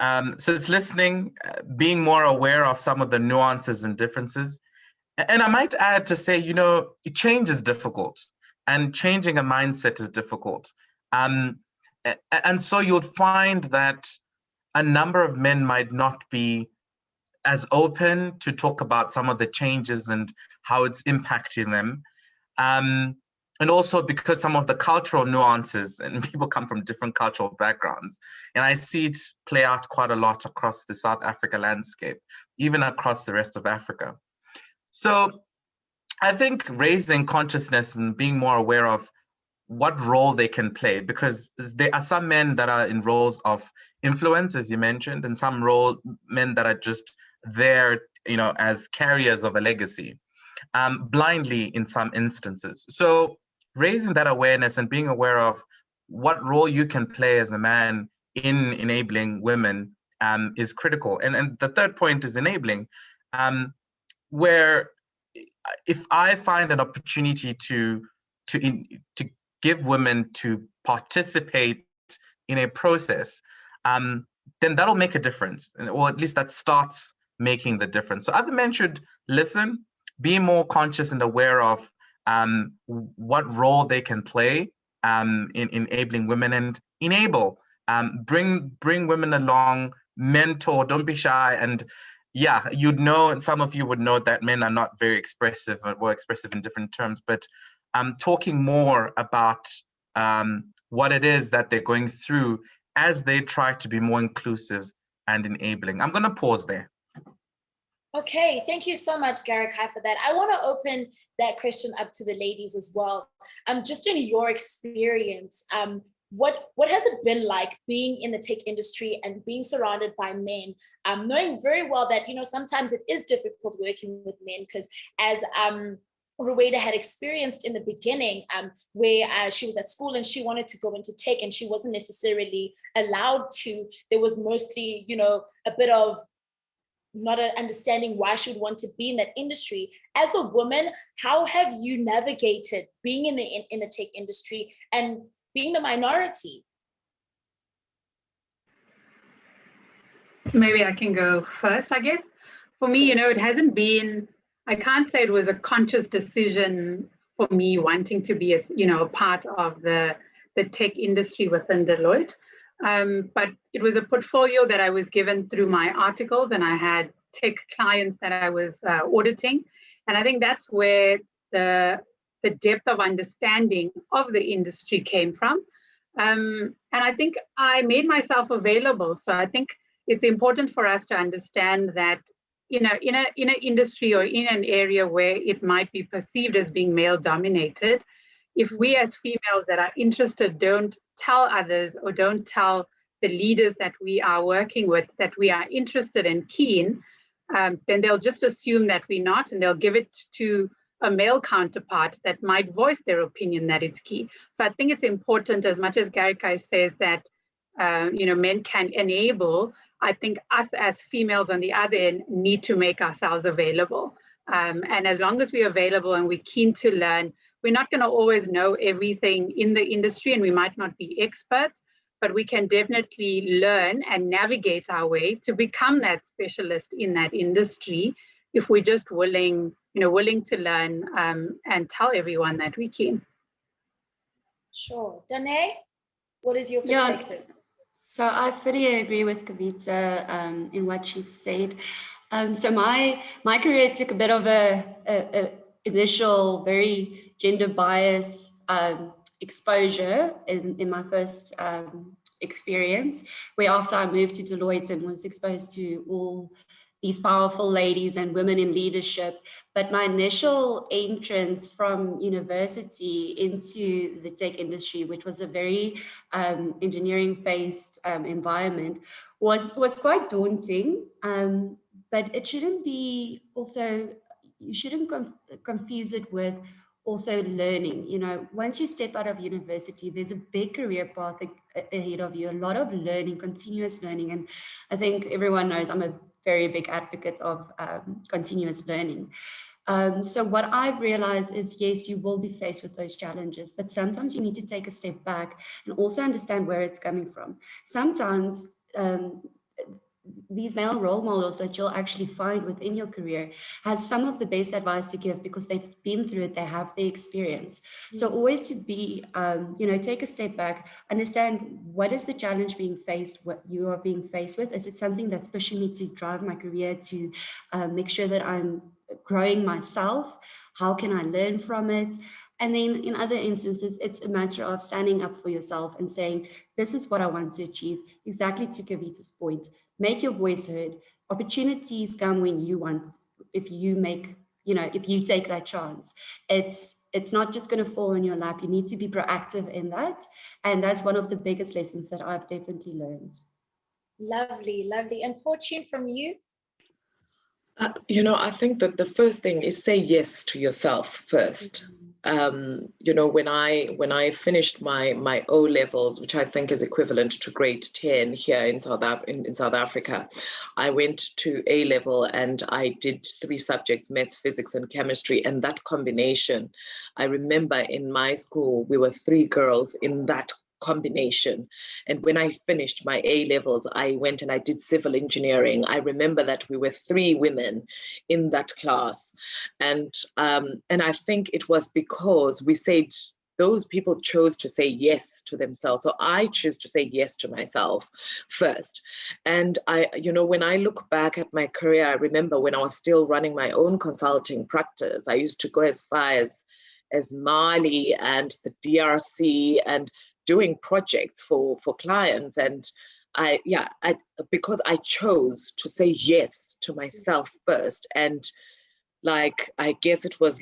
so it's listening, being more aware of some of the nuances and differences. And I might add to say, change is difficult, and changing a mindset is difficult. And so you'll find that a number of men might not be as open to talk about some of the changes and how it's impacting them. And also because some of the cultural nuances, and people come from different cultural backgrounds, and I see it play out quite a lot across the South Africa landscape, even across the rest of Africa. So I think raising consciousness and being more aware of what role they can play, because there are some men that are in roles of influence, as you mentioned, and some men that are just there, as carriers of a legacy, blindly in some instances. So raising that awareness and being aware of what role you can play as a man in enabling women is critical. And the third point is enabling, where if I find an opportunity to give women to participate in a process, then that'll make a difference, or at least that starts making the difference. So other men should listen, be more conscious and aware of what role they can play in enabling women, and enable, bring women along, mentor, don't be shy. And yeah, and some of you would know that men are not very expressive, or expressive in different terms, but talking more about what it is that they're going through as they try to be more inclusive and enabling. I'm going to pause there. Okay, thank you so much, GirlCode, for that. I want to open that question up to the ladies as well. Just in your experience, what has it been like being in the tech industry and being surrounded by men, knowing very well that, sometimes it is difficult working with men, because as Rueda had experienced in the beginning, where she was at school and she wanted to go into tech and she wasn't necessarily allowed to. There was mostly, a bit of not understanding why she would want to be in that industry. As a woman, how have you navigated being in the tech industry and being the minority? Maybe I can go first, I guess. For me, it hasn't been, I can't say it was a conscious decision for me wanting to be a part of the tech industry within Deloitte. But it was a portfolio that I was given through my articles, and I had tech clients that I was auditing. And I think that's where the depth of understanding of the industry came from. And I think I made myself available. So I think it's important for us to understand that, in an industry or in an area where it might be perceived as being male dominated, if we as females that are interested don't tell others or don't tell the leaders that we are working with that we are interested and keen, then they'll just assume that we're not, and they'll give it to a male counterpart that might voice their opinion that it's key. So I think it's important, as much as GirlCode says that men can enable, I think us as females on the other end need to make ourselves available. And as long as we're available and we're keen to learn, we're not going to always know everything in the industry, and we might not be experts, but we can definitely learn and navigate our way to become that specialist in that industry if we're just willing to learn and tell everyone that we can. Sure. Danae, what is your perspective? Yeah, so I fully agree with Kavita in what she said. So my career took a bit of a initial very gender bias exposure in my first experience, where after I moved to Deloitte and was exposed to all these powerful ladies and women in leadership. But my initial entrance from university into the tech industry, which was a very engineering-based environment, was quite daunting. But it shouldn't be also, you shouldn't confuse it with also learning. Once you step out of university, there's a big career path ahead of you, a lot of learning, continuous learning. And I think everyone knows I'm a very big advocate of continuous learning. So what I've realized is, yes, you will be faced with those challenges, but sometimes you need to take a step back and also understand where it's coming from. Sometimes these male role models that you'll actually find within your career has some of the best advice to give because they've been through it, they have the experience. So always to be, take a step back, understand what is the challenge being faced, what you are being faced with. Is it something that's pushing me to drive my career, to make sure that I'm growing myself? How can I learn from it? And then in other instances, it's a matter of standing up for yourself and saying, this is what I want to achieve. Exactly to Kavita's point, make your voice heard. Opportunities come when you want, if you take that chance. It's not just going to fall in your lap. You need to be proactive in that. And that's one of the biggest lessons that I've definitely learned. Lovely, lovely. And Fortune, from you? I think that the first thing is say yes to yourself first. When I finished my O levels, which I think is equivalent to grade 10 here in South Africa, I went to A level and I did 3 subjects, maths, physics, and chemistry. And that combination, I remember in my school, we were 3 girls in that combination. And when I finished my A levels, I went and I did civil engineering. I remember that we were 3 women in that class. And I think it was because we said, those people chose to say yes to themselves. So I choose to say yes to myself first. And when I look back at my career, I remember when I was still running my own consulting practice, I used to go as far as Mali and the DRC and doing projects for clients. And because I chose to say yes to myself first. And I guess it was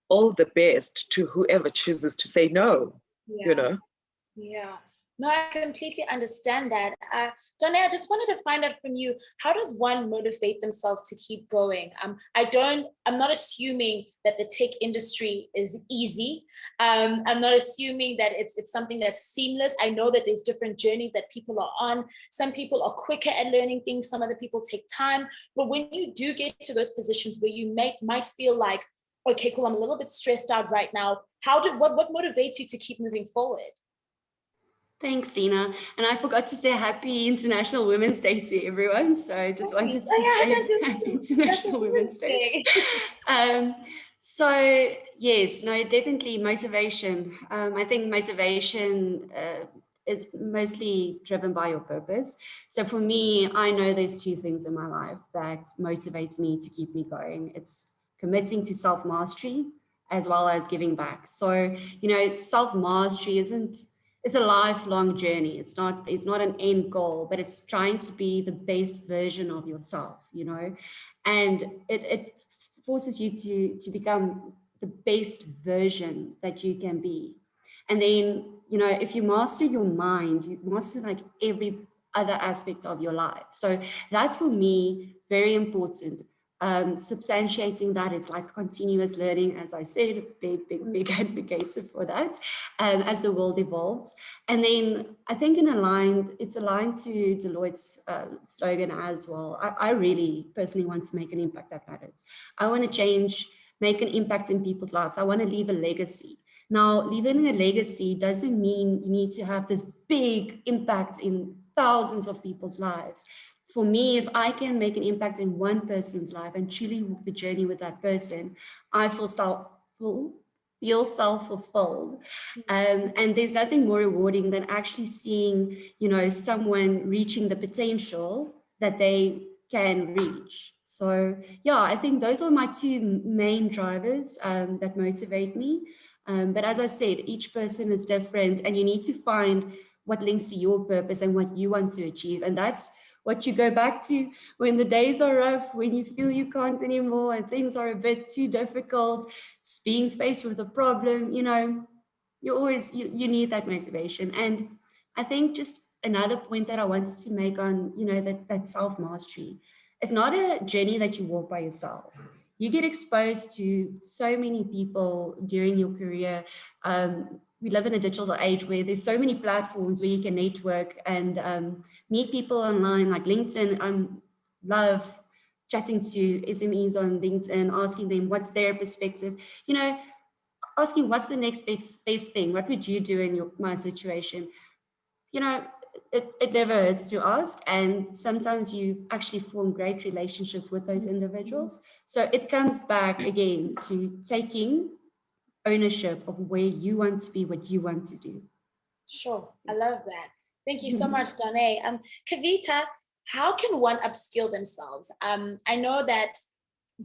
all the best to whoever chooses to say no, Yeah. No, I completely understand that. Donna, I just wanted to find out from you, how does one motivate themselves to keep going? I'm not assuming that the tech industry is easy. I'm not assuming that it's something that's seamless. I know that there's different journeys that people are on. Some people are quicker at learning things. Some other people take time. But when you do get to those positions where you might feel like, okay, cool, I'm a little bit stressed out right now. What motivates you to keep moving forward? Thanks, Zina. And I forgot to say Happy International Women's Day to everyone. So I just wanted to say Happy International Women's Day. So yes, no, definitely motivation. I think motivation is mostly driven by your purpose. So for me, I know there's 2 things in my life that motivates me to keep me going. It's committing to self-mastery as well as giving back. So, self-mastery it's a lifelong journey. It's not an end goal, but it's trying to be the best version of yourself, and it forces you to become the best version that you can be. And then, if you master your mind, you master every other aspect of your life. So that's for me very important. Substantiating that is continuous learning, as I said, big advocates for that, as the world evolves. And then I think it's aligned to Deloitte's slogan as well. I really personally want to make an impact that matters. I want to make an impact in people's lives. I want to leave a legacy. Now, leaving a legacy doesn't mean you need to have this big impact in thousands of people's lives. For me, if I can make an impact in one person's life and truly walk the journey with that person, I feel self-fulfilled. And there's nothing more rewarding than actually seeing, someone reaching the potential that they can reach. So yeah, I think those are my two main drivers that motivate me. But as I said, each person is different, and you need to find what links to your purpose and what you want to achieve. And that's what you go back to when the days are rough, when you feel you can't anymore and things are a bit too difficult, being faced with a problem, you need that motivation. And I think just another point that I wanted to make on, that self-mastery. It's not a journey that you walk by yourself. You get exposed to so many people during your career. We live in a digital age where there's so many platforms where you can network and meet people online, like LinkedIn. I love chatting to SMEs on LinkedIn, asking them what's their perspective, asking what's the next best thing, what would you do in my situation? It never hurts to ask, and sometimes you actually form great relationships with those individuals. So it comes back again to taking ownership of where you want to be, what you want to do. Sure, I love that. Thank you so much, Danae. Kavita, how can one upskill themselves? I know that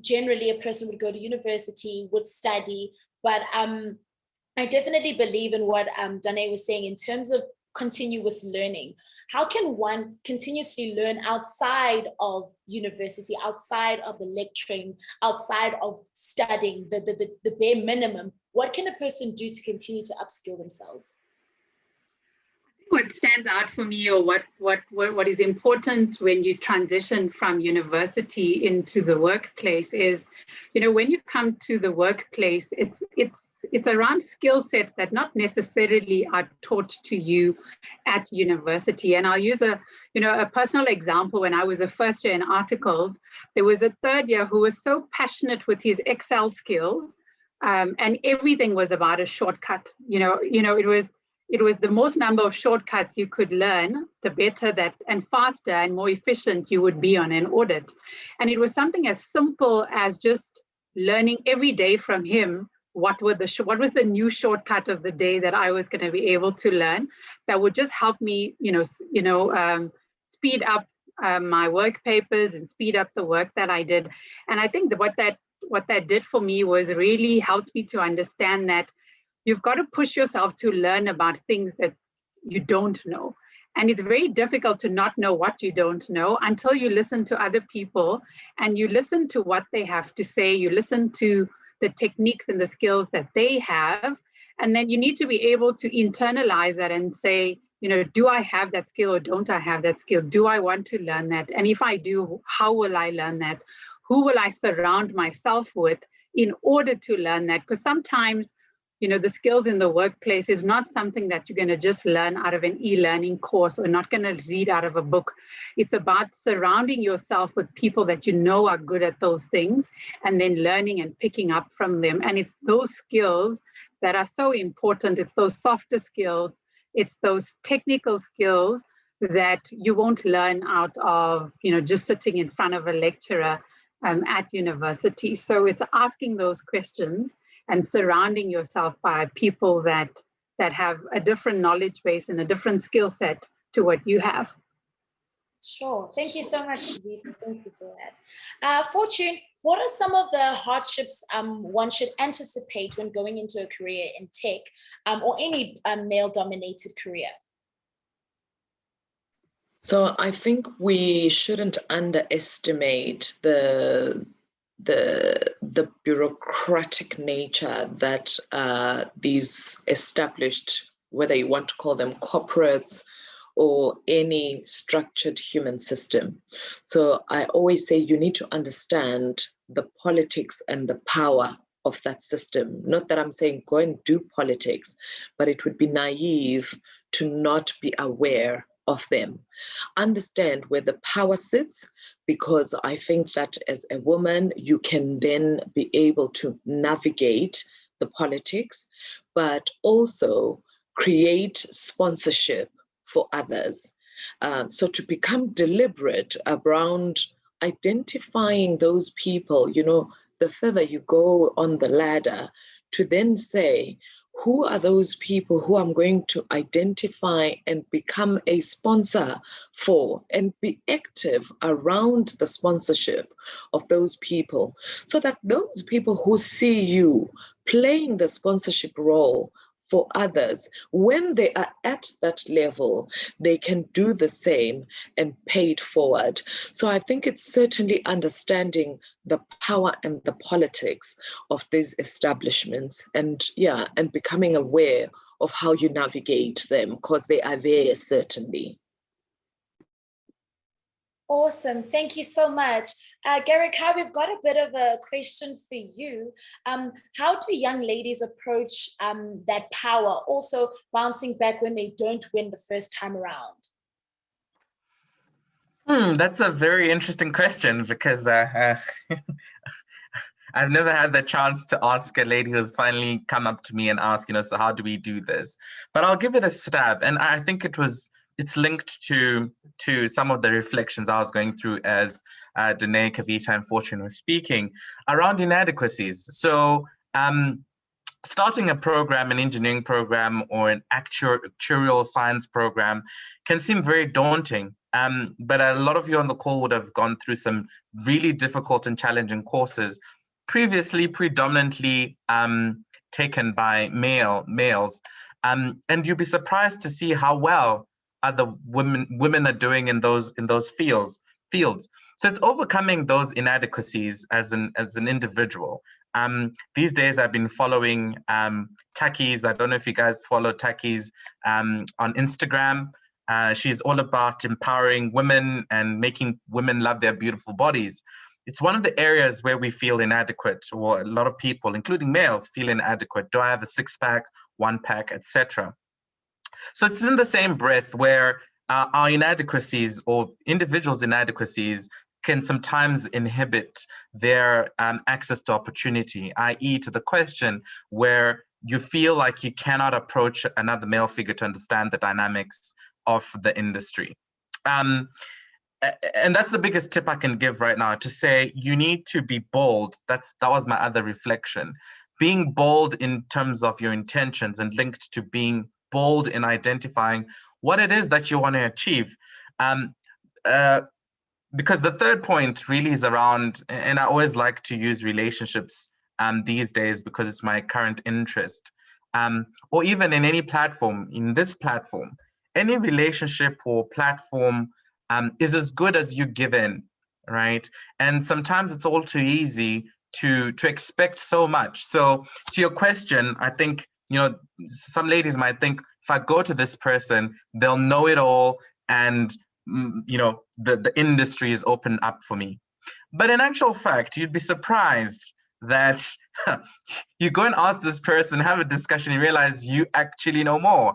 generally a person would go to university, would study, but I definitely believe in what Danae was saying in terms of continuous learning. How can one continuously learn outside of university, outside of the lecturing, outside of studying, the bare minimum? What can a person do to continue to upskill themselves? What stands out for me, or what is important when you transition from university into the workplace is, when you come to the workplace, it's around skill sets that not necessarily are taught to you at university. And I'll use a personal example. When I was a first year in articles, there was a third year who was so passionate with his Excel skills, and everything was about a shortcut. It was the most number of shortcuts you could learn, the better that, and faster and more efficient you would be on an audit. And it was something as simple as just learning every day from him what was the new shortcut of the day that I was going to be able to learn that would just help me, speed up my work papers and speed up the work that I did. And I think what that did for me was really helped me to understand that you've got to push yourself to learn about things that you don't know. And it's very difficult to not know what you don't know until you listen to other people and you listen to what they have to say, you listen to the techniques and the skills that they have. And then you need to be able to internalize that and say, do I have that skill or don't I have that skill? Do I want to learn that? And if I do, how will I learn that? Who will I surround myself with in order to learn that? Because sometimes the skills in the workplace is not something that you're going to just learn out of an e-learning course or not going to read out of a book. It's about surrounding yourself with people that are good at those things and then learning and picking up from them. And it's those skills that are so important. It's those softer skills. It's those technical skills that you won't learn out of, just sitting in front of a lecturer at university. So it's asking those questions and surrounding yourself by people that have a different knowledge base and a different skill set to what you have. Sure. Thank you so much, Vita. Thank you for that. Fortune, what are some of the hardships one should anticipate when going into a career in tech or any male-dominated career? So I think we shouldn't underestimate the bureaucratic nature that these established, whether you want to call them corporates or any structured human system. So I always say you need to understand the politics and the power of that system. Not that I'm saying go and do politics, but it would be naive to not be aware of them. Understand where the power sits, because I think that as a woman, you can then be able to navigate the politics, but also create sponsorship for others. So to become deliberate around identifying those people, the further you go on the ladder, to then say, who are those people who I'm going to identify and become a sponsor for, and be active around the sponsorship of those people, so that those people who see you playing the sponsorship role for others, when they are at that level, they can do the same and pay it forward. So I think it's certainly understanding the power and the politics of these establishments, and becoming aware of how you navigate them, because they are there, certainly. Awesome. Thank you so much. Garika, we've got a bit of a question for you. How do young ladies approach that power, also bouncing back when they don't win the first time around? That's a very interesting question, because I've never had the chance to ask a lady who's finally come up to me and ask, so how do we do this? But I'll give it a stab. And I think it's linked to some of the reflections I was going through as Danae, Kavita, and Fortune were speaking around inadequacies. So starting a program, an engineering program, or an actuarial science program can seem very daunting. But a lot of you on the call would have gone through some really difficult and challenging courses, previously predominantly taken by males. And you'd be surprised to see how well other women are doing in those fields. So it's overcoming those inadequacies as an individual. These days I've been following Takis. I don't know if you guys follow Takis on Instagram. She's all about empowering women and making women love their beautiful bodies. It's one of the areas where we feel inadequate, or a lot of people, including males, feel inadequate. Do I have a six-pack, one-pack, etc.? So it's in the same breath where our inadequacies, or individuals' inadequacies, can sometimes inhibit their access to opportunity, i.e. to the question where you feel like you cannot approach another male figure to understand the dynamics of the industry. And that's the biggest tip I can give right now, to say you need to be bold. That was my other reflection. Being bold in terms of your intentions, and linked to being bold in identifying what it is that you want to achieve. Because the third point really is around, and I always like to use relationships these days because it's my current interest, or even in any platform, in this platform, any relationship or platform is as good as you give in, right? And sometimes it's all too easy to expect so much. So to your question, I think, some ladies might think, if I go to this person, they'll know it all, and the industry is open up for me. But in actual fact, you'd be surprised that you go and ask this person, have a discussion, and realize you actually know more.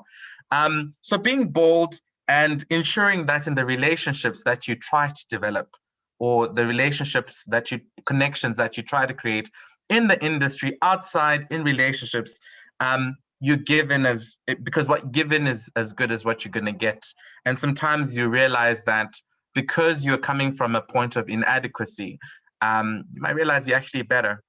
So being bold and ensuring that in the relationships that you try to develop, or the connections that you try to create in the industry, outside, in relationships, you give in, because what given is as good as what you're going to get. And sometimes you realize that because you're coming from a point of inadequacy, you might realize you're actually better.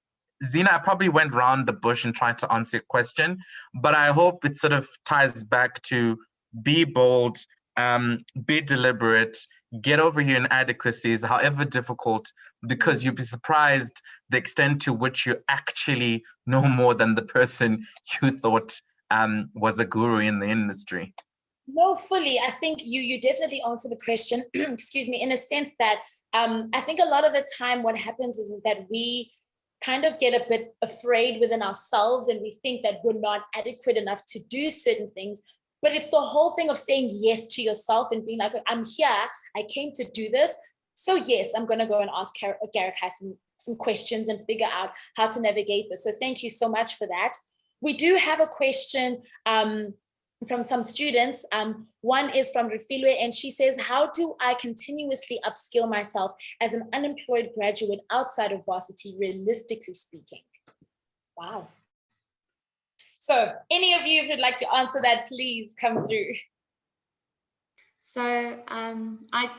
Zina, I probably went round the bush in trying to answer your question, but I hope it sort of ties back to be bold, be deliberate, get over your inadequacies, however difficult, because you'll be surprised the extent to which you actually know more than the person you thought was a guru in the industry. No, fully. I think you definitely answer the question, excuse me, in a sense that I think a lot of the time what happens is that we kind of get a bit afraid within ourselves, and we think that we're not adequate enough to do certain things. But it's the whole thing of saying yes to yourself and being like, I'm here, I came to do this. So yes, I'm going to go and ask Garika some questions and figure out how to navigate this. So thank you so much for that. We do have a question from some students. One is from Refilwe, and she says, how do I continuously upskill myself as an unemployed graduate outside of varsity, realistically speaking? Wow. So any of you who'd like to answer that, please come through. So I'd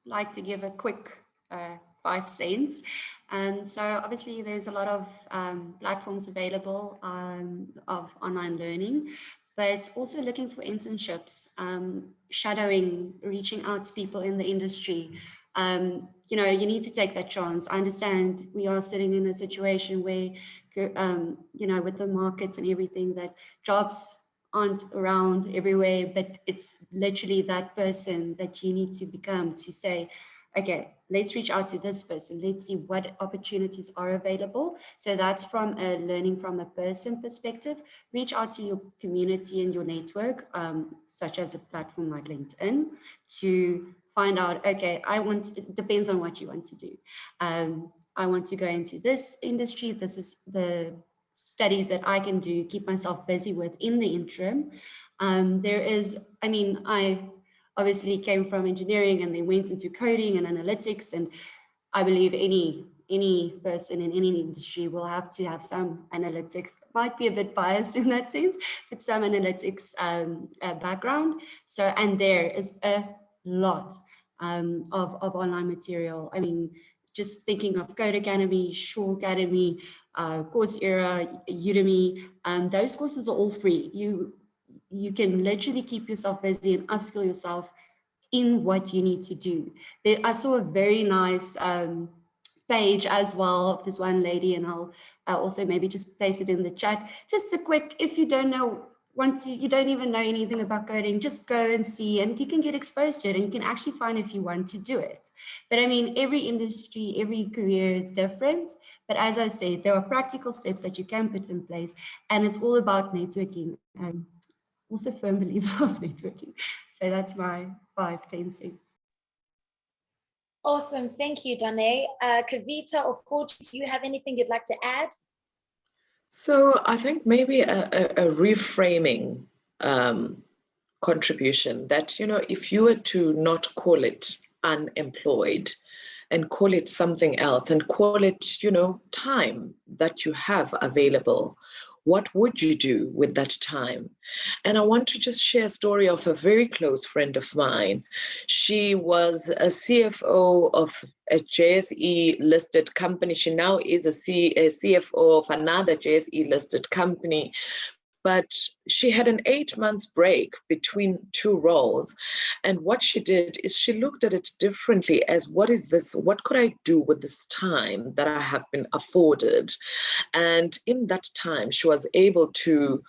like to give a quick 5 cents. So obviously there's a lot of platforms available of online learning, but also looking for internships, shadowing, reaching out to people in the industry. You know, you need to take that chance. I understand we are sitting in a situation where, you know, with the markets and everything, that jobs aren't around everywhere, but it's literally that person that you need to become to say, okay, let's reach out to this person. Let's see what opportunities are available. So that's from a learning from a person perspective. Reach out to your community and your network, such as a platform like LinkedIn, to find out, okay, it depends on what you want to do. I want to go into this industry. This is the studies that I can do, keep myself busy with in the interim. I obviously came from engineering and then went into coding and analytics, and I believe any person in any industry will have to have some analytics. Might be a bit biased in that sense, but some analytics background. So, and there is a lot of online material. I mean, just thinking of Code Academy, Shaw Academy, Coursera, Udemy, those courses are all free. You can literally keep yourself busy and upskill yourself in what you need to do. I saw a very nice page as well of this one lady, and I'll also maybe just place it in the chat. Just a quick, if you don't know, you don't even know anything about coding, just go and see, and you can get exposed to it, and you can actually find if you want to do it. But I mean, every industry, every career is different. But as I said, there are practical steps that you can put in place, and it's all about networking. And also a firm believer of networking. So that's my 5-10 cents. Awesome, thank you, Danae. Kavita or Fortune, do you have anything you'd like to add? So I think maybe a reframing contribution that, you know, if you were to not call it unemployed and call it something else and call it, you know, time that you have available, what would you do with that time? And I want to just share a story of a very close friend of mine. She was a CFO of a JSE listed company. She now is a CFO of another JSE listed company. But she had an 8-month break between 2 roles. And what she did is she looked at it differently as, what is this? What could I do with this time that I have been afforded? And in that time, she was able to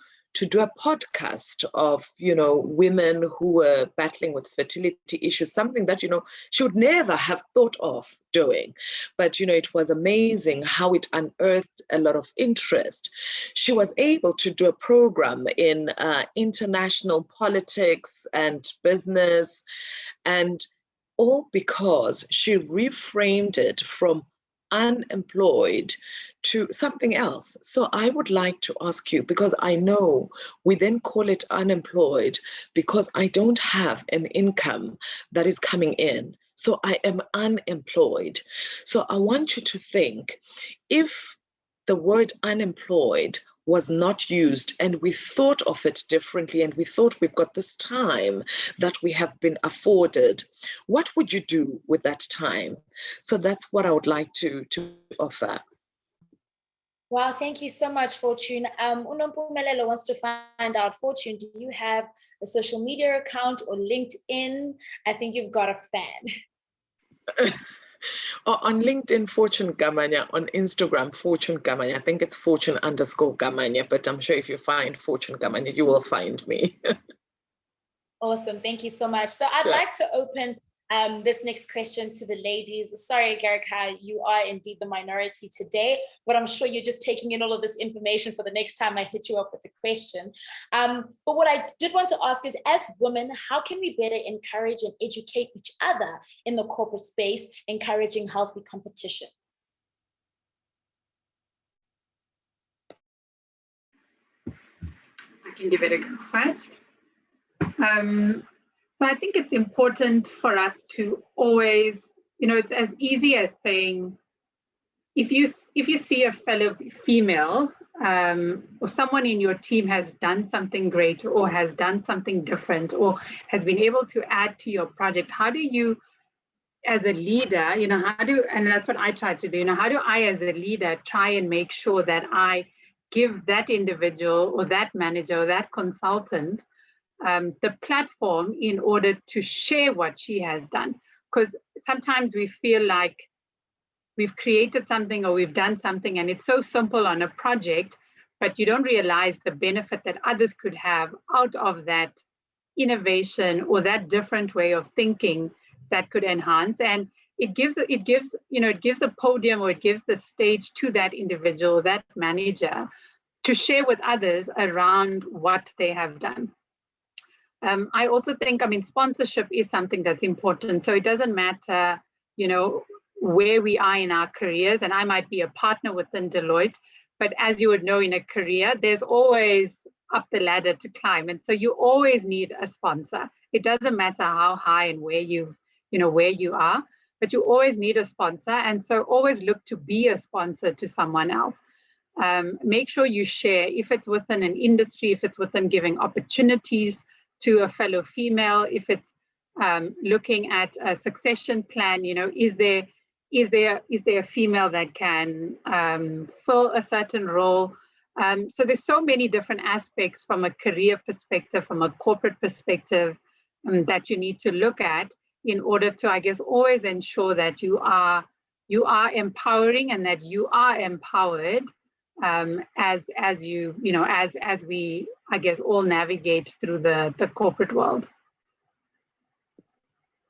do a podcast of, you know, women who were battling with fertility issues, something that, you know, she would never have thought of doing. But, you know, it was amazing how it unearthed a lot of interest. She was able to do a program in international politics and business, and all because she reframed it from unemployed to something else. So I would like to ask you, because I know we then call it unemployed because I don't have an income that is coming in. So I am unemployed. So I want you to think, if the word unemployed was not used and we thought of it differently and we thought we've got this time that we have been afforded, what would you do with that time? So that's what I would like to offer. Wow, thank you so much, Fortune. Unompumelelo wants to find out, Fortune, do you have a social media account or LinkedIn? I think you've got a fan. On LinkedIn, Fortune Gamanya. On Instagram, Fortune Gamanya. I think it's Fortune_Gamanya, but I'm sure if you find Fortune Gamanya, you will find me. Awesome, thank you so much. So I'd like to open this next question to the ladies. Sorry, Garika, you are indeed the minority today, but I'm sure you're just taking in all of this information for the next time I hit you up with a question. But what I did want to ask is, as women, how can we better encourage and educate each other in the corporate space, encouraging healthy competition? I can give it a go first. So I think it's important for us to always, you know, it's as easy as saying, if you see a fellow female or someone in your team has done something great or has done something different or has been able to add to your project, how do you, as a leader, and that's what I try to do, how do I as a leader try and make sure that I give that individual or that manager or that consultant the platform in order to share what she has done? Because sometimes we feel like we've created something or we've done something and it's so simple on a project, but you don't realize the benefit that others could have out of that innovation or that different way of thinking that could enhance. And it gives a podium, or it gives the stage to that individual, that manager, to share with others around what they have done. I also think, sponsorship is something that's important. So it doesn't matter, where we are in our careers, and I might be a partner within Deloitte, but as you would know, in a career, there's always up the ladder to climb. And so you always need a sponsor. It doesn't matter how high and where you are, but you always need a sponsor. And so always look to be a sponsor to someone else. Make sure you share, if it's within an industry, if it's within giving opportunities to a fellow female, if it's looking at a succession plan, is there a female that can fill a certain role? So there's so many different aspects from a career perspective, from a corporate perspective, that you need to look at in order to, I guess, always ensure that you are empowering and that you are empowered as we, I guess, all navigate through the corporate world.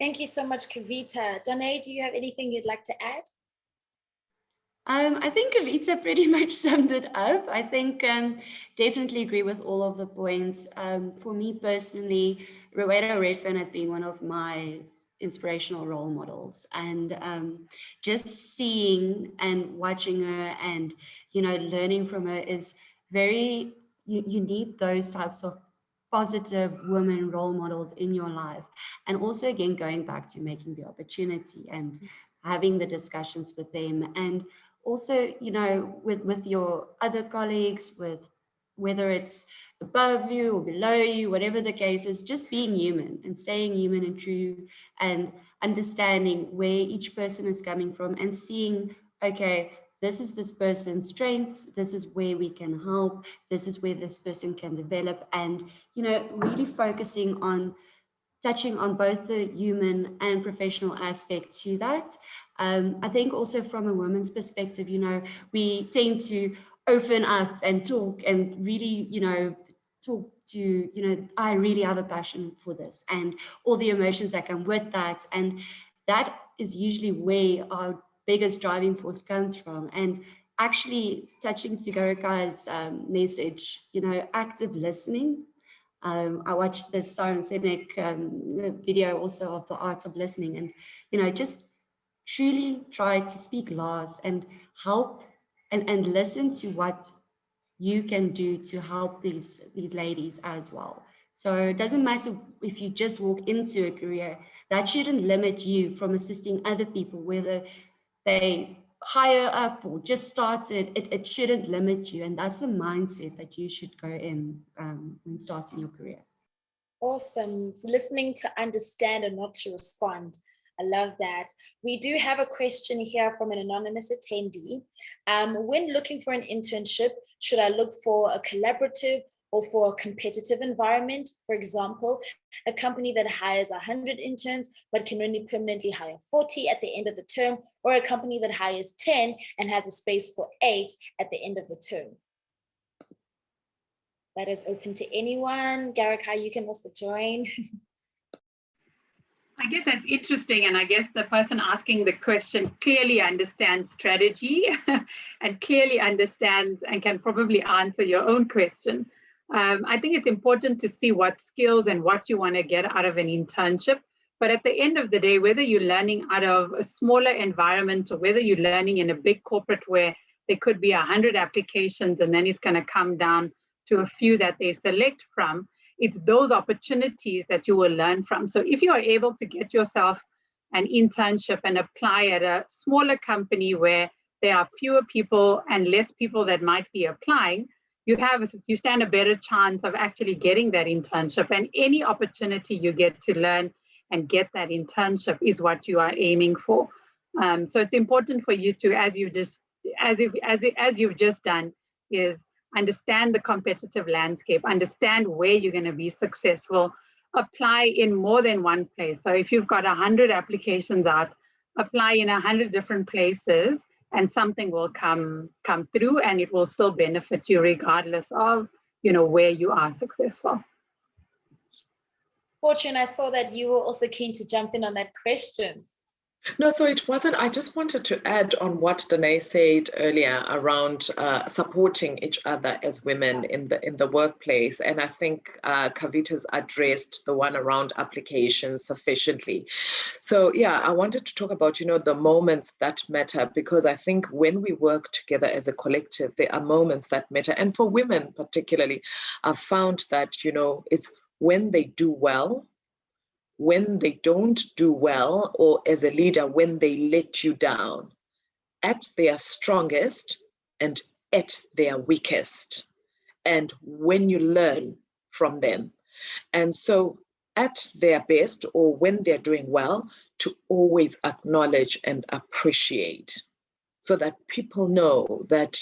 Thank you so much, Kavita. Danae, do you have anything you'd like to add? I think Kavita pretty much summed it up. I think definitely agree with all of the points. For me personally, Rowena Redfern has been one of my inspirational role models, and just seeing and watching her and learning from her is very, you need those types of positive women role models in your life. And also, again, going back to making the opportunity and having the discussions with them, and also with your other colleagues, with whether it's above you or below you, whatever the case is, just being human and staying human and true, and understanding where each person is coming from and seeing, okay, this is this person's strengths, this is where we can help, this is where this person can develop, and really focusing on touching on both the human and professional aspect to that. I think also from a woman's perspective, we tend to open up and talk and really, talk to, I really have a passion for this and all the emotions that come with that. And that is usually where our biggest driving force comes from. And actually touching to Gorika's message, active listening. I watched this Siren Sinek video also of the art of listening, and just truly try to speak last and help and listen to what you can do to help these ladies as well. So it doesn't matter if you just walk into a career, that shouldn't limit you from assisting other people, whether they higher up or just started. It shouldn't limit you, and that's the mindset that you should go in when starting your career. Awesome. It's listening to understand and not to respond. I love that. We do have a question here from an anonymous attendee. When looking for an internship, should I look for a collaborative or for a competitive environment? For example, a company that hires 100 interns but can only permanently hire 40 at the end of the term, or a company that hires 10 and has a space for 8 at the end of the term. That is open to anyone. Garika, you can also join. I guess that's interesting. And I guess the person asking the question clearly understands strategy and clearly understands and can probably answer your own question. I think it's important to see what skills and what you want to get out of an internship. But at the end of the day, whether you're learning out of a smaller environment or whether you're learning in a big corporate where there could be 100 applications and then it's going to come down to a few that they select from, it's those opportunities that you will learn from. So if you are able to get yourself an internship and apply at a smaller company where there are fewer people and less people that might be applying, you stand a better chance of actually getting that internship. And any opportunity you get to learn and get that internship is what you are aiming for. So it's important for you to, as you've just done, is understand the competitive landscape, understand where you're going to be successful, apply in more than one place. So if you've got 100 applications out, apply in 100 different places, and something will come through, and it will still benefit you regardless of, where you are successful. Fortune, I saw that you were also keen to jump in on that question. No, so it wasn't. I just wanted to add on what Danae said earlier around supporting each other as women in the workplace, and I think Kavita's addressed the one around applications sufficiently. So yeah, I wanted to talk about the moments that matter, because I think when we work together as a collective, there are moments that matter, and for women particularly, I've found that it's when they do well, when they don't do well, or as a leader, when they let you down, at their strongest and at their weakest, and when you learn from them. And so at their best, or when they're doing well, to always acknowledge and appreciate, so that people know that,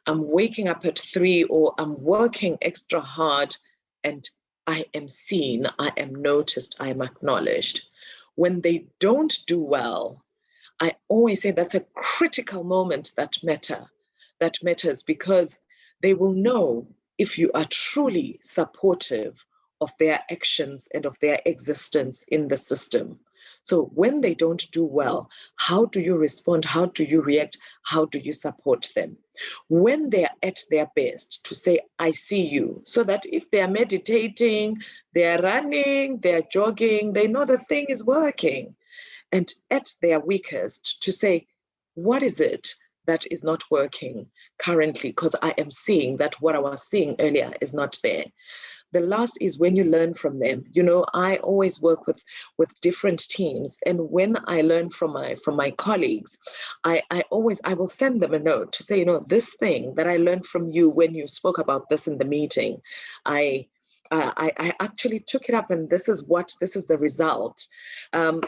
I'm waking up at 3, or I'm working extra hard, and I am seen, I am noticed, I am acknowledged. When they don't do well, I always say that's a critical moment that matters, because they will know if you are truly supportive of their actions and of their existence in the system. So when they don't do well, how do you respond? How do you react? How do you support them? When they're at their best, to say, I see you, so that if they're meditating, they're running, they're jogging, they know the thing is working. And at their weakest, to say, what is it that is not working currently? Because I am seeing that what I was seeing earlier is not there. The last is when you learn from them. I always work with different teams, and when I learn from my colleagues, I will send them a note to say, this thing that I learned from you when you spoke about this in the meeting, I actually took it up, and this is the result.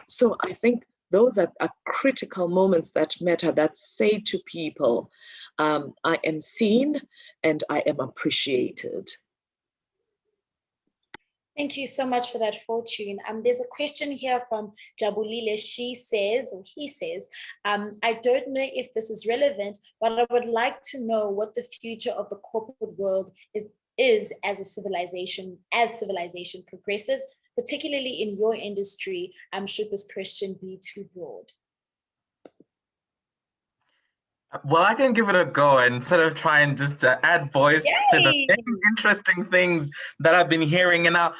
So I think those are critical moments that matter, that say to people, I am seen and I am appreciated. Thank you so much for that, Fortune. There's a question here from Jabulile. He says, I don't know if this is relevant, but I would like to know what the future of the corporate world is as civilization progresses, particularly in your industry. Should this question be too broad? Well, I can give it a go and sort of try and just add voice to the many interesting things that I've been hearing. And now,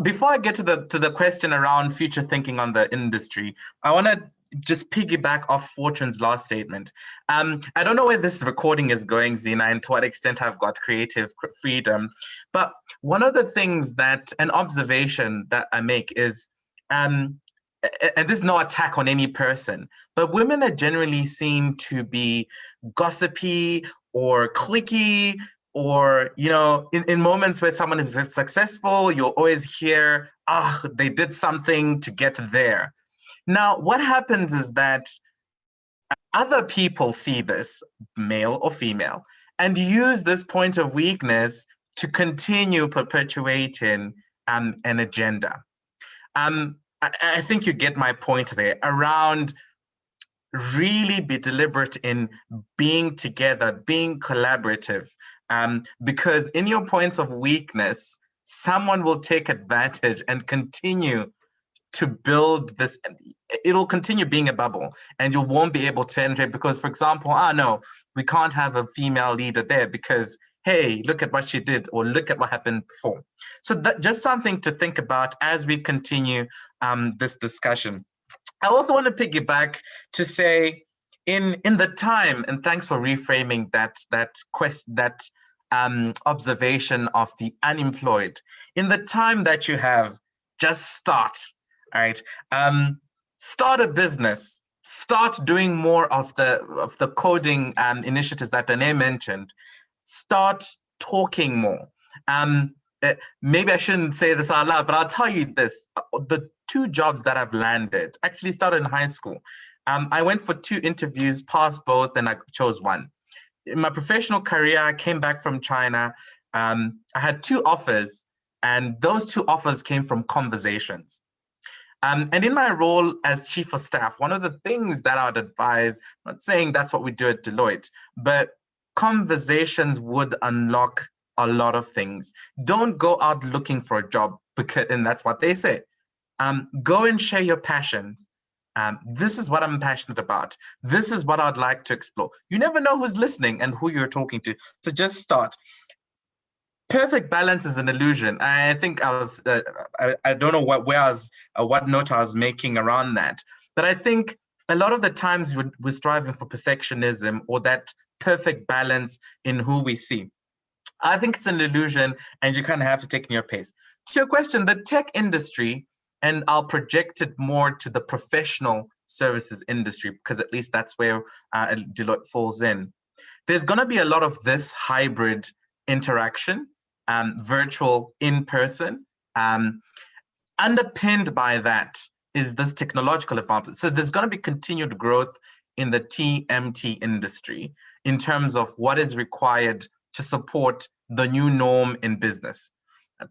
before I get to the question around future thinking on the industry, I want to just piggyback off Fortune's last statement. I don't know where this recording is going, Zina, and to what extent I've got creative freedom. But one of the things an observation that I make is, and this is no attack on any person, but women are generally seen to be gossipy or cliquey, or, in moments where someone is successful, you'll always hear, they did something to get there. Now, what happens is that other people see this, male or female, and use this point of weakness to continue perpetuating an agenda. I think you get my point there around really be deliberate in being together, being collaborative, because in your points of weakness, someone will take advantage and continue to build this. It'll continue being a bubble, and you won't be able to penetrate because, for example, no, we can't have a female leader there because, hey, look at what she did, or look at what happened before. So that just something to think about as we continue this discussion. I also want to piggyback to say, in the time, and thanks for reframing that observation of the unemployed. In the time that you have, just start. All right, start a business, start doing more of the coding initiatives that Danae mentioned. Start talking more. Maybe I shouldn't say this out loud, but I'll tell you this. The 2 jobs that I've landed actually started in high school. I went for 2 interviews, passed both, and I chose one. In my professional career, I came back from China. I had 2 offers, and those 2 offers came from conversations. And in my role as chief of staff, one of the things that I'd advise, I'm not saying that's what we do at Deloitte, but conversations would unlock a lot of things. Don't go out looking for a job, because, and that's what they say. Go and share your passions. This is what I'm passionate about. This is what I'd like to explore. You never know who's listening and who you're talking to. So just start. Perfect balance is an illusion. I think I was, I don't know what note I was making around that. But I think a lot of the times we're striving for perfectionism or that perfect balance in who we see. I think it's an illusion, and you kind of have to take in your pace. To your question, the tech industry, and I'll project it more to the professional services industry, because at least that's where Deloitte falls in. There's going to be a lot of this hybrid interaction, virtual, in-person. Underpinned by that is this technological advancement. So there's going to be continued growth in the TMT industry in terms of what is required to support the new norm in business.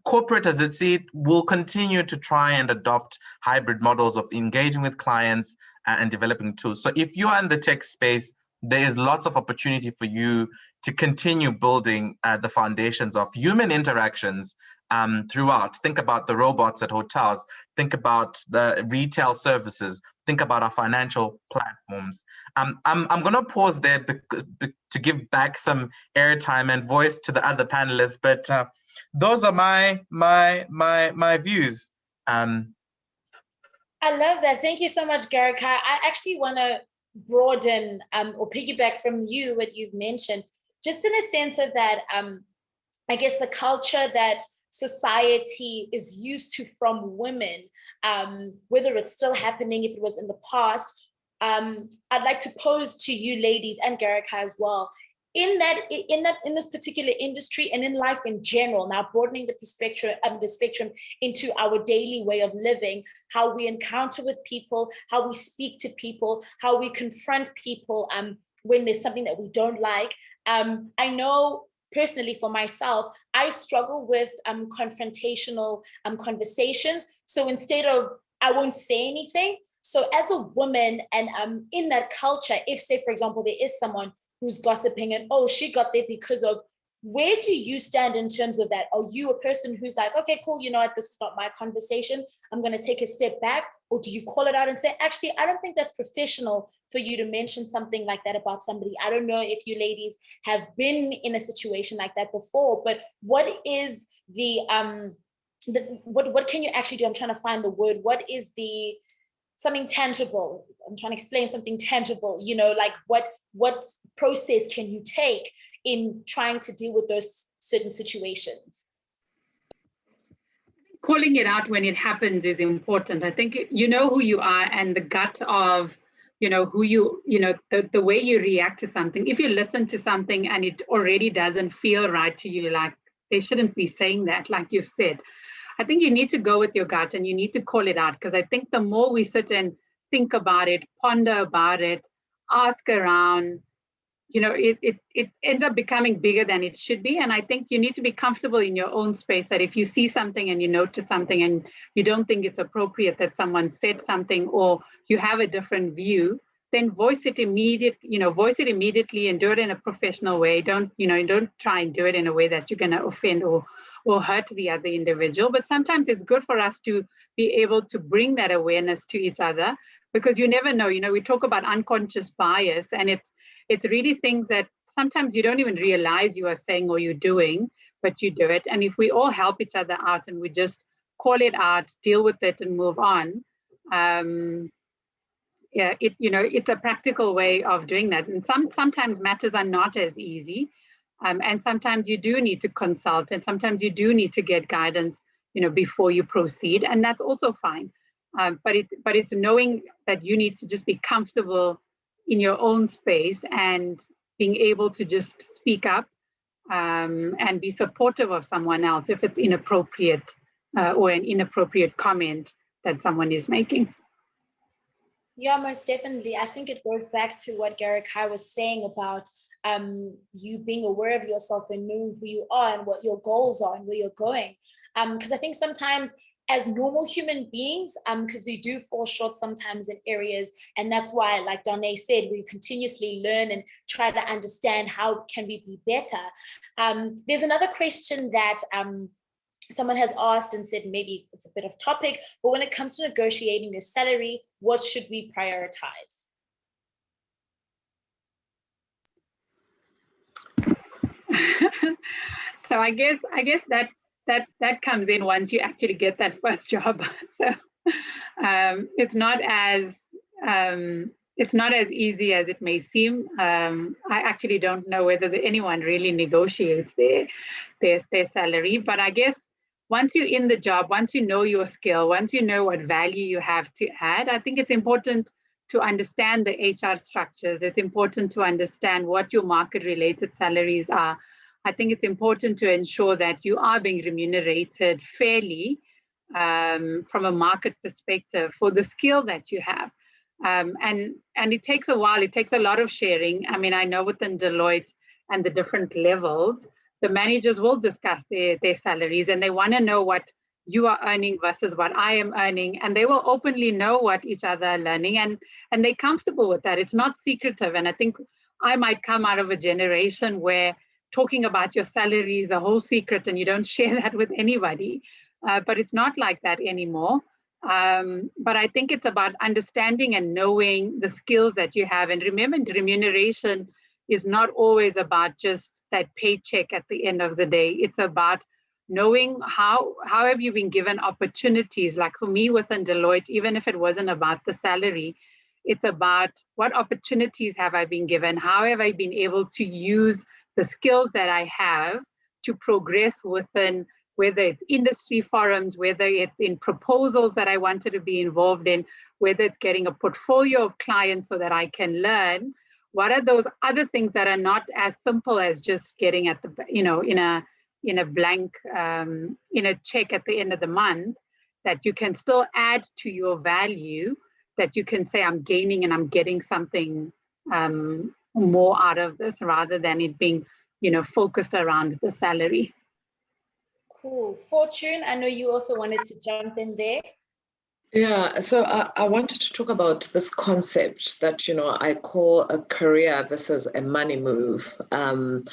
Corporate, as it sees, will continue to try and adopt hybrid models of engaging with clients and developing tools. So if you are in the tech space, there is lots of opportunity for you to continue building the foundations of human interactions throughout. Think about the robots at hotels. Think about the retail services. Think about our financial platforms. I'm going to pause there to give back some airtime and voice to the other panelists, but those are my views. I love that. Thank you so much, Garika. I actually want to broaden or piggyback from you what you've mentioned, just in a sense of that, I guess the culture that society is used to from women, whether it's still happening, if it was in the past. I'd like to pose to you ladies and Garika as well, in this particular industry and in life in general, now broadening the spectrum into our daily way of living, how we encounter with people, how we speak to people, how we confront people when there's something that we don't like. I know personally for myself, I struggle with confrontational conversations. So instead of, I won't say anything. So as a woman and in that culture, if say, for example, there is someone who's gossiping and, oh, she got there because of, where do you stand in terms of that? Are you a person who's like, okay, cool, you know what, this is not my conversation, I'm going to take a step back? Or do you call it out and say, actually, I don't think that's professional for you to mention something like that about somebody? I don't know if you ladies have been in a situation like that before, but what is what can you actually do? I'm trying to find the word. What is something tangible? I'm trying to explain something tangible, you know, like what process can you take in trying to deal with those certain situations? Calling it out when it happens is important. I think you know who you are and the gut of, you know, who you know, the way you react to something. If you listen to something and it already doesn't feel right to you, like they shouldn't be saying that, like you said, I think you need to go with your gut and you need to call it out, because I think the more we sit and think about it, ponder about it, ask around, you know, it ends up becoming bigger than it should be. And I think you need to be comfortable in your own space, that if you see something and you notice something and you don't think it's appropriate that someone said something, or you have a different view, then voice it immediately and do it in a professional way. Don't try and do it in a way that you're going to offend or hurt the other individual. But sometimes it's good for us to be able to bring that awareness to each other, because you never know. You know, we talk about unconscious bias, and it's really things that sometimes you don't even realize you are saying or you're doing, but you do it. And if we all help each other out and we just call it out, deal with it and move on, it's a practical way of doing that. And sometimes matters are not as easy. And sometimes you do need to consult, and sometimes you do need to get guidance, you know, before you proceed. And that's also fine. but it's knowing that you need to just be comfortable in your own space and being able to just speak up and be supportive of someone else if it's inappropriate or an inappropriate comment that someone is making. Yeah, most definitely. I think it goes back to what GirlCode was saying about you being aware of yourself and knowing who you are and what your goals are and where you're going. Because I think sometimes as normal human beings, because we do fall short sometimes in areas, and that's why, like Danae said, we continuously learn and try to understand how can we be better. There's another question that someone has asked and said maybe it's a bit of topic, but when it comes to negotiating your salary, what should we prioritize? So I guess that comes in once you actually get that first job. So it's not as easy as it may seem. I actually don't know whether anyone really negotiates their salary, but I guess once you're in the job, once you know your skill, once you know what value you have to add, I think it's important to understand the HR structures. It's important to understand what your market-related salaries are. I think it's important to ensure that you are being remunerated fairly from a market perspective for the skill that you have. And it takes a while, it takes a lot of sharing. I mean, I know within Deloitte and the different levels, the managers will discuss their salaries and they want to know what you are earning versus what I am earning. And they will openly know what each other are learning and they're comfortable with that. It's not secretive. And I think I might come out of a generation where talking about your salary is a whole secret and you don't share that with anybody. But it's not like that anymore. But I think it's about understanding and knowing the skills that you have. And remember, remuneration is not always about just that paycheck at the end of the day. It's about knowing how have you been given opportunities. Like for me within Deloitte, even if it wasn't about the salary, it's about what opportunities have I been given? How have I been able to use the skills that I have to progress within, whether it's industry forums, whether it's in proposals that I wanted to be involved in, whether it's getting a portfolio of clients so that I can learn. What are those other things that are not as simple as just getting at the, in a blank, in a check at the end of the month, that you can still add to your value, that you can say, I'm gaining and I'm getting something more out of this rather than it being, focused around the salary. Cool. Fortune, I know you also wanted to jump in there. Yeah, so I wanted to talk about this concept that, I call a career versus a money move. And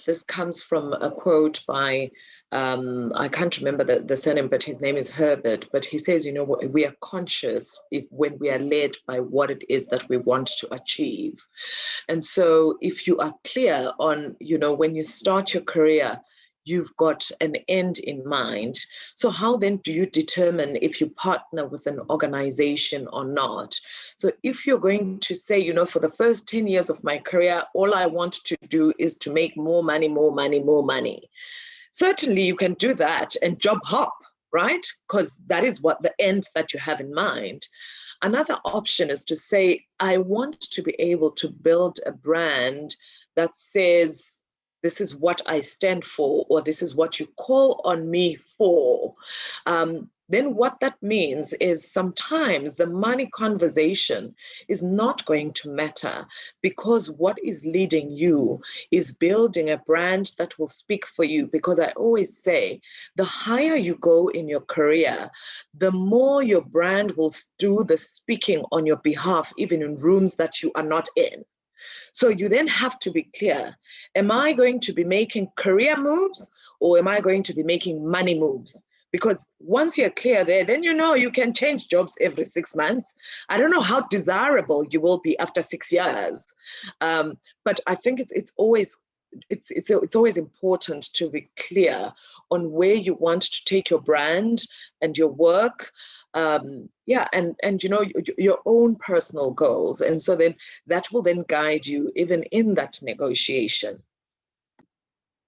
this comes from a quote by, I can't remember the surname, but his name is Herbert. But he says, we are conscious when we are led by what it is that we want to achieve. And so if you are clear on, when you start your career, you've got an end in mind. So how then do you determine if you partner with an organization or not? So if you're going to say, for the first 10 years of my career, all I want to do is to make more money, more money, more money. Certainly you can do that and job hop, right? Because that is what the end that you have in mind. Another option is to say, I want to be able to build a brand that says, this is what I stand for, or this is what you call on me for. Then what that means is sometimes the money conversation is not going to matter, because what is leading you is building a brand that will speak for you. Because I always say, the higher you go in your career, the more your brand will do the speaking on your behalf, even in rooms that you are not in. So you then have to be clear, am I going to be making career moves or am I going to be making money moves? Because once you're clear there, then you can change jobs every 6 months. I don't know how desirable you will be after 6 years. But I think it's always important to be clear on where you want to take your brand and your work. And your own personal goals. And so then that will then guide you even in that negotiation.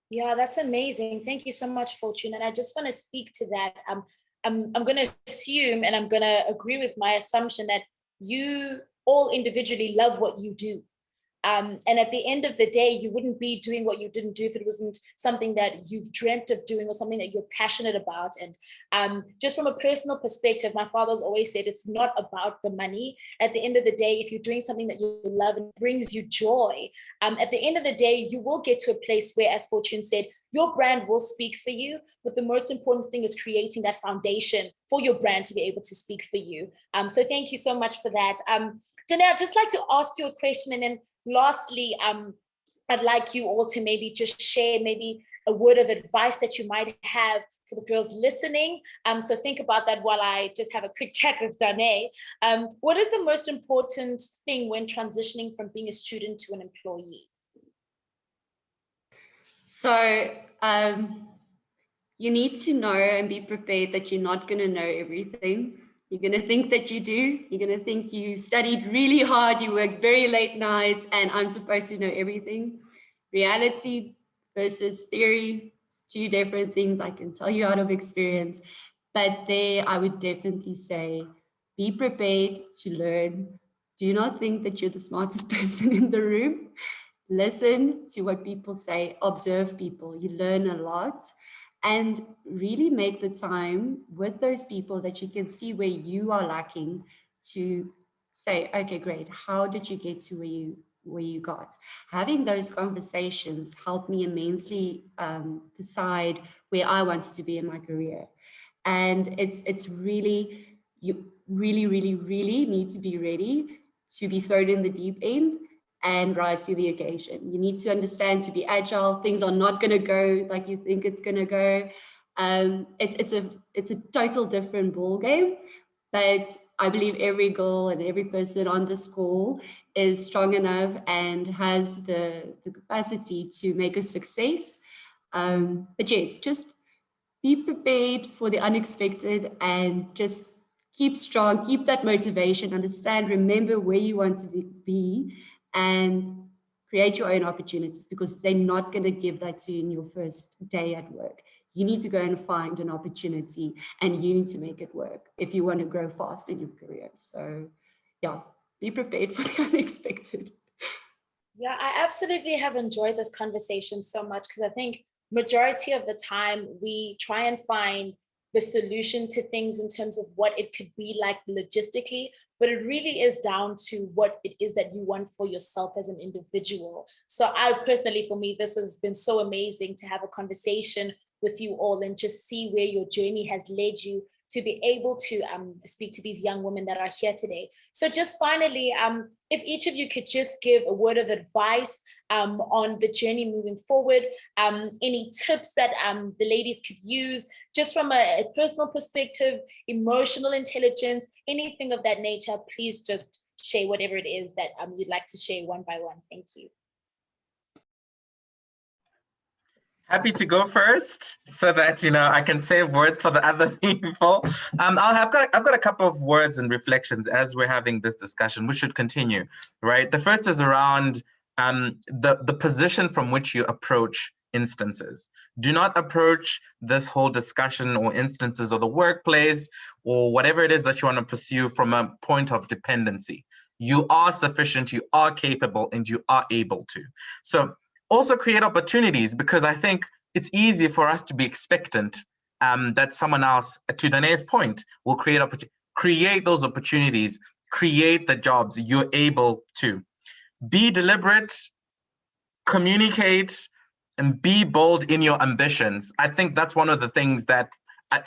Yeah, that's amazing. Thank you so much, Fortune. And I just want to speak to that. I'm going to assume, and I'm going to agree with my assumption, that you all individually love what you do. And at the end of the day, you wouldn't be doing what you didn't do if it wasn't something that you've dreamt of doing or something that you're passionate about. And just from a personal perspective, my father's always said it's not about the money. At the end of the day, if you're doing something that you love and brings you joy, at the end of the day, you will get to a place where, as Fortune said, your brand will speak for you. But the most important thing is creating that foundation for your brand to be able to speak for you. So thank you so much for that. Danae, I'd just like to ask you a question, and then lastly, I'd like you all to maybe just share maybe a word of advice that you might have for the girls listening. So think about that while I just have a quick chat with Danae. What is the most important thing when transitioning from being a student to an employee? So you need to know and be prepared that you're not going to know everything. You're going to think that you do. You're going to think you studied really hard, you worked very late nights, and I'm supposed to know everything. Reality versus theory, it's two different things, I can tell you out of experience. But there, I would definitely say, be prepared to learn. Do not think that you're the smartest person in the room. Listen to what people say, observe people. You learn a lot. And really make the time with those people that you can see where you are lacking to say, okay, great, how did you get to where you got? Having those conversations helped me immensely decide where I wanted to be in my career. And it's really, you really need to be ready to be thrown in the deep end and rise to the occasion. You need to understand to be agile. Things are not going to go like you think it's going to go. It's a total different ball game, but I believe every girl and every person on this call is strong enough and has the capacity to make a success. But yes, just be prepared for the unexpected and just keep strong, keep that motivation, understand, remember where you want to be, and create your own opportunities, because they're not going to give that to you in your first day at work. You need to go and find an opportunity, and you need to make it work if you want to grow fast in your career. So yeah, be prepared for the unexpected. Yeah, I absolutely have enjoyed this conversation so much, because I think majority of the time we try and find the solution to things in terms of what it could be like logistically, but it really is down to what it is that you want for yourself as an individual. So I personally, for me, this has been so amazing to have a conversation with you all and just see where your journey has led you to be able to speak to these young women that are here today. So just finally, if each of you could just give a word of advice on the journey moving forward, any tips that the ladies could use, just from a personal perspective, emotional intelligence, anything of that nature, please just share whatever it is that you'd like to share one by one. Thank you. Happy to go first so that, I can save words for the other people. I've got a couple of words and reflections as we're having this discussion. We should continue, right? The first is around the position from which you approach instances. Do not approach this whole discussion or instances or the workplace or whatever it is that you want to pursue from a point of dependency. You are sufficient, you are capable, and you are able to. So also create opportunities, because I think it's easy for us to be expectant that someone else, to Danae's point, will create those opportunities, create the jobs. You're able to. Be deliberate, communicate, and be bold in your ambitions. I think that's one of the things that, I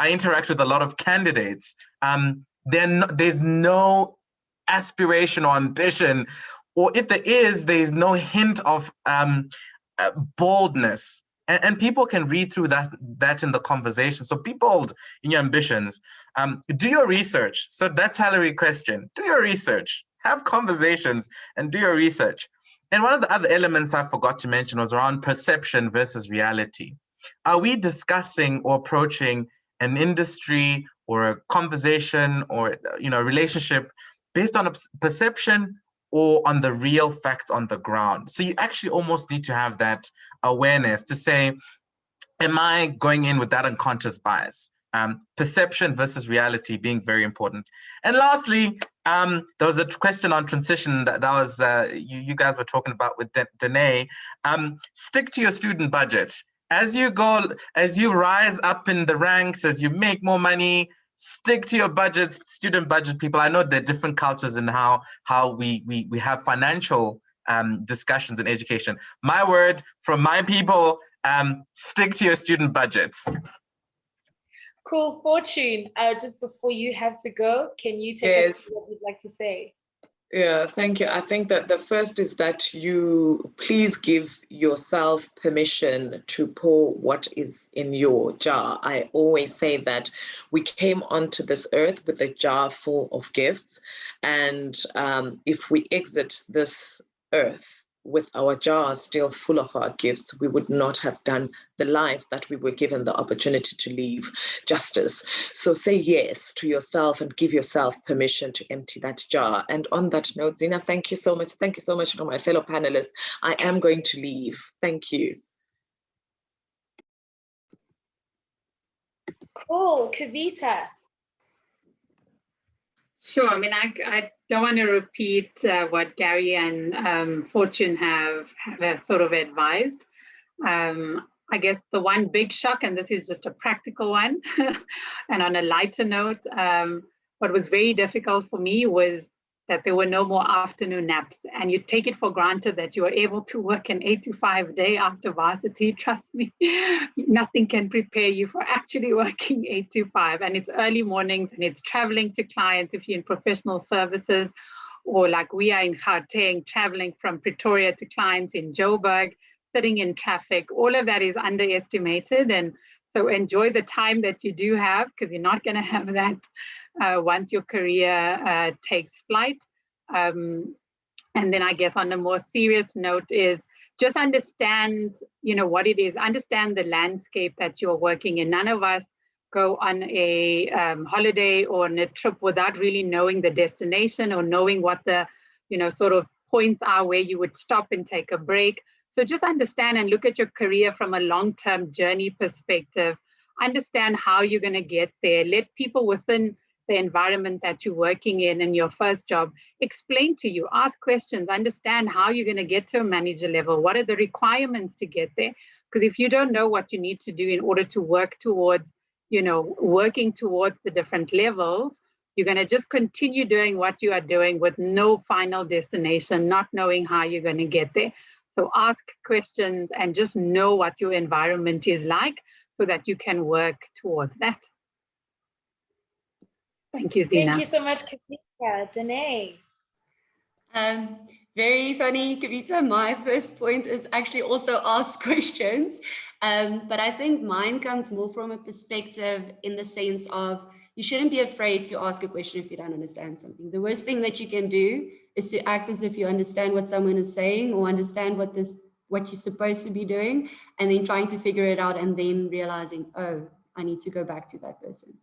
interact with a lot of candidates. There's no aspiration or ambition, or if there's no hint of boldness. And people can read through that in the conversation. So be bold in your ambitions. Do your research. So that's Hillary's question. Do your research. Have conversations and do your research. And one of the other elements I forgot to mention was around perception versus reality. Are we discussing or approaching an industry or a conversation or a relationship based on a perception or on the real facts on the ground? So you actually almost need to have that awareness to say, am I going in with that unconscious bias? perception versus reality being very important. And lastly, there was a question on transition that was you guys were talking about with Danae. Stick to your student budget. As you rise up in the ranks, as you make more money, stick to your budgets, student budget people. I know there are different cultures in how we have financial discussions in education. My word from my people, stick to your student budgets. Cool. Fortune, just before you have to go, can you take us through what you'd like to say? Yeah, thank you. I think that the first is that you please give yourself permission to pour what is in your jar. I always say that we came onto this earth with a jar full of gifts. And if we exit this earth with our jars still full of our gifts, we would not have done the life that we were given the opportunity to live justice. So say yes to yourself and give yourself permission to empty that jar. And on that note, Zina, thank you so much. Thank you so much to my fellow panelists. I am going to leave. Thank you. Cool. Kavita. Sure. I mean, I don't want to repeat what Gary and Fortune have sort of advised. I guess the one big shock, and this is just a practical one, and on a lighter note, what was very difficult for me was that there were no more afternoon naps, and you take it for granted that you are able to work an 8-to-5 day after varsity. Trust me, nothing can prepare you for actually working 8-to-5, and it's early mornings and it's traveling to clients if you're in professional services, or like we are in Gauteng, traveling from Pretoria to clients in Joburg, sitting in traffic. All of that is underestimated, and so enjoy the time that you do have, because you're not going to have that once your career takes flight. And then I guess on a more serious note is just understand, what it is, understand the landscape that you're working in. None of us go on a holiday or on a trip without really knowing the destination or knowing what the, sort of points are where you would stop and take a break. So just understand and look at your career from a long-term journey perspective. Understand how you're going to get there. Let people within the environment that you're working in your first job explain to you, ask questions, understand how you're going to get to a manager level. What are the requirements to get there? Because if you don't know what you need to do in order to work towards, working towards the different levels, you're going to just continue doing what you are doing with no final destination, not knowing how you're going to get there. So ask questions and just know what your environment is like so that you can work towards that. Thank you, Zina. Thank you so much, Kavita. Danae. Very funny, Kavita. My first point is actually also ask questions. But I think mine comes more from a perspective in the sense of you shouldn't be afraid to ask a question if you don't understand something. The worst thing that you can do is to act as if you understand what someone is saying or understand what you're supposed to be doing, and then trying to figure it out and then realizing, oh, I need to go back to that person.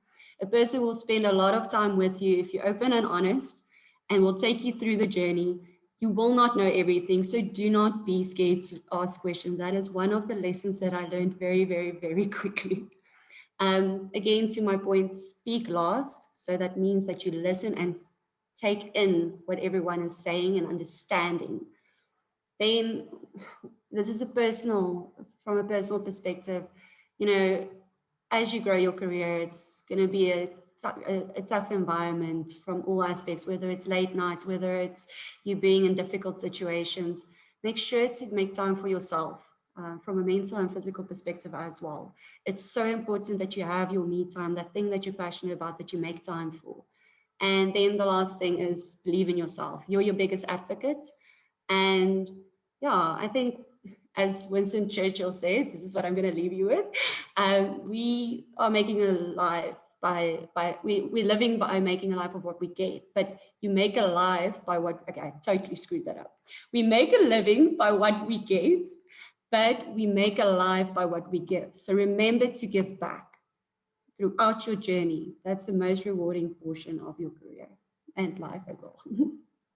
A person will spend a lot of time with you if you're open and honest and will take you through the journey. You will not know everything, so do not be scared to ask questions. That is one of the lessons that I learned very, very, very quickly. Again, to my point, speak last. So that means that you listen and take in what everyone is saying and understanding. Then this is from a personal perspective, as you grow your career, it's going to be a tough environment from all aspects, whether it's late nights, whether it's you being in difficult situations. Make sure to make time for yourself from a mental and physical perspective as well. It's so important that you have your me time, that thing that you're passionate about, that you make time for. And then the last thing is believe in yourself. You're your biggest advocate. And yeah, I think, as Winston Churchill said, this is what I'm going to leave you with. We are making a life we're living by making a life of what we get, but you make a life by what, okay, I totally screwed that up. We make a living by what we get, but we make a life by what we give. So remember to give back throughout your journey. That's the most rewarding portion of your career and life as well.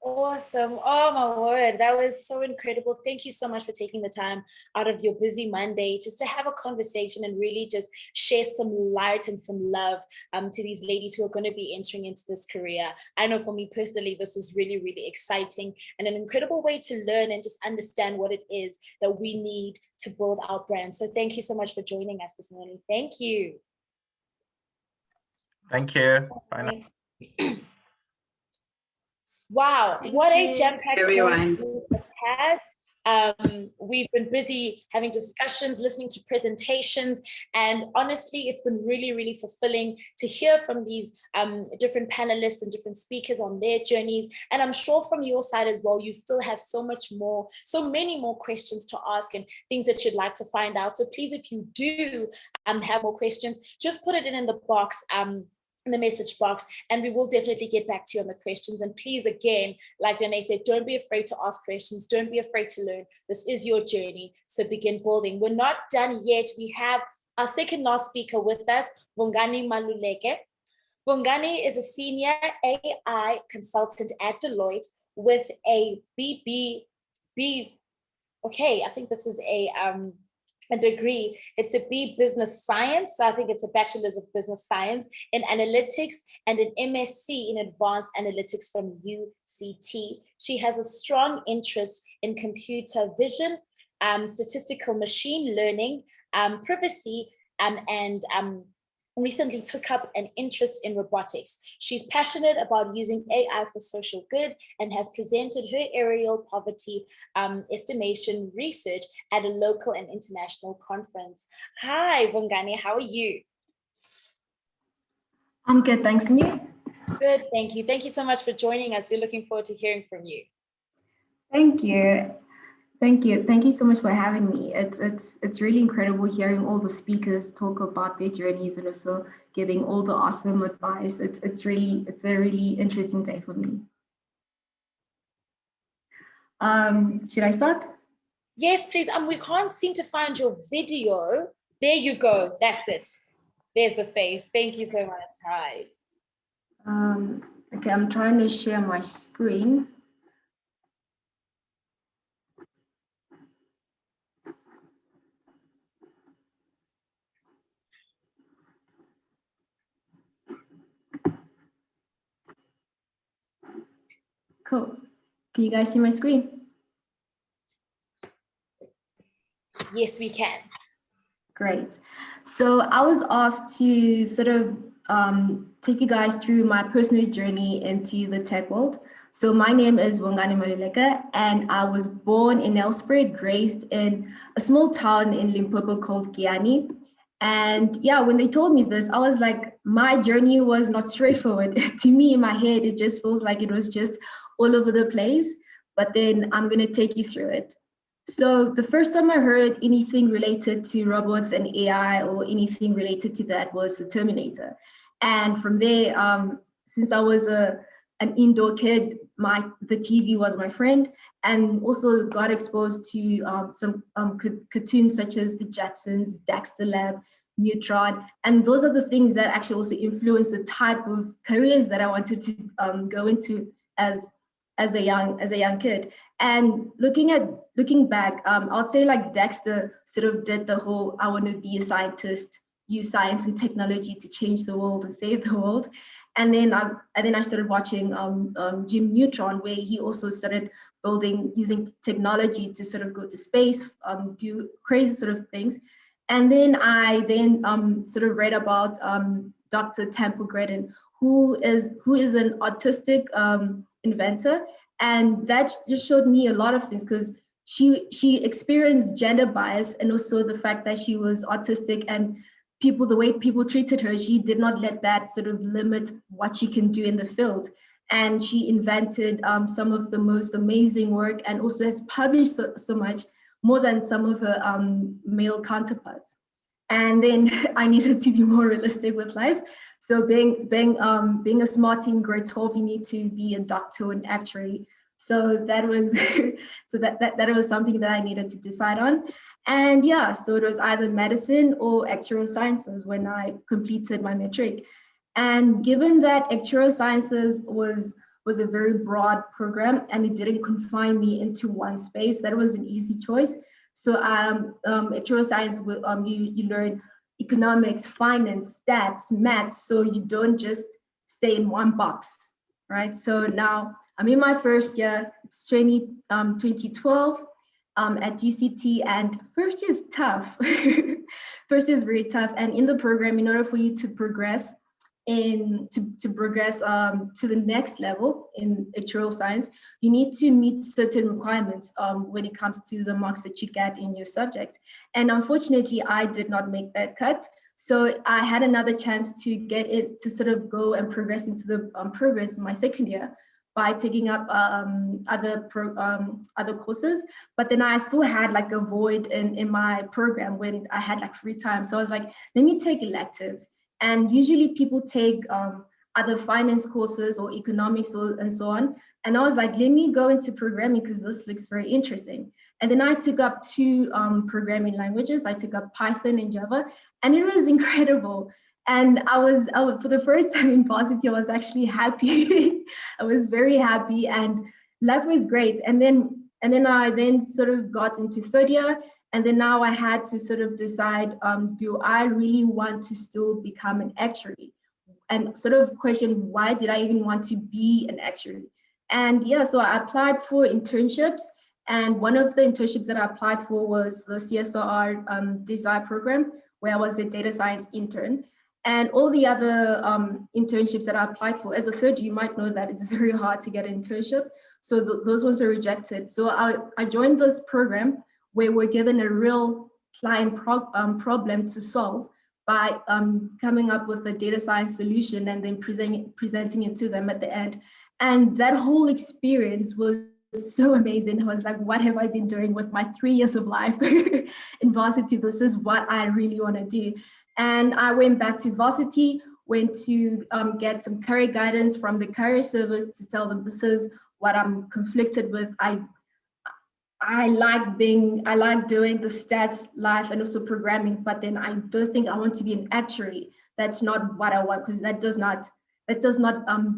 Awesome. Oh my word. That was so incredible. Thank you so much for taking the time out of your busy Monday just to have a conversation and really just share some light and some love to these ladies who are going to be entering into this career. I know for me personally, this was really, really exciting and an incredible way to learn and just understand what it is that we need to build our brand. So thank you so much for joining us this morning. Thank you. Thank you. Bye now. Wow, what a jam-packed morning we've had. We've been busy having discussions, listening to presentations, and honestly, it's been really, really fulfilling to hear from these different panelists and different speakers on their journeys. And I'm sure from your side as well, you still have so many more questions to ask and things that you'd like to find out. So please, if you do have more questions, just put it in the box. In the message box, and we will definitely get back to you on the questions. And please, again, like Janae said, don't be afraid to ask questions. Don't be afraid to learn. This is your journey, so begin building. We're not done yet. We have our second last speaker with us, Vungani Maluleke. Vungani is a senior AI consultant at Deloitte with a I think this is a degree. It's a B Business Science. So I think it's a Bachelor's of Business Science in Analytics and an MSc in Advanced Analytics from UCT. She has a strong interest in computer vision, statistical machine learning, privacy, and recently took up an interest in robotics. She's passionate about using AI for social good and has presented her aerial poverty estimation research at a local and international conference. Hi, Vungani, how are you? I'm good, thanks, and you? Good, thank you. Thank you so much for joining us. We're looking forward to hearing from you. Thank you. Thank you. Thank you so much for having me. It's really incredible hearing all the speakers talk about their journeys and also giving all the awesome advice. It's a really interesting day for me. Should I start? Yes, please. We can't seem to find your video. There you go. That's it. There's the face. Thank you so much. Hi. Okay, I'm trying to share my screen. Cool. Can you guys see my screen? Yes, we can. Great. So I was asked to sort of take you guys through my personal journey into the tech world. So my name is Vungani Maluleke, and I was born in Nelspruit, raised in a small town in Limpopo called Giani. And yeah, when they told me this, I was like, my journey was not straightforward. To me, in my head, it just feels like it was just all over the place, but then I'm gonna take you through it. So the first time I heard anything related to robots and AI or anything related to that was the Terminator. And from there, since I was an indoor kid, the TV was my friend, and also got exposed to some cartoons such as the Jetsons, Dexter Lab, Neutron, and those are the things that actually also influenced the type of careers that I wanted to go into as a young kid. And looking back, I'd say like Dexter sort of did the whole I want to be a scientist, use science and technology to change the world and save the world. And then I started watching Jim Neutron, where he also started using technology to sort of go to space, do crazy sort of things. And then I sort of read about Dr. Temple Grandin, who is an autistic inventor, and that just showed me a lot of things because she experienced gender bias and also the fact that she was autistic, and the way people treated her, she did not let that sort of limit what she can do in the field. And she invented some of the most amazing work, and also has published so much, more than some of her male counterparts. And then I needed to be more realistic with life. So being a smart in grade 12, you need to be a doctor and actuary. So that was that was something that I needed to decide on. And yeah, so it was either medicine or actuarial sciences when I completed my matric. And given that actuarial sciences was was a very broad program, and it didn't confine me into one space. That was an easy choice. So actuarial science, you learn economics, finance, stats, maths, so you don't just stay in one box, right? So now I'm in my first year. It's 2012 at GCT, and first year is tough. First year is very tough, and in the program, in order for you to progress to progress to the next level in actuarial science, you need to meet certain requirements when it comes to the marks that you get in your subjects. And unfortunately, I did not make that cut. So I had another chance to get it to sort of go and progress into the progress in my second year by taking up other courses. But then I still had like a void in my program when I had like free time. So I was like, let me take electives. And usually people take other finance courses or economics and so on. And I was like, let me go into programming because this looks very interesting. And then I took up 2 programming languages. I took up Python and Java, and it was incredible. And I was for the first time in varsity, I was actually happy. I was very happy, and life was great. And then I sort of got into third year. And then now I had to sort of decide, do I really want to still become an actuary? And sort of question, why did I even want to be an actuary? And yeah, so I applied for internships. And one of the internships that I applied for was the CSR design program, where I was a data science intern. And all the other internships that I applied for, as a third year, you might know that it's very hard to get an internship. So those ones are rejected. So I joined this program where we're given a real client problem to solve by coming up with a data science solution and then presenting it to them at the end. And that whole experience was so amazing. I was like, what have I been doing with my 3 years of life in varsity? This is what I really want to do. And I went back to varsity, went to get some career guidance from the career service to tell them this is what I'm conflicted with. I like doing the stats life and also programming, but then I don't think I want to be an actuary. That's not what I want, because that does not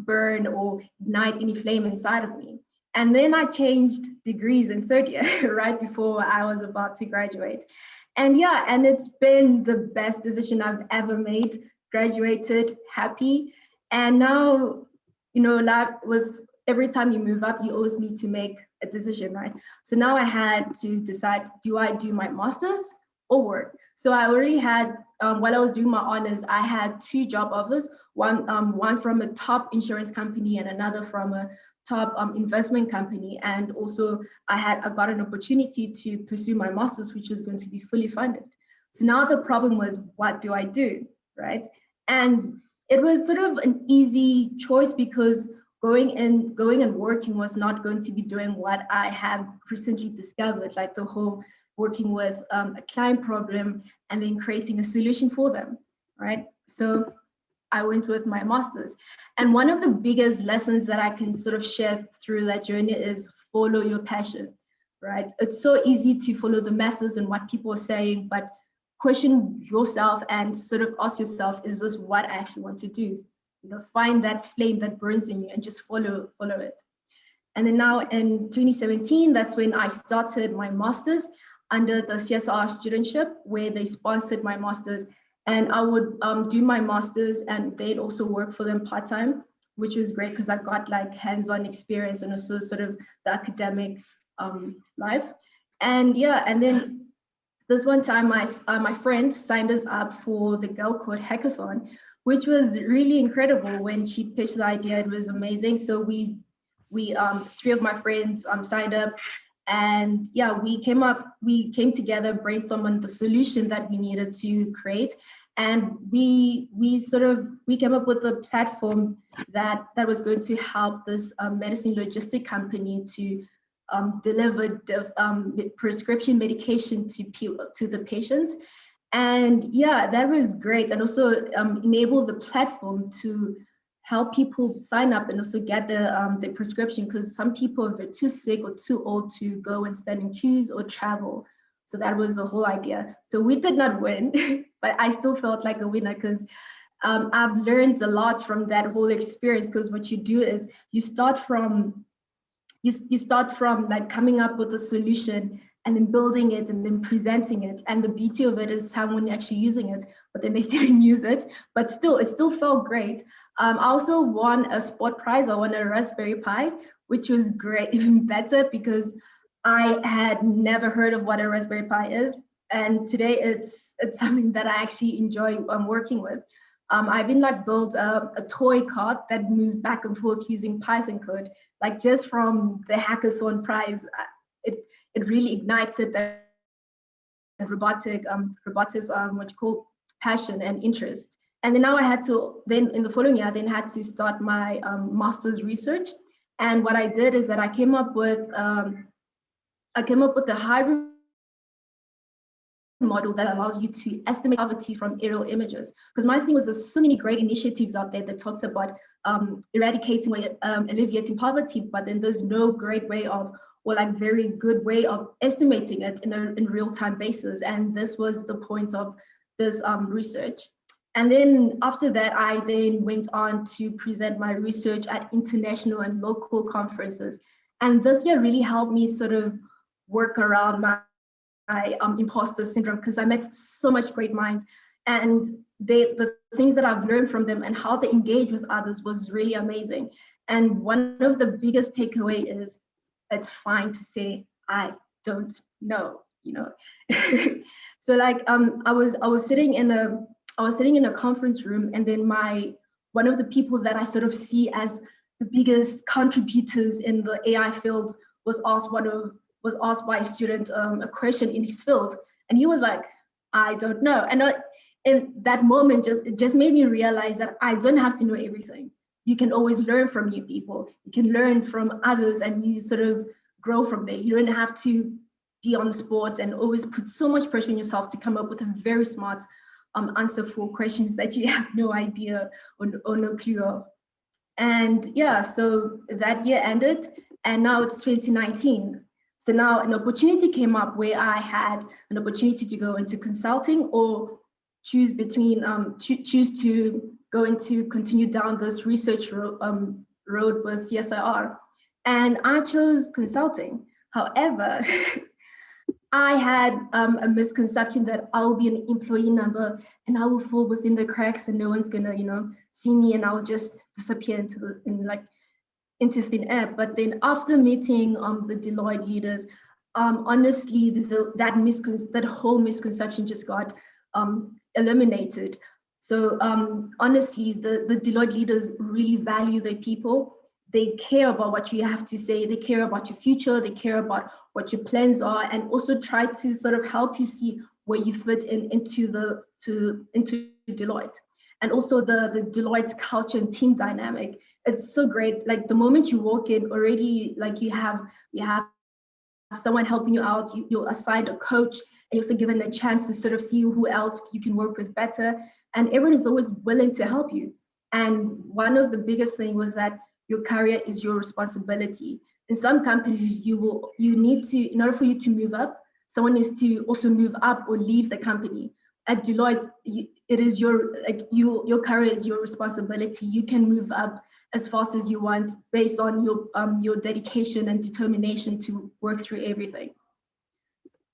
burn or ignite any flame inside of me. And then I changed degrees in third year, right before I was about to graduate. And yeah, and it's been the best decision I've ever made. Graduated, happy. And now, like with every time you move up, you always need to make a decision, right? So now I had to decide, do I do my master's or work? So I already had, while I was doing my honors, I had 2 job offers, one from a top insurance company and another from a top investment company. And also I got an opportunity to pursue my master's, which was going to be fully funded. So now the problem was, what do I do, right? And it was sort of an easy choice because going and working was not going to be doing what I have recently discovered, like the whole working with a client problem and then creating a solution for them, right? So I went with my master's. And one of the biggest lessons that I can sort of share through that journey is follow your passion, right? It's so easy to follow the masses and what people are saying, but question yourself and sort of ask yourself, is this what I actually want to do? Find that flame that burns in you and just follow it. And then now in 2017, that's when I started my master's under the CSR studentship, where they sponsored my master's. And I would do my master's and they'd also work for them part-time, which was great because I got like hands-on experience and also sort of the academic life. And yeah, and then this one time my friend signed us up for the GirlCode hackathon, which was really incredible. When she pitched the idea, it was amazing. So we 3 of my friends signed up, and yeah, we came together, brainstormed on the solution that we needed to create. And we came up with a platform that was going to help this medicine logistic company to deliver prescription medication to the patients. And yeah, that was great. And also enable the platform to help people sign up and also get the prescription, because some people are too sick or too old to go and stand in queues or travel. So that was the whole idea. So we did not win, but I still felt like a winner because I've learned a lot from that whole experience, because what you do is you start from like coming up with a solution and then building it and then presenting it. And the beauty of it is someone actually using it, but then they didn't use it, but still, it still felt great. I also won a sport prize. I won a Raspberry Pi, which was great, even better, because I had never heard of what a Raspberry Pi is. And today it's something that I actually enjoy working with. I even like built a toy cart that moves back and forth using Python code. Like just from the hackathon prize, it really ignited that robotics what you call passion and interest. And then now I had to, then in the following year, I then had to start my master's research. And what I did is that I came up with a hybrid model that allows you to estimate poverty from aerial images. Because my thing was, there's so many great initiatives out there that talks about eradicating or alleviating poverty, but then there's no great way of, or like very good way of estimating it in real-time basis. And this was the point of this research. And then after that, I then went on to present my research at international and local conferences. And this year really helped me sort of work around my imposter syndrome, because I met so much great minds, and the things that I've learned from them and how they engage with others was really amazing. And one of the biggest takeaway is it's fine to say I don't know, you know. So like I was sitting in a conference room, and then one of the people that I sort of see as the biggest contributors in the AI field was asked by a student a question in his field, and he was like, I don't know. And in that moment, it just made me realize that I don't have to know everything. You can always learn from new people. You can learn from others, and you sort of grow from there. You don't have to be on the spot and always put so much pressure on yourself to come up with a very smart answer for questions that you have no idea or no clue of. And yeah, so that year ended, and now it's 2019. So now an opportunity came up where I had an opportunity to go into consulting, or choose to go into continue down this research road with CSIR. And I chose consulting. However, I had a misconception that I'll be an employee number and I will fall within the cracks and no one's gonna, see me, and I'll just disappear into thin air. But then after meeting the Deloitte leaders, honestly, that whole misconception just got eliminated. So honestly, the Deloitte leaders really value their people. They care about what you have to say. They care about your future. They care about what your plans are, and also try to sort of help you see where you fit into Deloitte. And also the Deloitte's culture and team dynamic. It's so great. Like the moment you walk in, already like you have someone helping you out. You're assigned a coach, and you're also given a chance to sort of see who else you can work with better. And everyone is always willing to help you. And one of the biggest things was that your career is your responsibility. In some companies, you need to, in order for you to move up, someone needs to also move up or leave the company. At Deloitte, it is your career is your responsibility. You can move up as fast as you want based on your dedication and determination to work through everything.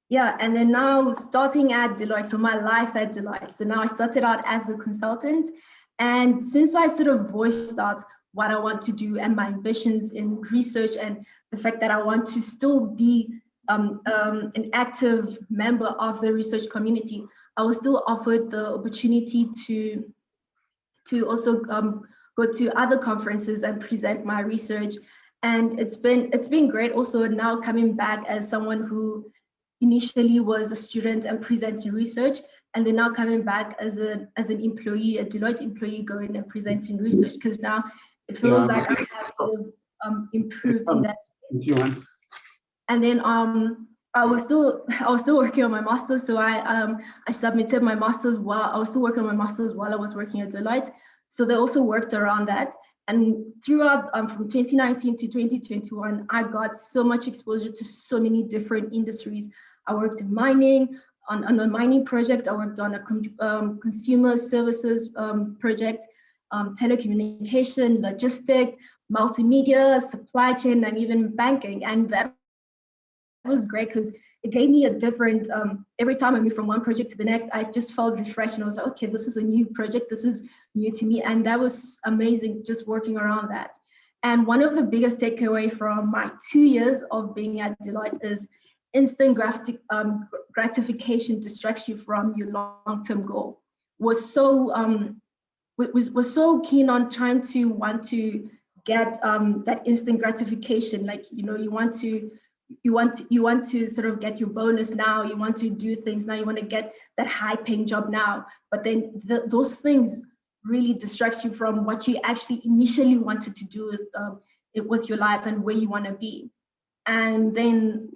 Yeah, and then now starting at Deloitte, so my life at Deloitte. So now I started out as a consultant, and since I sort of voiced out what I want to do and my ambitions in research, and the fact that I want to still be an active member of the research community, I was still offered the opportunity to also go to other conferences and present my research. And it's been great also now coming back as someone who initially was a student and presenting research, and then now coming back as an employee, a Deloitte employee, going and presenting research, because now it feels like I have sort of improved in that. And then I was still working on my master's, so I submitted my master's while I was still working on my master's while I was working at Deloitte. So they also worked around that. And throughout from 2019 to 2021, I got so much exposure to so many different industries. I worked in mining, on a mining project. I worked on a consumer services project, telecommunication, logistics, multimedia, supply chain, and even banking. And that was great because it gave me a different, every time I moved from one project to the next, I just felt refreshed and I was like, okay, this is a new project, this is new to me. And that was amazing just working around that. And one of the biggest takeaway from my 2 years of being at Deloitte is instant gratification distracts you from your long-term goal. Was so keen on trying to want to get that instant gratification. Like, you know, you want to sort of get your bonus now, you want to do things now, you want to get that high paying job now, but then those things really distracts you from what you actually initially wanted to do with your life and where you want to be. And then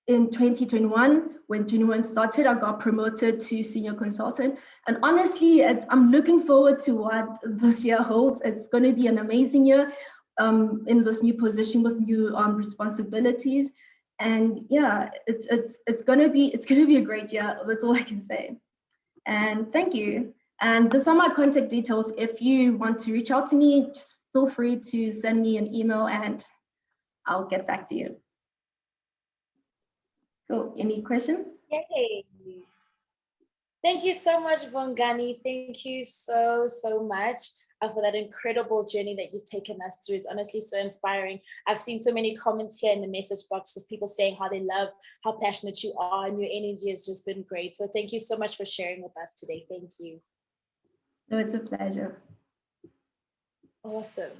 in 2021, when 21 started, I got promoted to senior consultant. And honestly, I'm looking forward to what this year holds. It's going to be an amazing year in this new position with new responsibilities. And yeah, it's gonna be a great year. That's all I can say. And thank you. And these are my contact details. If you want to reach out to me, just feel free to send me an email and I'll get back to you. Cool. Any questions? Yay. Thank you so much, Bongani. Thank you so much for that incredible journey that you've taken us through. It's honestly so inspiring. I've seen so many comments here in the message boxes, people saying how they love how passionate you are and your energy has just been great. So thank you so much for sharing with us today. Thank you. No, it's a pleasure. Awesome.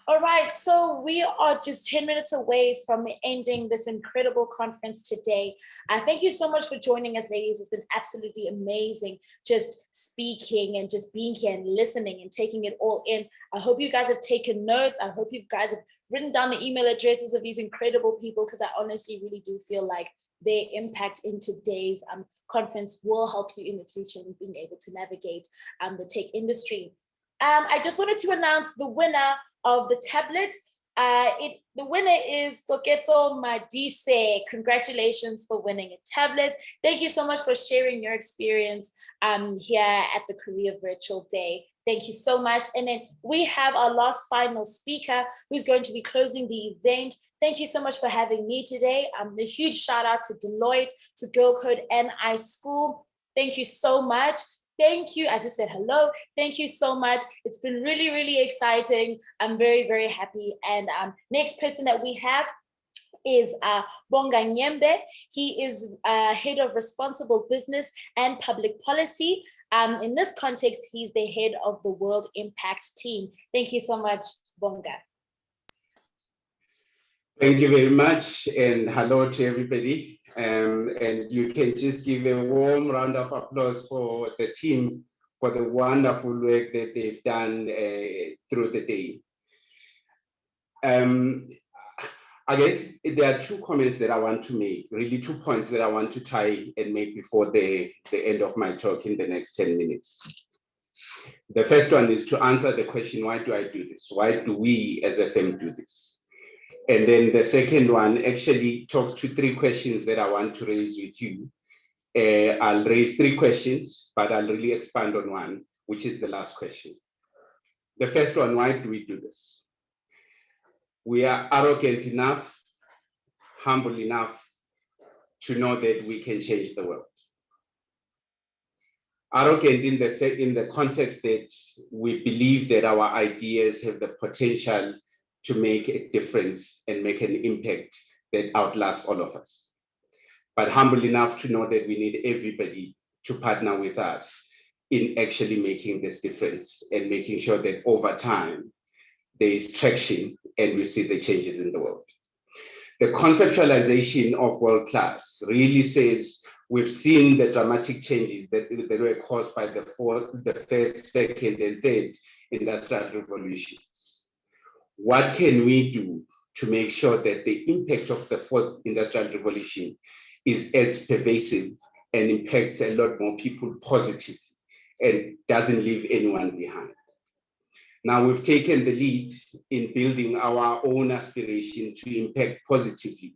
All right, so we are just 10 minutes away from ending this incredible conference today. Thank you so much for joining us, ladies. It's been absolutely amazing just speaking and just being here and listening and taking it all in. I hope you guys have taken notes. I hope you guys have written down the email addresses of these incredible people, because I honestly really do feel like their impact in today's conference will help you in the future in being able to navigate the tech industry. I just wanted to announce the winner of the tablet. The winner is Koketso Madise. Congratulations for winning a tablet. Thank you so much for sharing your experience here at the Career Virtual Day. Thank you so much. And then we have our last final speaker who's going to be closing the event. Thank you so much for having me today. A huge shout out to Deloitte, to GirlCode and iSchool. Thank you so much. Thank you. I just said hello. Thank you so much. It's been really, really exciting. I'm very, very happy. And next person that we have is Bonga Nyembe. He is head of responsible business and public policy. In this context, he's the head of the World Impact team. Thank you so much, Bonga. Thank you very much, and hello to everybody. And you can just give a warm round of applause for the team for the wonderful work that they've done through the day. I guess there are two comments that I want to make, really 2 points that I want to try and make before the end of my talk in the next 10 minutes. The first one is to answer the question, why do I do this? Why do we as a firm do this? And then the second one actually talks to 3 questions that I want to raise with you. I'll raise 3 questions, but I'll really expand on one, which is the last question. The first one, why do we do this? We are arrogant enough, humble enough to know that we can change the world. Arrogant in the context that we believe that our ideas have the potential to make a difference and make an impact that outlasts all of us. But humble enough to know that we need everybody to partner with us in actually making this difference and making sure that over time, there is traction and we see the changes in the world. The conceptualization of world class really says we've seen the dramatic changes that were caused by the first, second, and third industrial revolutions. What can we do to make sure that the impact of the fourth industrial revolution is as pervasive and impacts a lot more people positively and doesn't leave anyone behind? Now we've taken the lead in building our own aspiration to impact positively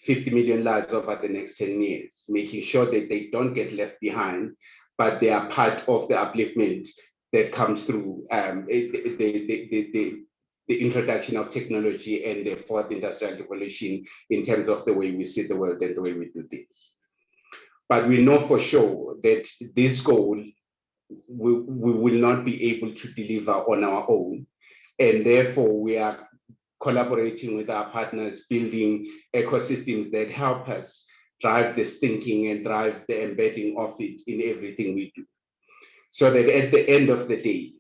50 million lives over the next 10 years, making sure that they don't get left behind, but they are part of the upliftment that comes through the introduction of technology and the fourth industrial revolution in terms of the way we see the world and the way we do things. But we know for sure that this goal, we will not be able to deliver on our own. And therefore, we are collaborating with our partners, building ecosystems that help us drive this thinking and drive the embedding of it in everything we do. So that at the end of the day,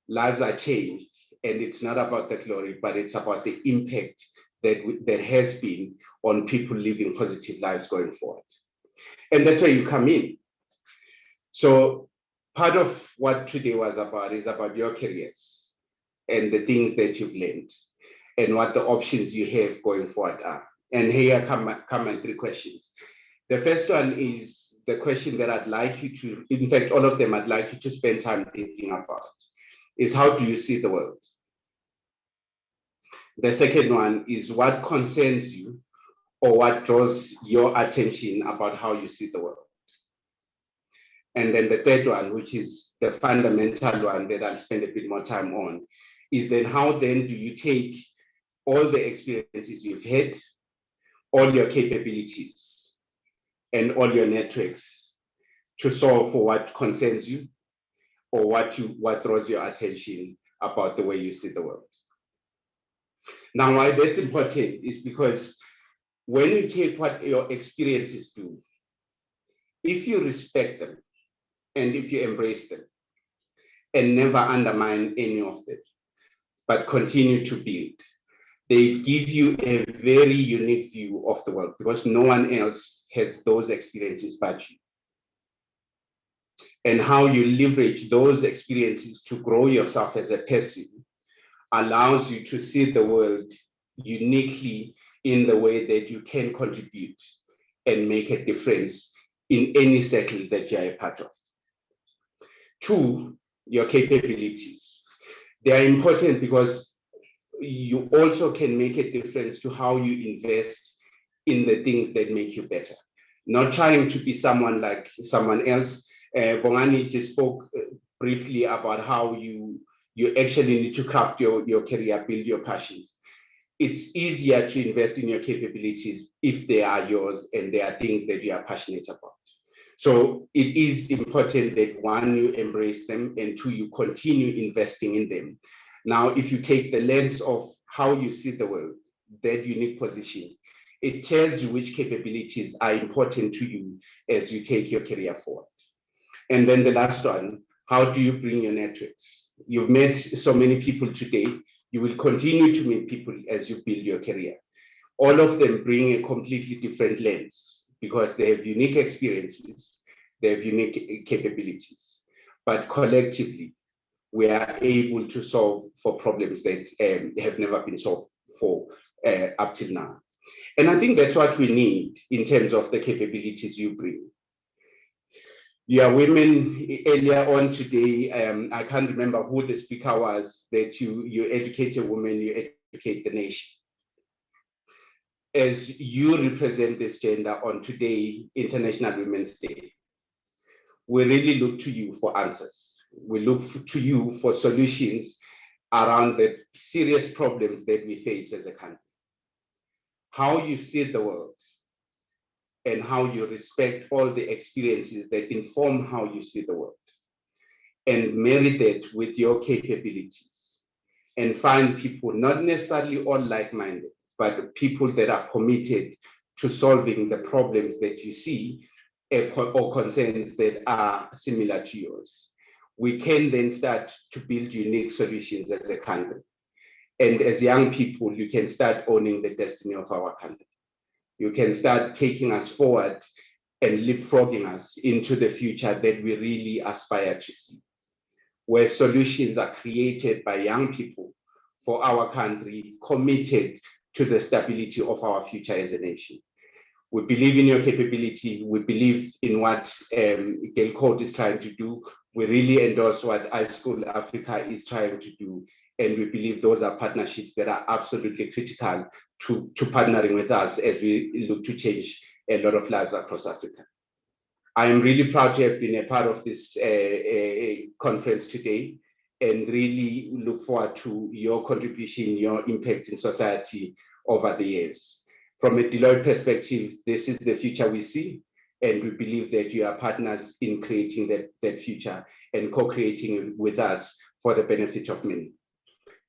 lives are changed, and it's not about the glory, but it's about the impact that has been on people living positive lives going forward. And that's where you come in. So part of what today was about is about your careers and the things that you've learned and what the options you have going forward are. And here come my three questions. The first one is the question that I'd like you to, in fact, all of them I'd like you to spend time thinking about, is how do you see the world? The second one is what concerns you or what draws your attention about how you see the world. And then the third one, which is the fundamental one that I'll spend a bit more time on, is then how then do you take all the experiences you've had, all your capabilities, and all your networks to solve for what concerns you or what draws your attention about the way you see the world. Now, why that's important is because when you take what your experiences do, if you respect them and if you embrace them and never undermine any of them, but continue to build, they give you a very unique view of the world because no one else has those experiences but you. And how you leverage those experiences to grow yourself as a person allows you to see the world uniquely in the way that you can contribute and make a difference in any circle that you're a part of. Two, your capabilities. They are important because you also can make a difference to how you invest in the things that make you better. Not trying to be someone like someone else. Vongani just spoke briefly about how you actually need to craft your career, build your passions. It's easier to invest in your capabilities if they are yours and they are things that you are passionate about. So it is important that one, you embrace them, and two, you continue investing in them. Now, if you take the lens of how you see the world, that unique position, it tells you which capabilities are important to you as you take your career forward. And then the last one, how do you bring your networks? You've met so many people today. You will continue to meet people as you build your career. All of them bring a completely different lens because they have unique experiences, they have unique capabilities. But collectively, we are able to solve for problems that have never been solved for up till now. And I think that's what we need in terms of the capabilities you bring. You are women. Earlier on today, I can't remember who the speaker was, that you educate a woman, you educate the nation. As you represent this gender on today, International Women's Day, we really look to you for answers. We look to you for solutions around the serious problems that we face as a country. How you see the world and how you respect all the experiences that inform how you see the world, and marry that with your capabilities and find people, not necessarily all like-minded, but people that are committed to solving the problems that you see or concerns that are similar to yours. We can then start to build unique solutions as a country. And as young people, you can start owning the destiny of our country. You can start taking us forward and leapfrogging us into the future that we really aspire to see, where solutions are created by young people for our country, committed to the stability of our future as a nation. We believe in your capability. We believe in what GirlCode is trying to do. We really endorse what iSchool Africa is trying to do. And we believe those are partnerships that are absolutely critical partnering with us as we look to change a lot of lives across Africa. I am really proud to have been a part of this conference today, and really look forward to your contribution, your impact in society over the years. From a Deloitte perspective, this is the future we see, and we believe that you are partners in creating that future and co-creating it with us for the benefit of many.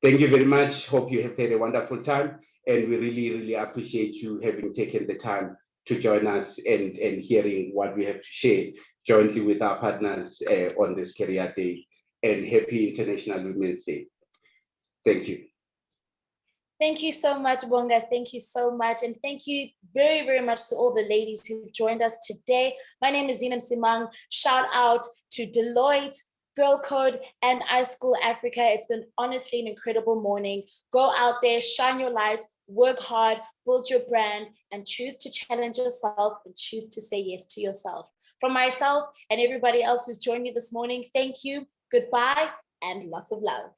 Thank you very much. Hope you have had a wonderful time, and we really, really appreciate you having taken the time to join us and hearing what we have to share jointly with our partners on this Career Day. And happy International Women's Day. Thank you. Thank you so much, Bonga. Thank you so much. And thank you very, very much to all the ladies who've joined us today. My name is Zina Simang. Shout out to Deloitte, GirlCode, and iSchool Africa. It's been honestly an incredible morning. Go out there, shine your light, work hard, build your brand, and choose to challenge yourself and choose to say yes to yourself. From myself and everybody else who's joined me this morning, thank you, goodbye, and lots of love.